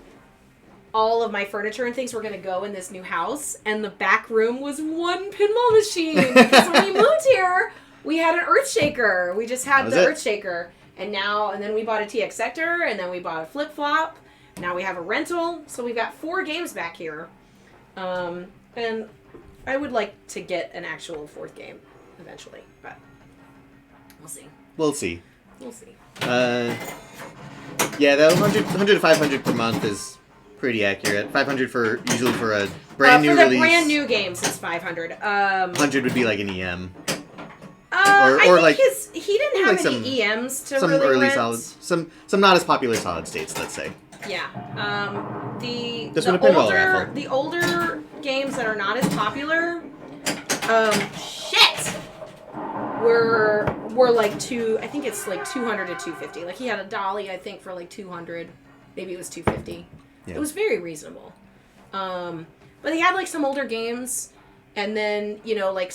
all of my furniture and things were going to go in this new house, and the back room was one pinball machine because when we moved here, we had an earth shaker. We just had the earth shaker. And then we bought a TX Sector, and then we bought a Flip Flop. Now we have a rental, so we've got 4 games back here. And I would like to get an actual 4th game eventually, but we'll see. We'll see. We'll see. Yeah, that 100 to 500 per month is pretty accurate. 500 usually for a brand new release. For the brand new games, it's 500. 100 would be like an EM. I think like he didn't have like any EMs to some really early rent. solid, some not as popular solid states, let's say. Yeah. The older games that are not as popular, were like I think it's like 200 to 250. Like he had a Dolly, I think, for like 200. Maybe it was 250. Yeah. It was very reasonable. But he had like some older games. And then, like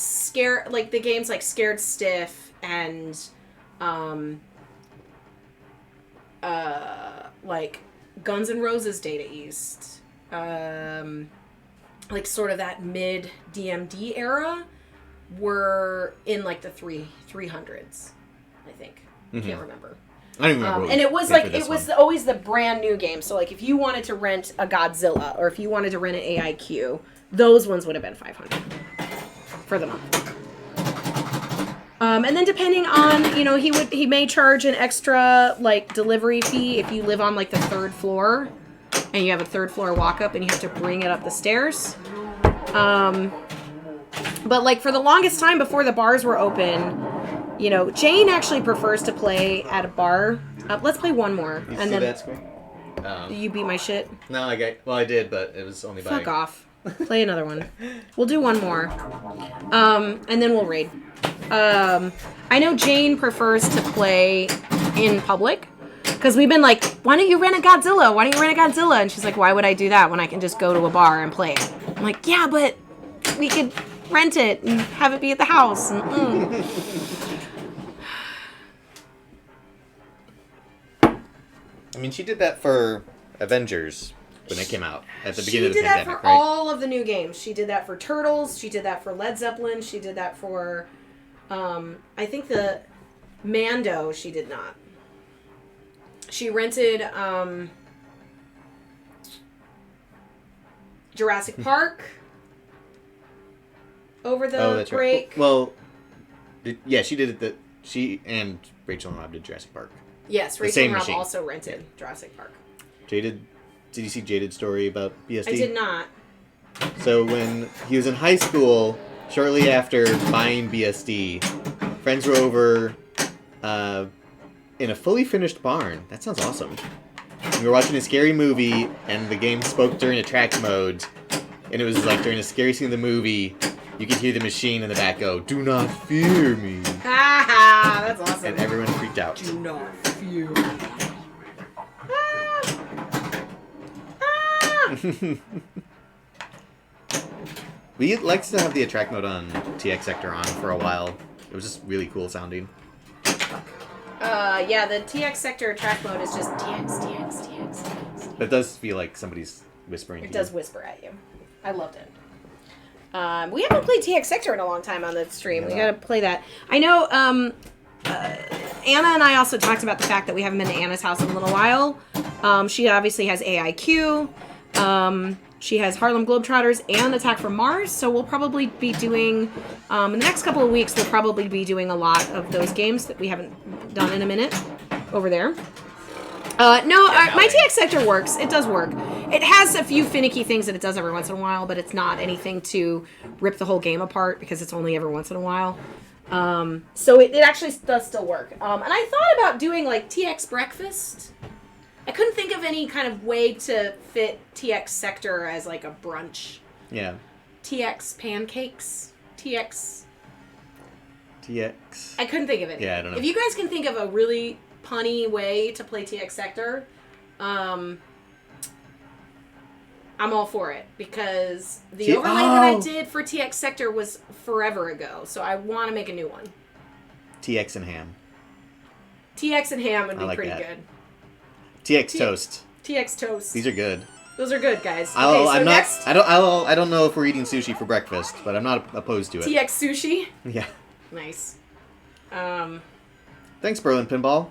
the games like Scared Stiff and, like Guns N' Roses Data East, like sort of that mid DMD era, were in like the 300s, I think. Mm-hmm. Can't remember. I don't even remember. And it was always the brand new game. So like if you wanted to rent a Godzilla or if you wanted to rent an AIQ, those ones would have been 500 for the month. And then depending on, he may charge an extra like delivery fee if you live on like the 3rd floor and you have a 3rd floor walk up and you have to bring it up the stairs. But like for the longest time before the bars were open, Jane actually prefers to play at a bar. Let's play one more. You see that screen? You beat my shit? No, I did, but it was only by... Fuck off. Play another one. We'll do one more. And then we'll raid. I know Jane prefers to play in public. Because we've been like, why don't you rent a Godzilla? Why don't you rent a Godzilla? And she's like, why would I do that when I can just go to a bar and play it? I'm like, yeah, but we could rent it and have it be at the house. And, I mean, she did that for Avengers when it came out at the beginning of the pandemic, right? She did that for all of the new games. She did that for Turtles. She did that for Led Zeppelin. She did that for, I think the Mando she did not. She rented Jurassic Park over the break. Right. Well, yeah, she did it. She and Rachel and Rob did Jurassic Park. Yes, Rachel and Rob also rented Jurassic Park. Did you see Jaded's story about BSD? I did not. So when he was in high school, shortly after buying BSD, friends were over in a fully finished barn. That sounds awesome. We were watching a scary movie, and the game spoke during attract mode, and it was like during a scary scene of the movie, you could hear the machine in the back go, "Do not fear me." Ah, that's awesome. And everyone freaked out. Do not fear me. We liked to have the attract mode on TX Sector on for a while. It was just really cool sounding. Yeah, the TX Sector attract mode is just TX. But it does feel like somebody's whispering. It does whisper at you. I loved it. We haven't played TX Sector in a long time on the stream. We gotta play that. I know, Anna and I also talked about the fact that we haven't been to Anna's house in a little while. She obviously has AIQ. She has Harlem Globetrotters and Attack from Mars, so we'll probably be doing, in the next couple of weeks, we'll probably be doing a lot of those games that we haven't done in a minute over there. My TX sector works. It does work. It has a few finicky things that it does every once in a while, but it's not anything to rip the whole game apart because it's only every once in a while. So it actually does still work. And I thought about doing like TX breakfast. I couldn't think of any kind of way to fit TX sector as like a brunch. Yeah. TX pancakes. TX. TX. I couldn't think of it. Yeah, I don't know. If you guys can think of a really punny way to play TX sector, I'm all for it because the overlay that I did for TX sector was forever ago, so I want to make a new one. TX and ham. TX and ham would be like pretty that. good. TX toast. TX toast. These are good. Those are good, guys. Next. I don't know if we're eating sushi for breakfast, but I'm not opposed to it. TX sushi. Yeah. Nice. Thanks, Berlin Pinball.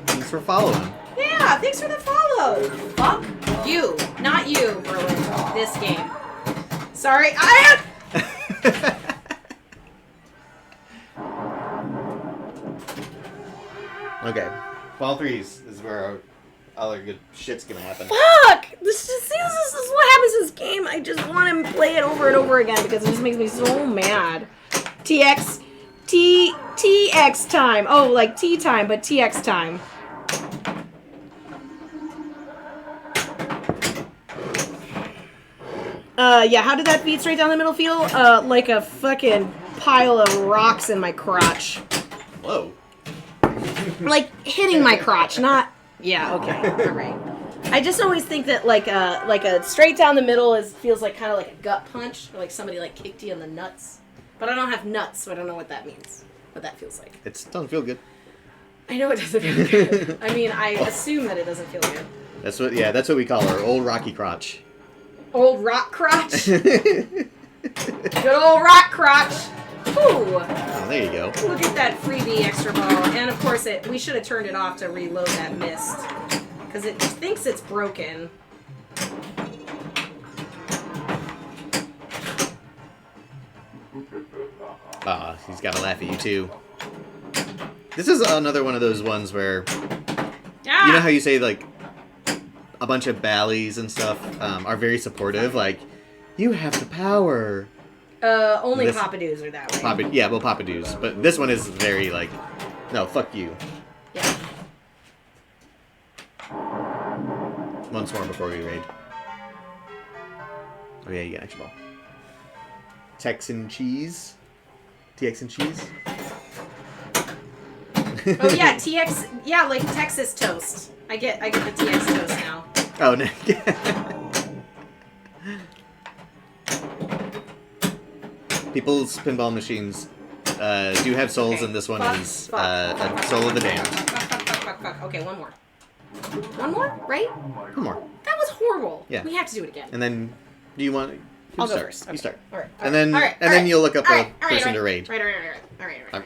Thanks for following. Yeah, thanks for the follow. Fuck you, not you, Berlin. This game. Sorry, Okay. Ball threes is where our other good shit's gonna happen. Fuck! This is what happens in this game. I just want to play it over and over again because it just makes me so mad. TX time. Oh, like tea time, but TX time. Yeah, how did that feed straight down the middle feel? Like a fucking pile of rocks in my crotch. Whoa. Like hitting my crotch, not... Yeah, okay, alright. I just always think that like a straight down the middle feels like kind of like a gut punch, or like somebody like kicked you in the nuts. But I don't have nuts, so I don't know what that means. What that feels like. It doesn't feel good. I know it doesn't feel good. I mean, I assume that it doesn't feel good. That's what we call our old rocky crotch. Old rock crotch? Good old rock crotch. Ooh. Oh, there you go. Look at that freebie extra ball. And of course, we should have turned it off to reload that mist. Because it thinks it's broken. He's got to laugh at you too. This is another one of those ones where, you know how you say like a bunch of ballies and stuff are very supportive, like you have the power. Only Papadoos are that way. Papadoos. But this one is very like, no, fuck you. Yeah. Once more before we raid. Oh yeah, you get extra ball. Texan cheese. TX and cheese. Oh yeah, TX. Yeah, like Texas toast. I get the TX toast now. Oh no. People's pinball machines do have souls, okay. And this one is a soul of the damned. Fuck. Okay, one more. One more, right? One more. That was horrible. Yeah. We have to do it again. And then, do you want? I'll go first. Okay. You start. All right. And then you'll look up a person to raid. Right. All right. I'm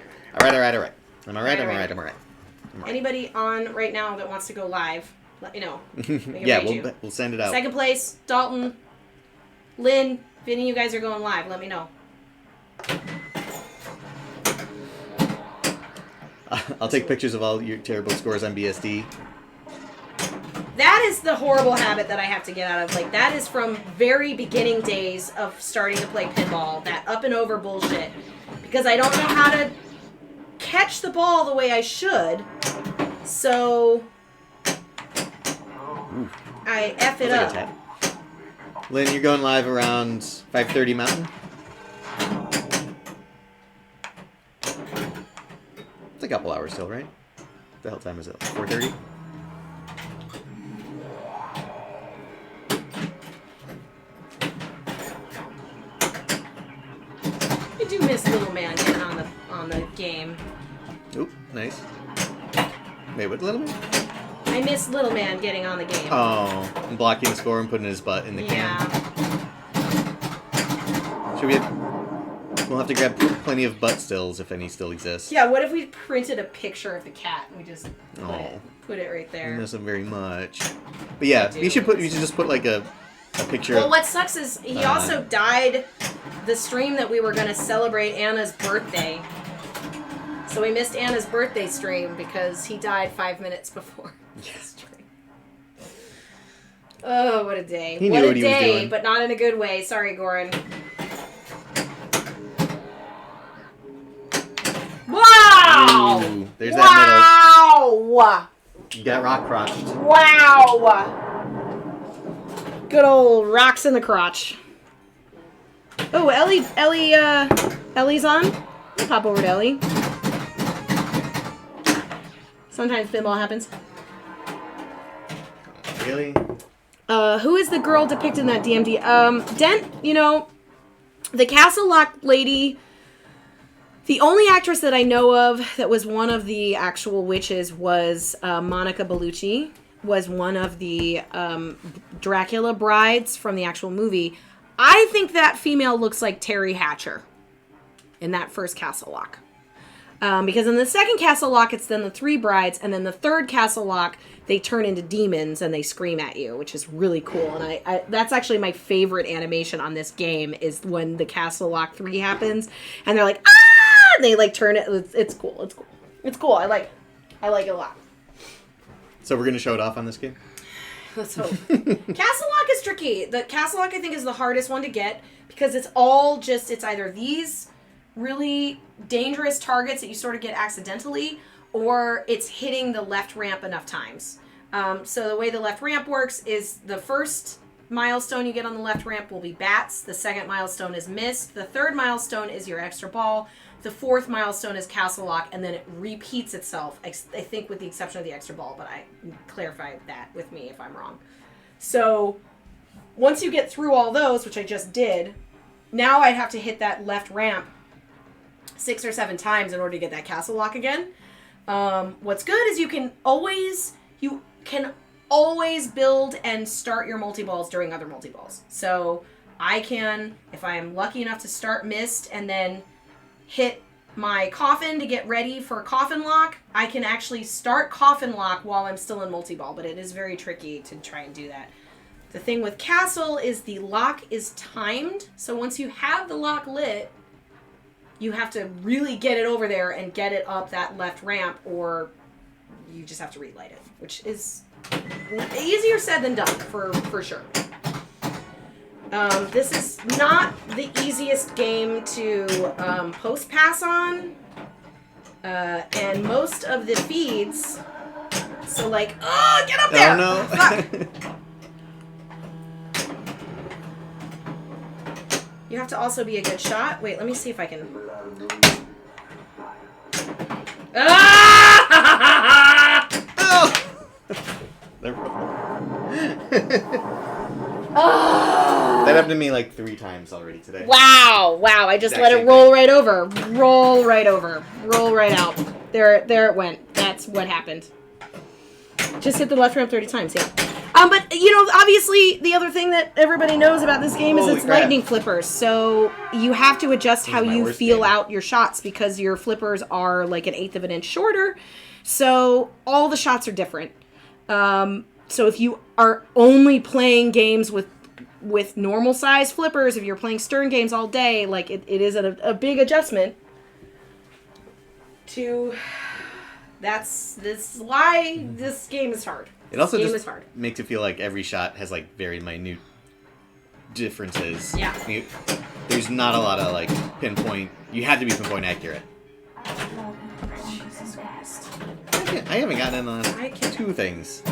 all right. Anybody on right now that wants to go live, let me know. Yeah, we'll send it out. Second place, Dalton, Lynn, if any of you guys are going live, let me know. I'll take pictures of all your terrible scores on BSD. That is the horrible habit that I have to get out of. Like, that is from very beginning days of starting to play pinball. That up and over bullshit. Because I don't know how to catch the ball the way I should. So I F it up. Lynn, you're going live around 5:30 Mountain? It's a couple hours still, right? What the hell time is it? 4:30? I do miss Little Man getting on the game. Oop, nice. Wait, what Little Man? I miss Little Man getting on the game. Oh, and blocking the score and putting his butt in the can. Should we we'll have to grab plenty of butt stills if any still exist. Yeah, what if we printed a picture of the cat and we just put it right I there. miss him very much. But yeah, you should just put like a picture. Well, of... what sucks is he also died the stream that we were going to celebrate Anna's birthday. So we missed Anna's birthday stream because he died 5 minutes before the stream. Oh, what a day. He knew what a what he was day, doing. but not in a good way. Sorry, Goran. Wow! Ooh, there's that Wow! You got rock crotched. Wow! Good old rocks in the crotch. Oh, Ellie's on. I'll pop over to Ellie. Sometimes pinball happens. Really? Who is the girl depicted in that DMD? Dent, the Castle Lock lady. The only actress that I know of that was one of the actual witches was Monica Bellucci, was one of the Dracula brides from the actual movie. I think that female looks like Terry Hatcher in that first Castle Lock. Because in the second Castle Lock, it's then the 3 brides, and then the third Castle Lock, they turn into demons and they scream at you, which is really cool. And I that's actually my favorite animation on this game is when the Castle Lock 3 happens, and they're like, ah! And they like turn it. It's cool. It's cool. It's cool. I like it a lot. So we're gonna show it off on this game? Let's hope. Castle Lock is tricky. The Castle Lock, I think, is the hardest one to get because it's all just, it's either these really dangerous targets that you sort of get accidentally, or it's hitting the left ramp enough times. So the way the left ramp works is the first milestone you get on the left ramp will be bats. The second milestone is mist. The third milestone is your extra ball. The fourth milestone is Castle Lock, and then it repeats itself, I think with the exception of the extra ball, but I clarify that with me if I'm wrong. So once you get through all those, which I just did, now I have to hit that left ramp 6 or 7 times in order to get that Castle Lock again. What's good is you can always build and start your multi-balls during other multi-balls. So I can, if I am lucky enough to start mist and then hit my coffin to get ready for coffin lock, I can actually start coffin lock while I'm still in multi-ball, but it is very tricky to try and do that. The thing with castle is the lock is timed, so once you have the lock lit, you have to really get it over there and get it up that left ramp, or you just have to relight it, which is easier said than done, for sure. This is not the easiest game to post pass on, and most of the feeds, so like, oh, get up there! Oh no! You have to also be a good shot. Wait, let me see if I can. Ah! Oh! That happened to me like 3 times already today. Wow! I just let it roll right over. Roll right over. Roll right out. There it went. That's what happened. Just hit the left ramp 30 times, yeah. But, obviously, the other thing that everybody knows about this game is it's lightning flippers. So you have to adjust how you feel out your shots because your flippers are like 1/8 of an inch shorter. So all the shots are different. So if you are only playing games with normal size flippers, if you're playing Stern games all day, like it is a big adjustment to... This is why this game is hard. It also just makes it feel like every shot has like very minute differences. Yeah. There's not a lot of like pinpoint. You have to be pinpoint accurate. Jesus Christ. I haven't gotten in on 2 things.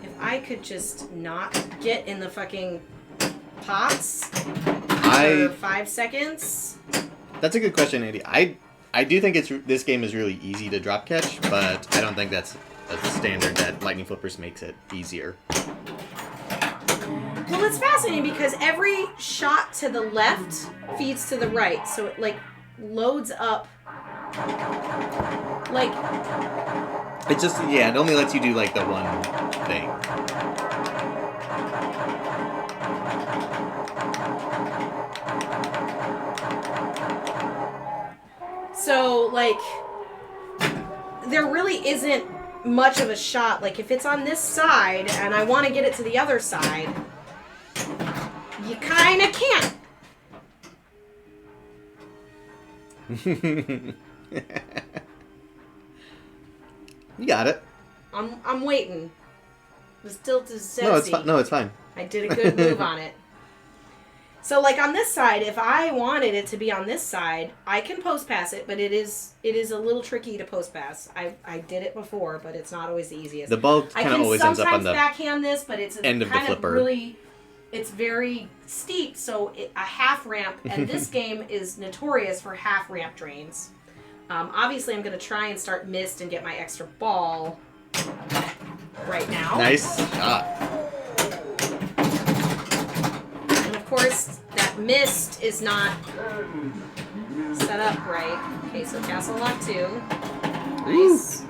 If I could just not get in the fucking pots for 5 seconds. That's a good question, Andy. I do think this game is really easy to drop catch, but I don't think that's a standard that Lightning Flippers makes it easier. Well, it's fascinating because every shot to the left feeds to the right, so it like loads up. Like it just it only lets you do like the one thing. So, like, there really isn't much of a shot. Like, if it's on this side and I want to get it to the other side, you kind of can't. You got it. I'm waiting. The tilt is sexy. No, it's fine. No, it's fine. I did a good move on it. So, like, on this side, if I wanted it to be on this side, I can post pass it, but it is a little tricky to post pass. I did it before, but it's not always the easiest. The ball kind of always ends up on the backhand this, but it's end of the flipper. It's very steep, so a half ramp, and this game is notorious for half ramp drains. Obviously, I'm going to try and start missed and get my extra ball right now. Nice shot. And of course, that missed is not set up right. Okay, so castle lock 2. Nice.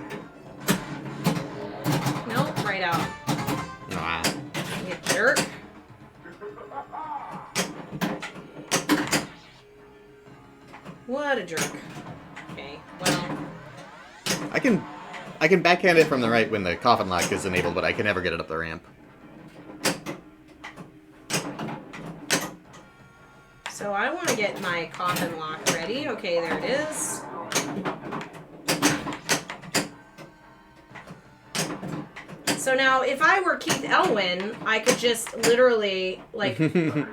Nope, right out. Ah. You jerk. What a jerk. Okay, well. I can backhand it from the right when the coffin lock is enabled, but I can never get it up the ramp. So I want to get my coffin lock ready. Okay, there it is. So now, if I were Keith Elwin, I could just literally, like,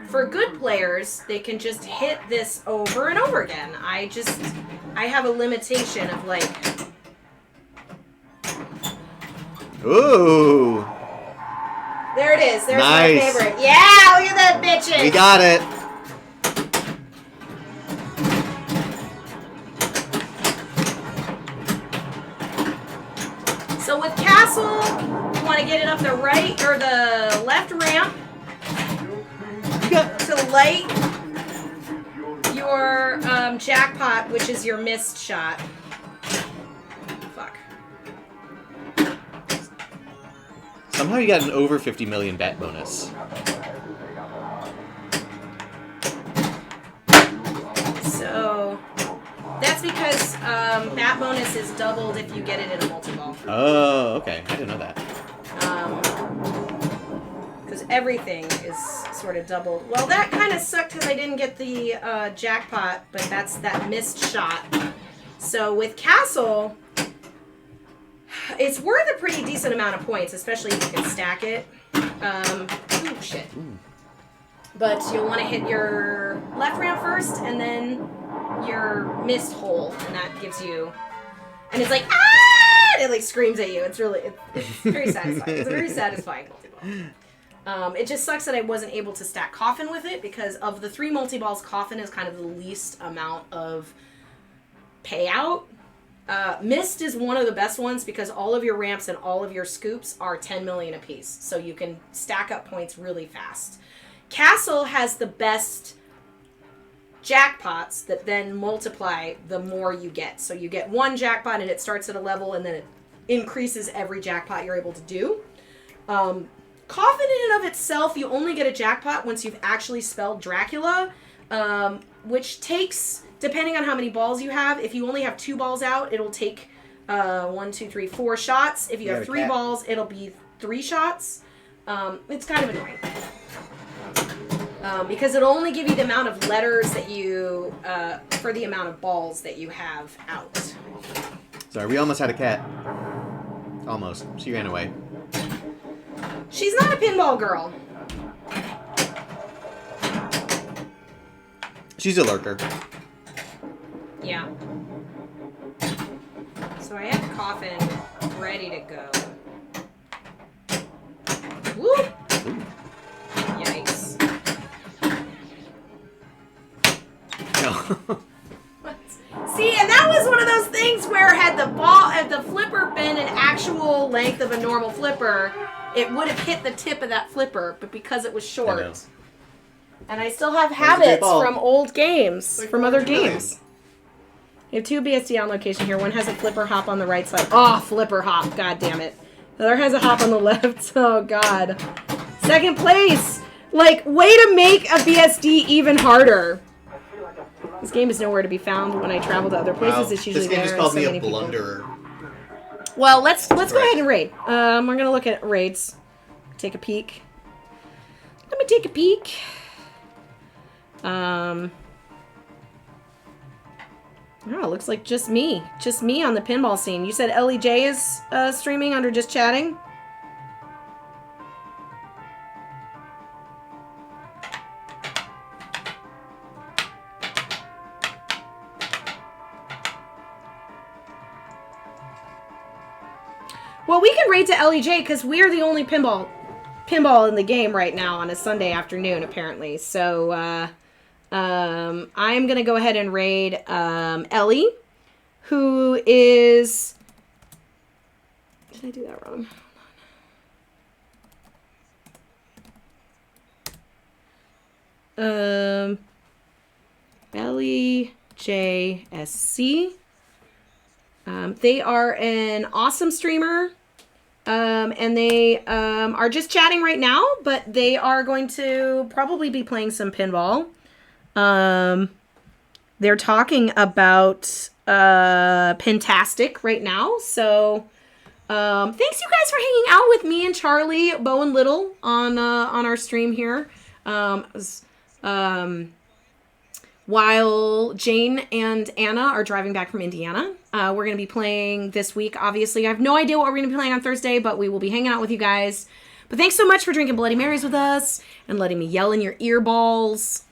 for good players, they can just hit this over and over again. I have a limitation of, like... Ooh! There it is. There's nice. My favorite. Yeah, look at that, bitches! We got it! So with Castle, you want to get it up the right or the left ramp to light your jackpot, which is your missed shot. Fuck. Somehow you got an over 50 million bet bonus. So that's because bat bonus is doubled if you get it in a multi-ball. Oh, okay. I didn't know that. Because everything is sort of doubled. Well, that kind of sucked because I didn't get the jackpot, but that's that missed shot. So with Castle, it's worth a pretty decent amount of points, especially if you can stack it. Ooh, shit. But you'll want to hit your left ramp first, and then your missed hole, and that gives you... And it's like, ah! It like screams at you. It's really, it's very satisfying. It's a very satisfying multi-ball. It just sucks that I wasn't able to stack Coffin with it, because of the 3 multi-balls, Coffin is kind of the least amount of payout. Mist is one of the best ones because all of your ramps and all of your scoops are 10 million apiece, so you can stack up points really fast. Castle has the best jackpots that then multiply the more you get. So you get 1 jackpot and it starts at a level and then it increases every jackpot you're able to do. Coffin in and of itself, you only get a jackpot once you've actually spelled Dracula, which takes, depending on how many balls you have, if you only have 2 balls out, it'll take 1, 2, 3, 4 shots. If you have 3 balls, it'll be 3 shots. It's kind of annoying. Because it'll only give you the amount of letters that you, for the amount of balls that you have out. Sorry, we almost had a cat. Almost. She ran away. She's not a pinball girl. She's a lurker. Yeah. So I have Coffin ready to go. Woo! Yikes. No. See, and that was one of those things where had the ball, had the flipper been an actual length of a normal flipper, it would have hit the tip of that flipper, but because it was short. And I still have habits from old games, from other games. You have 2 BSD on location here. One has a flipper hop on the right side. Oh, flipper hop. God damn it. The other has a hop on the left. Oh, God. Second place. Like, way to make a BSD even harder. This game is nowhere to be found when I travel to other places. Wow. It's usually this game there. just called so me many a blunderer. Well, let's go ahead and raid. We're gonna look at raids. Take a peek. Let me take a peek. Oh, it looks like just me on the pinball scene. You said LEJ is streaming under just chatting. Well, we can raid to LEJ because we're the only pinball in the game right now on a Sunday afternoon, apparently. So I'm going to go ahead and raid Ellie, who is... Did I do that wrong? Ellie JSC. They are an awesome streamer. And they are just chatting right now, but they are going to probably be playing some pinball. They're talking about Pintastic right now. So thanks you guys for hanging out with me and Charlie, Bo and Little on our stream here. While Jane and Anna are driving back from Indiana. We're going to be playing this week, obviously. I have no idea what we're going to be playing on Thursday, but we will be hanging out with you guys. But thanks so much for drinking Bloody Marys with us and letting me yell in your earballs.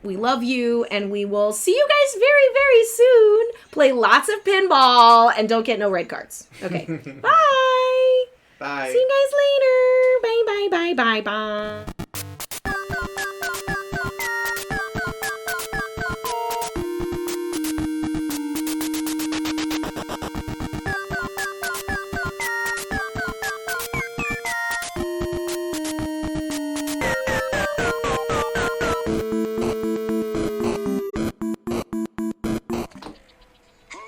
We love you, and we will see you guys very, very soon. Play lots of pinball, and don't get no red cards. Okay, bye! Bye. See you guys later. Bye, bye, bye, bye, bye.